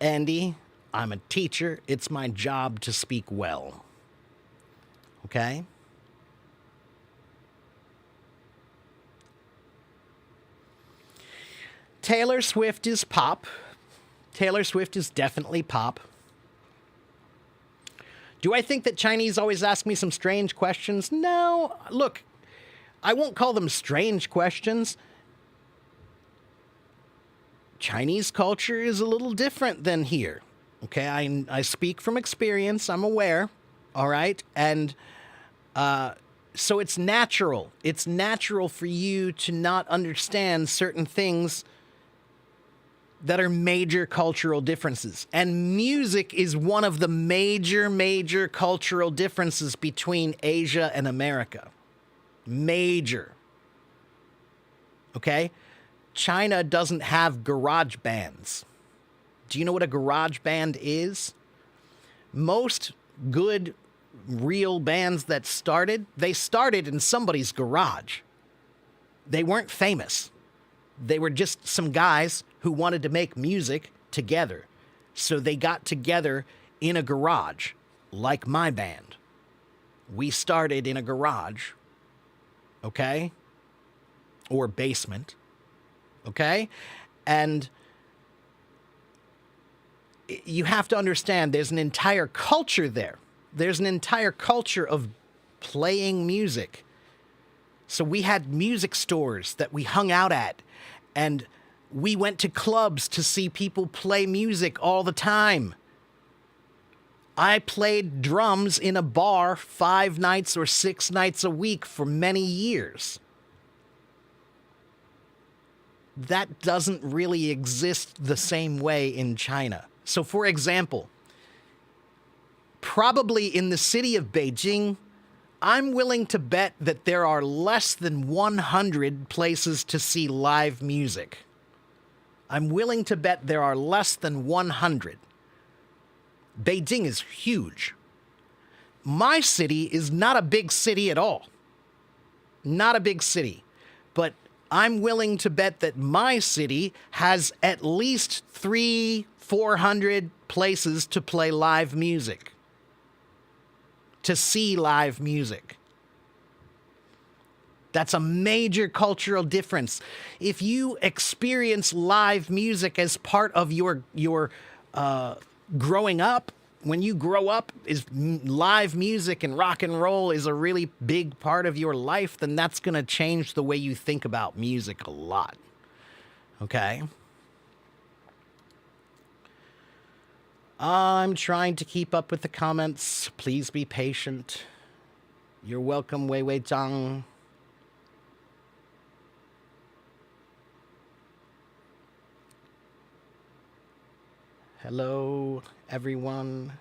Speaker 1: Andy, I'm a teacher. It's my job to speak well. Okay? Taylor Swift is pop. Taylor Swift is definitely pop. Do I think that Chinese always ask me some strange questions? No. Look, I won't call them strange questions. Chinese culture is a little different than here. Okay, I speak from experience. I'm aware. All right? And so it's natural. It's natural for you to not understand certain things that are major cultural differences. And music is one of the major cultural differences between Asia and America. Major. Okay? China doesn't have garage bands. Do you know what a garage band is? Most good, real bands that they started in somebody's garage. They weren't famous. They were just some guys who wanted to make music together. So they got together in a garage, like my band. We started in a garage, okay? Or basement, okay? And you have to understand there's an entire culture there. There's an entire culture of playing music. So we had music stores that we hung out at, and we went to clubs to see people play music all the time. I played drums in a bar 5 nights or 6 nights a week for many years. That doesn't really exist the same way in China. So, for example, probably in the city of Beijing, I'm willing to bet that there are less than 100 places to see live music. I'm willing to bet there are less than 100. Beijing is huge. My city is not a big city at all. Not a big city. But I'm willing to bet that my city has at least 300-400 places to play live music. To see live music. That's a major cultural difference. If you experience live music as part of your growing up, when you grow up, live music and rock and roll is a really big part of your life, then that's going to change the way you think about music a lot. Okay? I'm trying to keep up with the comments. Please be patient. You're welcome, Wei Wei Zhang. Hello, everyone.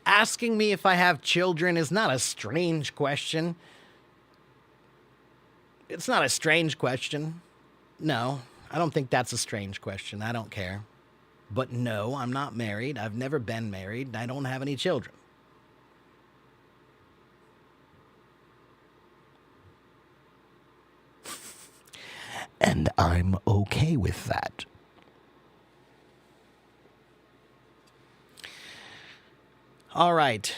Speaker 1: Asking me if I have children is not a strange question. It's not a strange question. No, I don't think that's a strange question. I don't care. But no, I'm not married. I've never been married. And I don't have any children. And I'm okay with that. All right.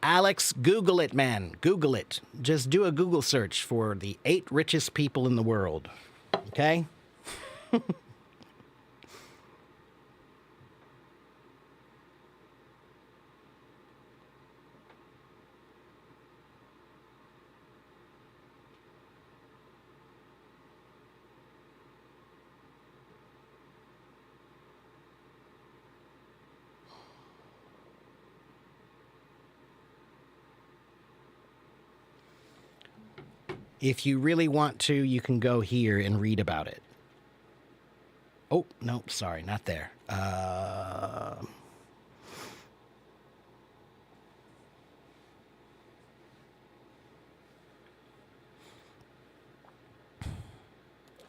Speaker 1: Alex, Google it, man. Google it. Just do a Google search for the 8 richest people in the world. Okay? If you really want to, you can go here and read about it. Oh, no, sorry, not there.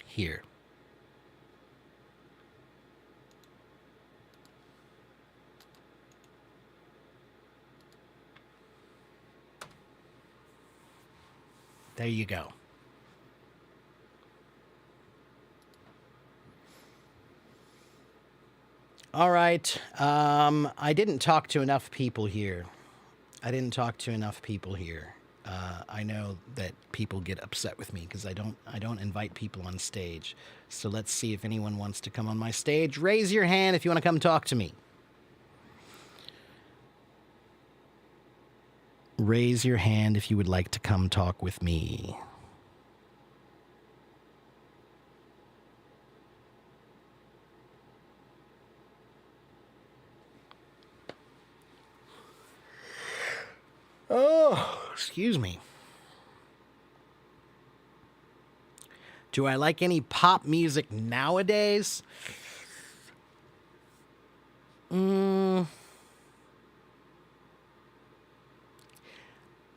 Speaker 1: Here. There you go. All right. I didn't talk to enough people here. I know that people get upset with me because I don't invite people on stage. So let's see if anyone wants to come on my stage. Raise your hand if you want to come talk to me. Raise your hand if you would like to come talk with me. Oh, excuse me. Do I like any pop music nowadays?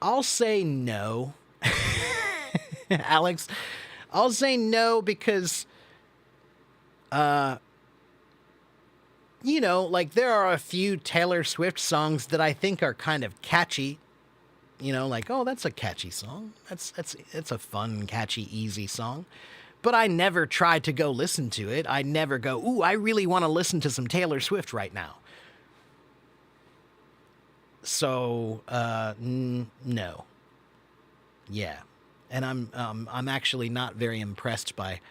Speaker 1: I'll say no. Alex, I'll say no because, like there are a few Taylor Swift songs that I think are kind of catchy. Like, oh, that's a catchy song. It's a fun, catchy, easy song. But I never try to go listen to it. I never go, ooh, I really want to listen to some Taylor Swift right now. So, no. Yeah. And I'm actually not very impressed by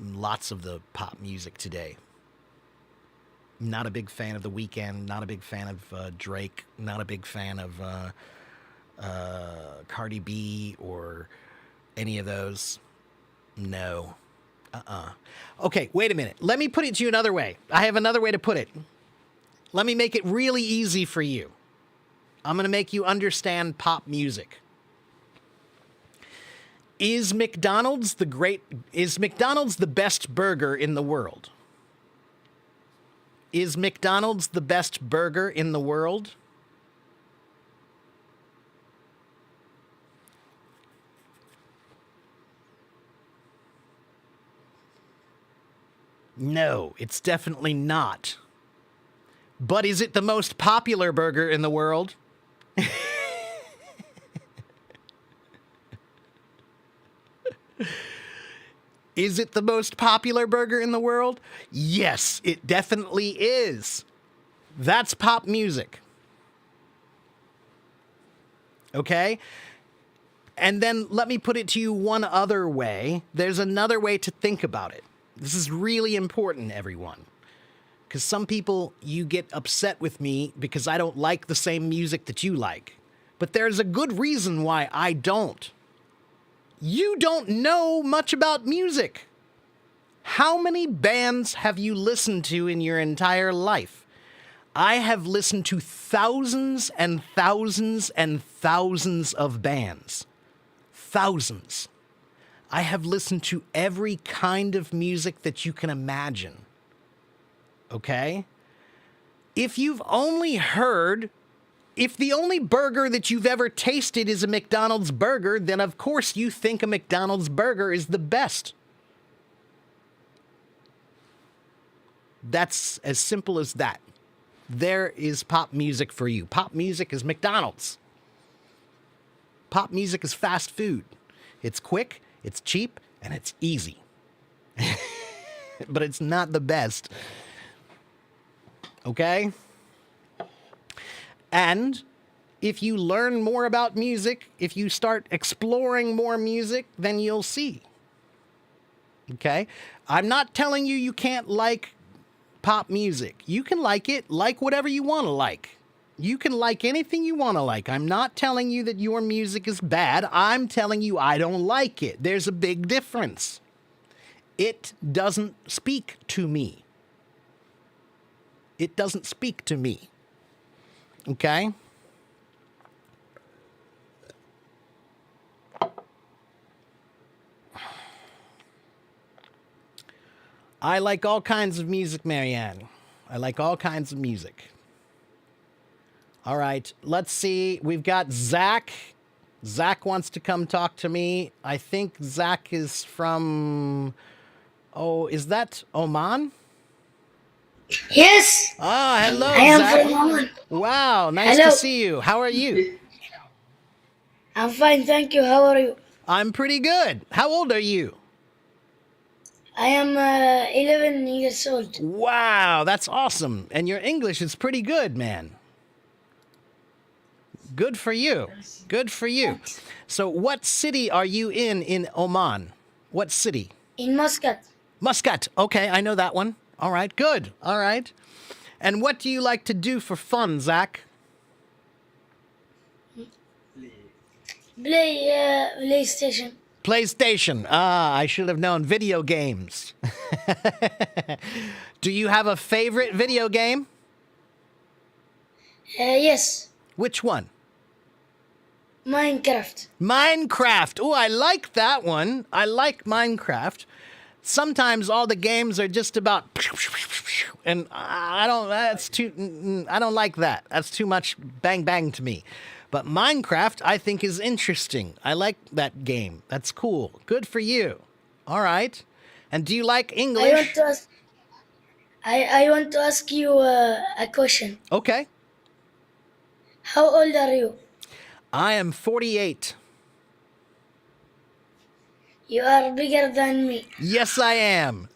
Speaker 1: lots of the pop music today. Not a big fan of The Weeknd, not a big fan of Drake, not a big fan of Cardi B or any of those. No. Okay, wait a minute. Let me put it to you another way. I have another way to put it. Let me make it really easy for you. I'm going to make you understand pop music. Is McDonald's the best burger in the world? Is McDonald's the best burger in the world? No, it's definitely not. But is it the most popular burger in the world? Is it the most popular burger in the world? Yes, it definitely is. That's pop music. Okay? And then let me put it to you one other way. There's another way to think about it. This is really important, everyone. Because some people, you get upset with me because I don't like the same music that you like. But there's a good reason why I don't. You don't know much about music. How many bands have you listened to in your entire life? I have listened to thousands and thousands and thousands of bands. Thousands. I have listened to every kind of music that you can imagine. Okay? If the only burger that you've ever tasted is a McDonald's burger, then of course you think a McDonald's burger is the best. That's as simple as that. There is pop music for you. Pop music is McDonald's. Pop music is fast food. It's quick, it's cheap, and it's easy. But it's not the best. Okay? And if you learn more about music, if you start exploring more music, then you'll see. Okay? I'm not telling you you can't like pop music. You can like it, like whatever you want to like. You can like anything you want to like. I'm not telling you that your music is bad. I'm telling you I don't like it. There's a big difference. It doesn't speak to me. It doesn't speak to me. Okay? I like all kinds of music, Marianne. I like all kinds of music. All right, let's see. We've got Zach. Zach wants to come talk to me. I think Zach is from... Oh, is that Oman?
Speaker 5: Yes,
Speaker 1: Ah, hello,
Speaker 5: I am
Speaker 1: Zach.
Speaker 5: from Oman.
Speaker 1: Wow, nice
Speaker 5: Hello.
Speaker 1: to see you. How are you?
Speaker 5: I'm fine, thank you. How are you?
Speaker 1: I'm pretty good. How old are you?
Speaker 5: I am 11 years old.
Speaker 1: Wow, that's awesome. And your English is pretty good, man. Good for you. Good for you. So what city are you in Oman? What city?
Speaker 5: In Muscat.
Speaker 1: Muscat. Okay, I know that one. All right, good. All right. And what do you like to do for fun, Zach?
Speaker 5: Play PlayStation.
Speaker 1: PlayStation. Ah, I should have known. Video games. Do you have a favorite video game?
Speaker 5: Yes,
Speaker 1: Which one?
Speaker 5: Minecraft.
Speaker 1: Minecraft. Oh, I like that one. I like Minecraft. Sometimes all the games are just about, and I don't. That's too. I don't like that. That's too much bang bang to me. But Minecraft, I think, is interesting. I like that game. That's cool. Good for you. All right. And do you like
Speaker 5: I want
Speaker 1: English?
Speaker 5: to ask. I want to ask you a question.
Speaker 1: Okay.
Speaker 5: How old are you?
Speaker 1: I am 48.
Speaker 5: You are bigger than me.
Speaker 1: Yes, I am.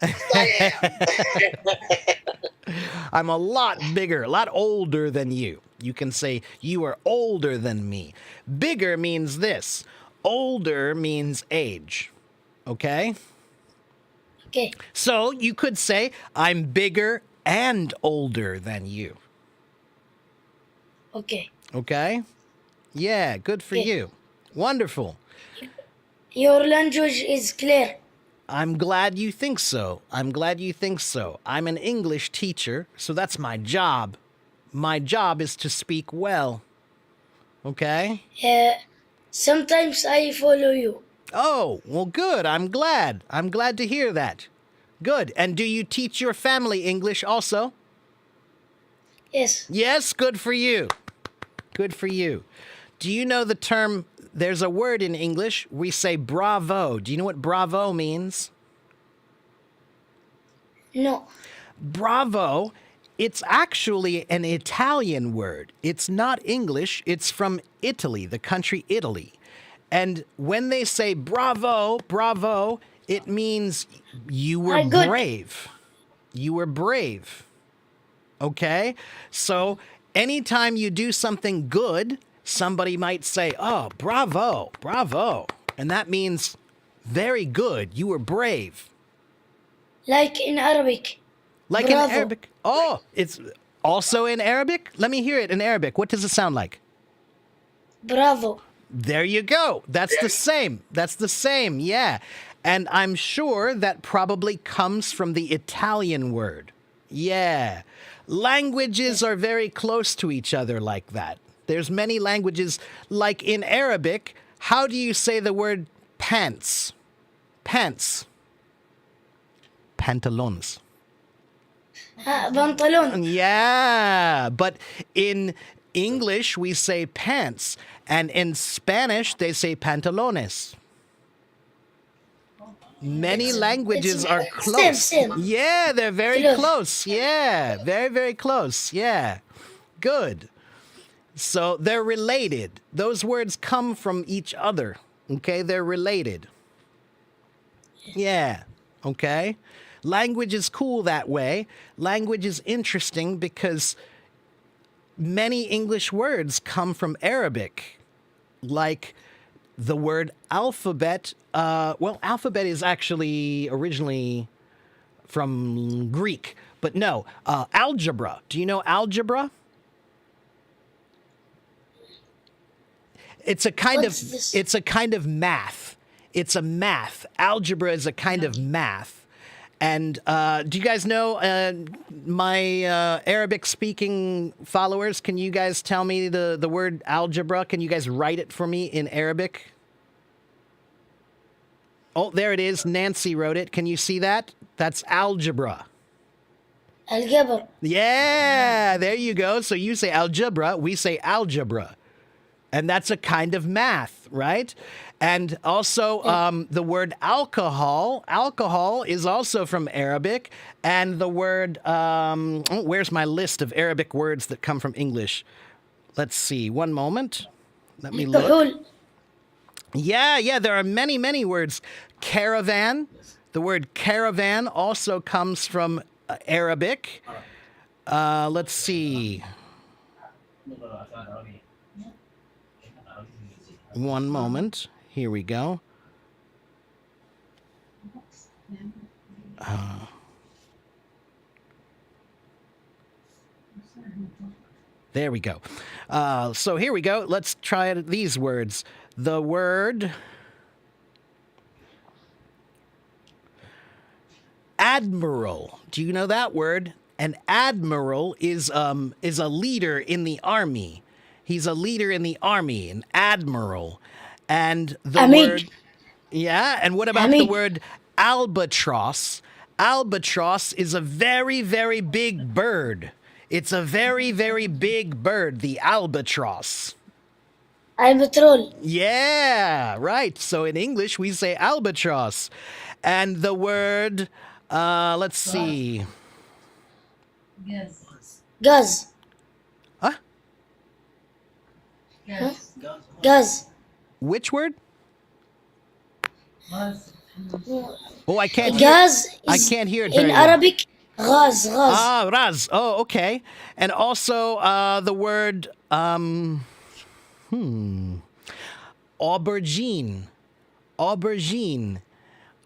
Speaker 1: I'm a lot bigger, a lot older than you. You can say you are older than me. Bigger means this. Older means age. Okay?
Speaker 5: Okay.
Speaker 1: So you could say I'm bigger and older than you.
Speaker 5: Okay.
Speaker 1: Okay? Yeah, good for
Speaker 5: Okay.
Speaker 1: you. Wonderful.
Speaker 5: Your language is clear.
Speaker 1: I'm glad you think so. I'm glad you think so. I'm an English teacher, so that's my job. My job is to speak well. Okay?
Speaker 5: Sometimes I follow you.
Speaker 1: Oh, well, good. I'm glad. I'm glad to hear that. Good. And do you teach your family English also?
Speaker 5: Yes.
Speaker 1: Yes, good for you. Good for you. Do you know the term? There's a word in English. We say bravo. Do you know what bravo means?
Speaker 5: No.
Speaker 1: Bravo, it's actually an Italian word. It's not English. It's from Italy, the country Italy. And when they say bravo, bravo, it means you were
Speaker 5: Good.
Speaker 1: brave. You were brave. Okay? So anytime you do something good, somebody might say, oh, bravo, bravo. And that means very good. You were brave.
Speaker 5: Like in Arabic.
Speaker 1: Like
Speaker 5: Bravo.
Speaker 1: in Arabic. Oh, it's also in Arabic? Let me hear it in Arabic. What does it sound like?
Speaker 5: Bravo.
Speaker 1: There you go. That's the same. That's the same. Yeah. And I'm sure that probably comes from the Italian word. Yeah. Languages are very close to each other like that. There's many languages, like in Arabic. How do you say the word pants? Pants. Pantalones.
Speaker 5: Pantalon.
Speaker 1: Yeah, but in English we say pants, and in Spanish they say pantalones. Many languages are close.
Speaker 5: Same.
Speaker 1: Yeah, they're very
Speaker 5: Close.
Speaker 1: close. Yeah, very, very close. Yeah, good. So they're related. Those words come from each other. Okay, they're related. Yeah, okay. Language is cool that way. Language is interesting because many English words come from Arabic, like the word alphabet. Well, alphabet is actually originally from Greek, but no, algebra. Do you know algebra? It's a kind
Speaker 5: What's
Speaker 1: of
Speaker 5: this?
Speaker 1: it's a kind of math. It's a math. Algebra is a kind of math. And do you guys know my Arabic-speaking followers? Can you guys tell me the word algebra? Can you guys write it for me in Arabic? Oh, there it is. Nancy wrote it. Can you see that? That's algebra.
Speaker 5: الجبر.
Speaker 1: Yeah, there you go. So you say algebra, we say algebra. And that's a kind of math, right? And also the word alcohol. Alcohol is also from Arabic. And the word, where's my list of Arabic words that come from English? Let's see. One moment. Let me look.
Speaker 5: الكحول.
Speaker 1: Yeah, there are many, many words. Caravan. The word caravan also comes from Arabic. Let's see. One moment. Here we go. There we go. So here we go. Let's try these words. The word admiral. Do you know that word? An admiral is a leader in the army. He's a leader in the army, an admiral. And the
Speaker 5: Amig.
Speaker 1: word, yeah. And what about the
Speaker 5: Amig.
Speaker 1: word albatross? Albatross is a very, very big bird. It's a very, very big bird, the albatross.
Speaker 5: البترول.
Speaker 1: Yeah, right. So in English, we say albatross. And the word, let's see.
Speaker 5: غاز.
Speaker 1: Huh?
Speaker 5: غاز.
Speaker 1: Which word? Oh, I can't hear.
Speaker 5: غاز
Speaker 1: I
Speaker 5: is
Speaker 1: can't hear it
Speaker 5: in
Speaker 1: very well.
Speaker 5: Arabic. غاز. غاز.
Speaker 1: Ah, raz. Oh, okay. And also the word aubergine. Aubergine.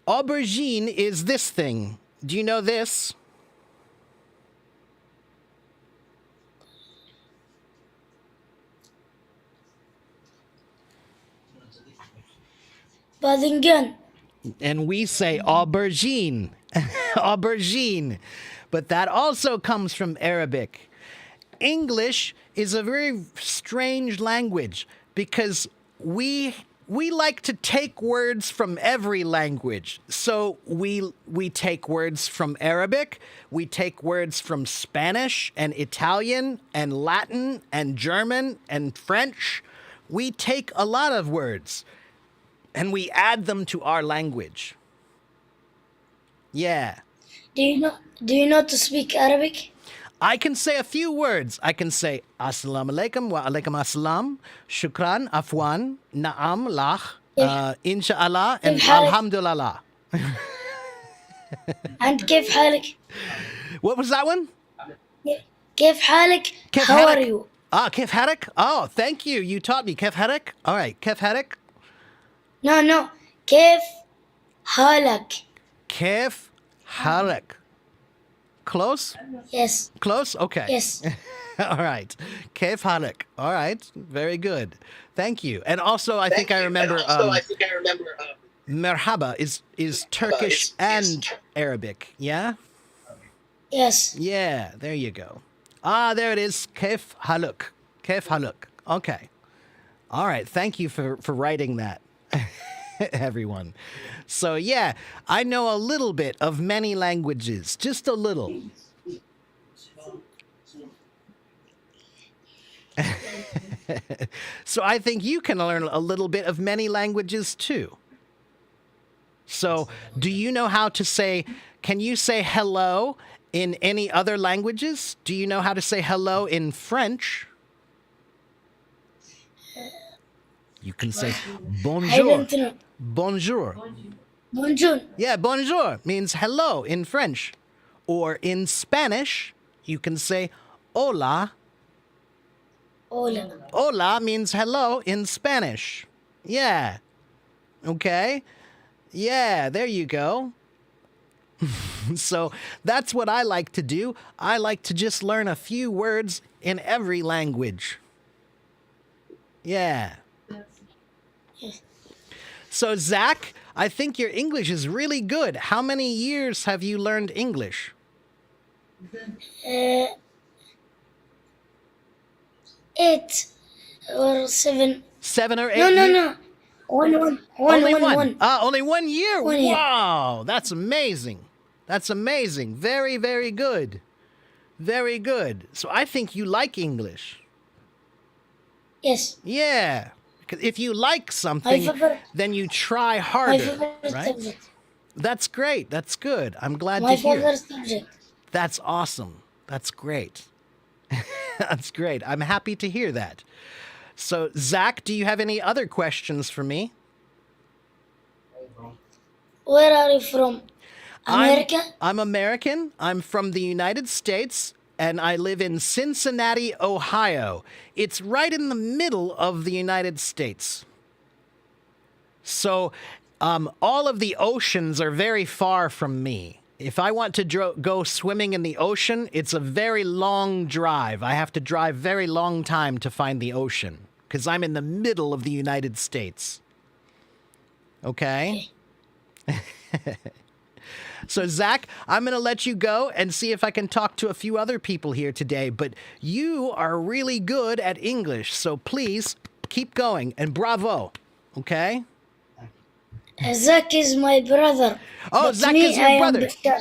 Speaker 1: Aubergine is this thing. Do you know this?
Speaker 5: باذنجان.
Speaker 1: And we say aubergine. Aubergine. But that also comes from Arabic. English is a very strange language because we like to take words from every language. So we take words from Arabic, we take words from Spanish and Italian and Latin and German and French. We take a lot of words and we add them to our language. Yeah.
Speaker 5: Do you know to speak Arabic?
Speaker 1: I can say a few words. I can say Assalamu alaikum wa alaikum assalam, shukran, afwan, na'am, lach, inshallah, and
Speaker 5: كيف حالك؟
Speaker 1: alhamdulillah.
Speaker 5: And كيف حالك?
Speaker 1: What was that one?
Speaker 5: كيف حالك?
Speaker 1: كيف
Speaker 5: How are
Speaker 1: حالك؟
Speaker 5: you?
Speaker 1: Ah, كيف حالك? Oh, thank you. You taught me. كيف حالك? All right. كيف حالك?
Speaker 5: No. كيف حالك?
Speaker 1: كيف حالك? Close?
Speaker 5: Yes.
Speaker 1: Close? Okay.
Speaker 5: Yes.
Speaker 1: All right. كيف حالك? All right. Very good. Thank you. And also, I think I remember. Merhaba is Turkish and Arabic. Yeah.
Speaker 5: Yes.
Speaker 1: Yeah. There you go. Ah, there it is. كيف حالك? كيف حالك? Okay. All right. Thank you for writing that, everyone. So yeah, I know a little bit of many languages, just a little. So I think you can learn a little bit of many languages too. So do you know how to say, can you say hello in any other languages? Do you know how to say hello in French? You can say
Speaker 5: I
Speaker 1: bonjour.
Speaker 5: don't know.
Speaker 1: Bonjour.
Speaker 5: Bonjour.
Speaker 1: Yeah, bonjour means hello in French. Or in Spanish, you can say hola.
Speaker 5: Hola.
Speaker 1: Hola means hello in Spanish. Yeah. Okay. Yeah, there you go. So that's what I like to do. I like to just learn a few words in every language. Yeah.
Speaker 5: Yes.
Speaker 1: So, Zach, I think your English is really good. How many years have you learned English?
Speaker 5: Uh, 8 or 7.
Speaker 1: 7 or 8
Speaker 5: No, no,
Speaker 1: years?
Speaker 5: no. One.
Speaker 1: Only one.
Speaker 5: One.
Speaker 1: Only 1 year.
Speaker 5: 1 year.
Speaker 1: Wow, that's amazing. That's amazing. Very, very good. Very good. So I think you like English.
Speaker 5: Yes.
Speaker 1: Yeah. Because if you like something,
Speaker 5: favorite-
Speaker 1: then you try
Speaker 5: My
Speaker 1: harder,
Speaker 5: favorite
Speaker 1: right?
Speaker 5: subject.
Speaker 1: That's great. That's good. I'm glad
Speaker 5: My
Speaker 1: to hear.
Speaker 5: favorite subject.
Speaker 1: That's awesome. That's great. That's great. I'm happy to hear that. So, Zach, do you have any other questions for me?
Speaker 5: Where are you from? America?
Speaker 1: I'm American. I'm from the United States, and I live in Cincinnati, Ohio. It's right in the middle of the United States. So, all of the oceans are very far from me. If I want to go swimming in the ocean, it's a very long drive. I have to drive very long time to find the ocean because I'm in the middle of the United States. Okay? So, Zach, I'm going to let you go and see if I can talk to a few other people here today. But you are really good at English, so please keep going and bravo. Okay?
Speaker 5: Zach is my brother.
Speaker 1: Oh,
Speaker 5: But
Speaker 1: Zach
Speaker 5: me,
Speaker 1: is your
Speaker 5: I am
Speaker 1: brother.
Speaker 5: Bashar.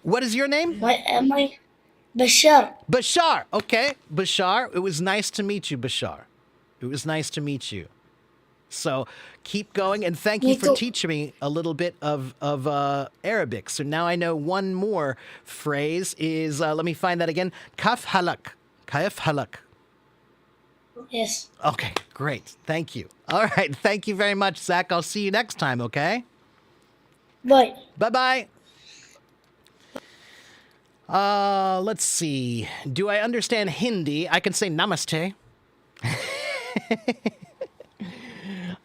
Speaker 1: What is your name?
Speaker 5: My Bashar.
Speaker 1: Bashar. Okay, Bashar. It was nice to meet you, Bashar. It was nice to meet you. So keep going, and thank you
Speaker 5: Me
Speaker 1: for
Speaker 5: too.
Speaker 1: teaching me a little bit of Arabic. So now I know one more phrase is, let me find that again. Kaf halak. Kaf halak.
Speaker 5: Yes.
Speaker 1: Okay, great. Thank you. All right, thank you very much, Zach. I'll see you next time, okay?
Speaker 5: Bye.
Speaker 1: Bye-bye. Let's see. Do I understand Hindi? I can say namaste.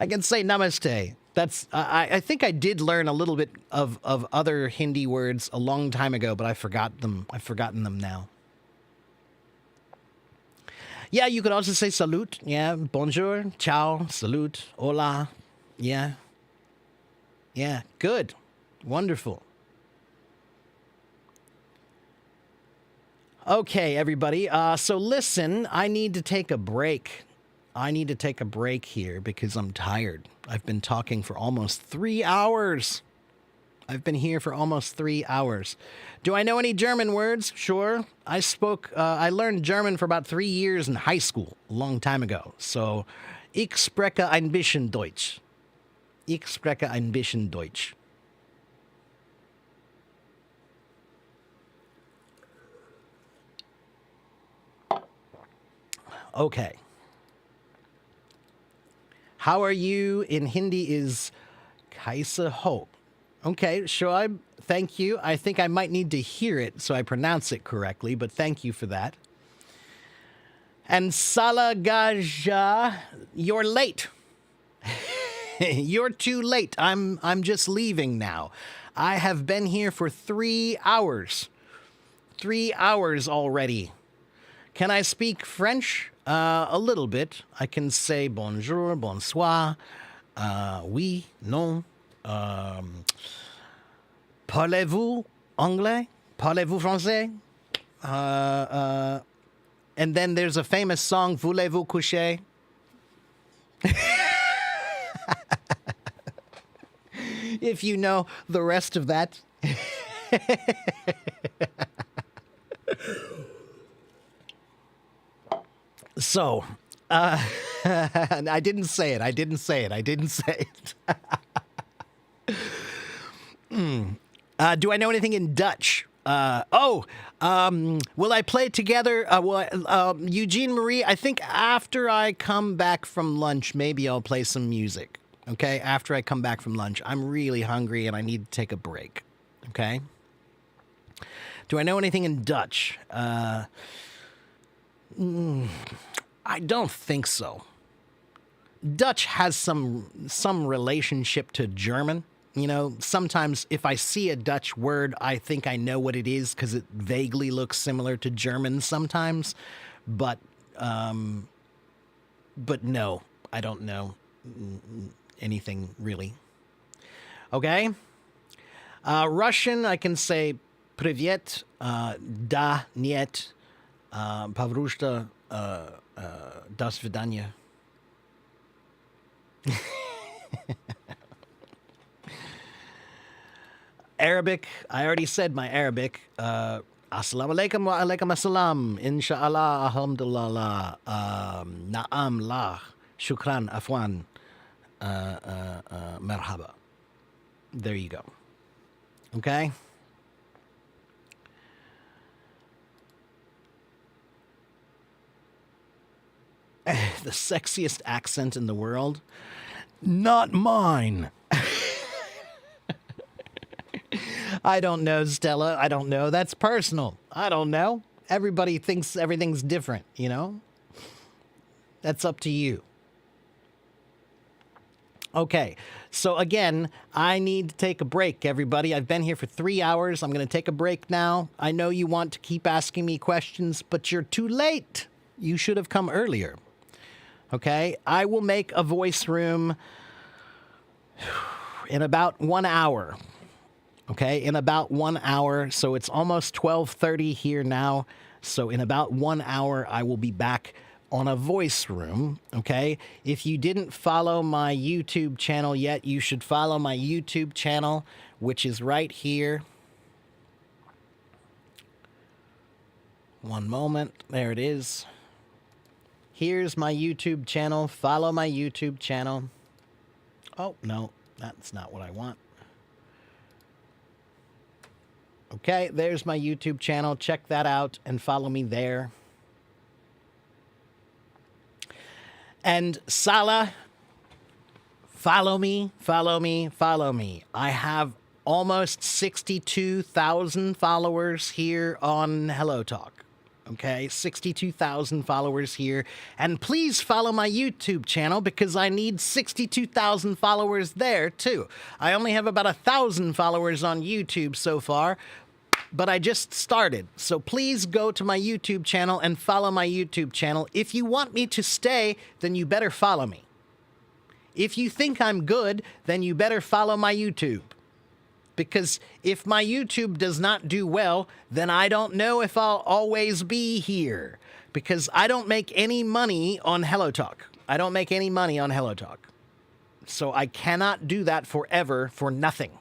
Speaker 1: I can say namaste. That's I think I did learn a little bit of other Hindi words a long time ago, but I forgot them. I've forgotten them now. Yeah, you could also say salute. Yeah, bonjour, ciao, salute, hola. Yeah. Yeah, good. Wonderful. Okay, everybody. So listen, I need to take a break. I need to take a break here because I'm tired. I've been talking for almost 3 hours. I've been here for almost 3 hours. Do I know any German words? Sure. I learned German for about 3 years in high school, a long time ago. So, ich spreche ein bisschen Deutsch. Ich spreche ein bisschen Deutsch. Okay. How are you in Hindi is kaisa ho. Okay, Shoaib, thank you. I think I might need to hear it so I pronounce it correctly, but thank you for that. And Salagaja, you're late. You're too late. I'm just leaving now. I have been here for 3 hours. 3 hours already. Can I speak French? A little bit. I can say bonjour, bonsoir, oui, non. Parlez-vous anglais? Parlez-vous français? And then there's a famous song, Voulez-vous coucher? If you know the rest of that. So, I didn't say it. I didn't say it. I didn't say it. Do I know anything in Dutch? Will I play together? Eugene Marie, I think after I come back from lunch, maybe I'll play some music. Okay? After I come back from lunch. I'm really hungry and I need to take a break. Okay? Do I know anything in Dutch? I don't think so. Dutch has some relationship to German. You know, sometimes if I see a Dutch word, I think I know what it is because it vaguely looks similar to German sometimes. But no, I don't know anything really. Okay. Russian, I can say привет, да, нет, пожалуйста, до свидания. Arabic, I already said my Arabic. Assalamu alaikum wa alaikum assalam. Inshallah, alhamdulillah. Na'am la. Shukran, afwan. Marhaba. There you go. Okay? The sexiest accent in the world? Not mine. I don't know, Stella. I don't know. That's personal. I don't know. Everybody thinks everything's different, you know? That's up to you. Okay, so again, I need to take a break, everybody. I've been here for 3 hours. I'm going to take a break now. I know you want to keep asking me questions, but you're too late. You should have come earlier. Okay, I will make a voice room in about 1 hour. Okay, in about 1 hour. So it's almost 12:30 here now. So in about 1 hour, I will be back on a voice room. Okay, if you didn't follow my YouTube channel yet, you should follow my YouTube channel, which is right here. One moment. There it is. Here's my YouTube channel. Follow my YouTube channel. Oh, no, that's not what I want. Okay, there's my YouTube channel. Check that out and follow me there. And Salah, follow me, follow me, follow me. I have almost 62,000 followers here on Hello Talk. Okay, 62,000 followers here. And please follow my YouTube channel because I need 62,000 followers there too. I only have about 1,000 followers on YouTube so far, but I just started. So please go to my YouTube channel and follow my YouTube channel. If you want me to stay, then you better follow me. If you think I'm good, then you better follow my YouTube. Because if my YouTube does not do well, then I don't know if I'll always be here. Because I don't make any money on Hello Talk. I don't make any money on Hello Talk. So I cannot do that forever for nothing.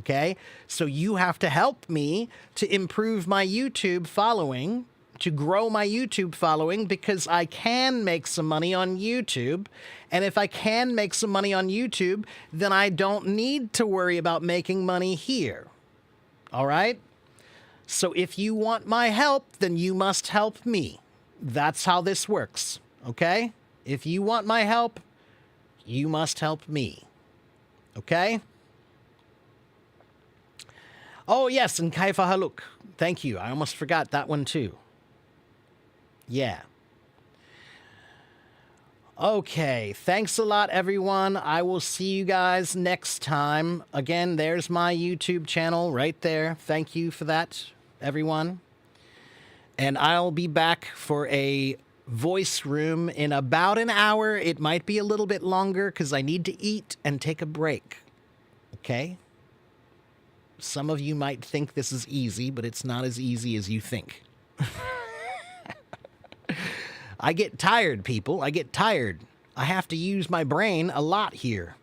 Speaker 1: Okay? So you have to help me to improve my YouTube following, to grow my YouTube following, because I can make some money on YouTube. And if I can make some money on YouTube, then I don't need to worry about making money here. All right? So if you want my help, then you must help me. That's how this works. Okay? If you want my help, you must help me. Okay? Oh, yes, and Kaifa Haluk. Thank you. I almost forgot that one too. Yeah. Okay, thanks a lot, everyone. I will see you guys next time. Again, there's my YouTube channel right there. Thank you for that, everyone. And I'll be back for a voice room in about an hour. It might be a little bit longer because I need to eat and take a break. Okay? Some of you might think this is easy, but it's not as easy as you think. I get tired, people. I get tired. I have to use my brain a lot here.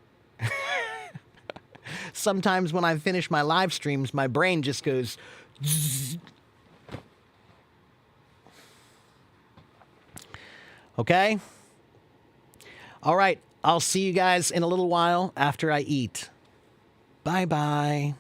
Speaker 1: Sometimes when I finish my live streams, my brain just goes... Zzz. Okay? All right. I'll see you guys in a little while after I eat. Bye-bye.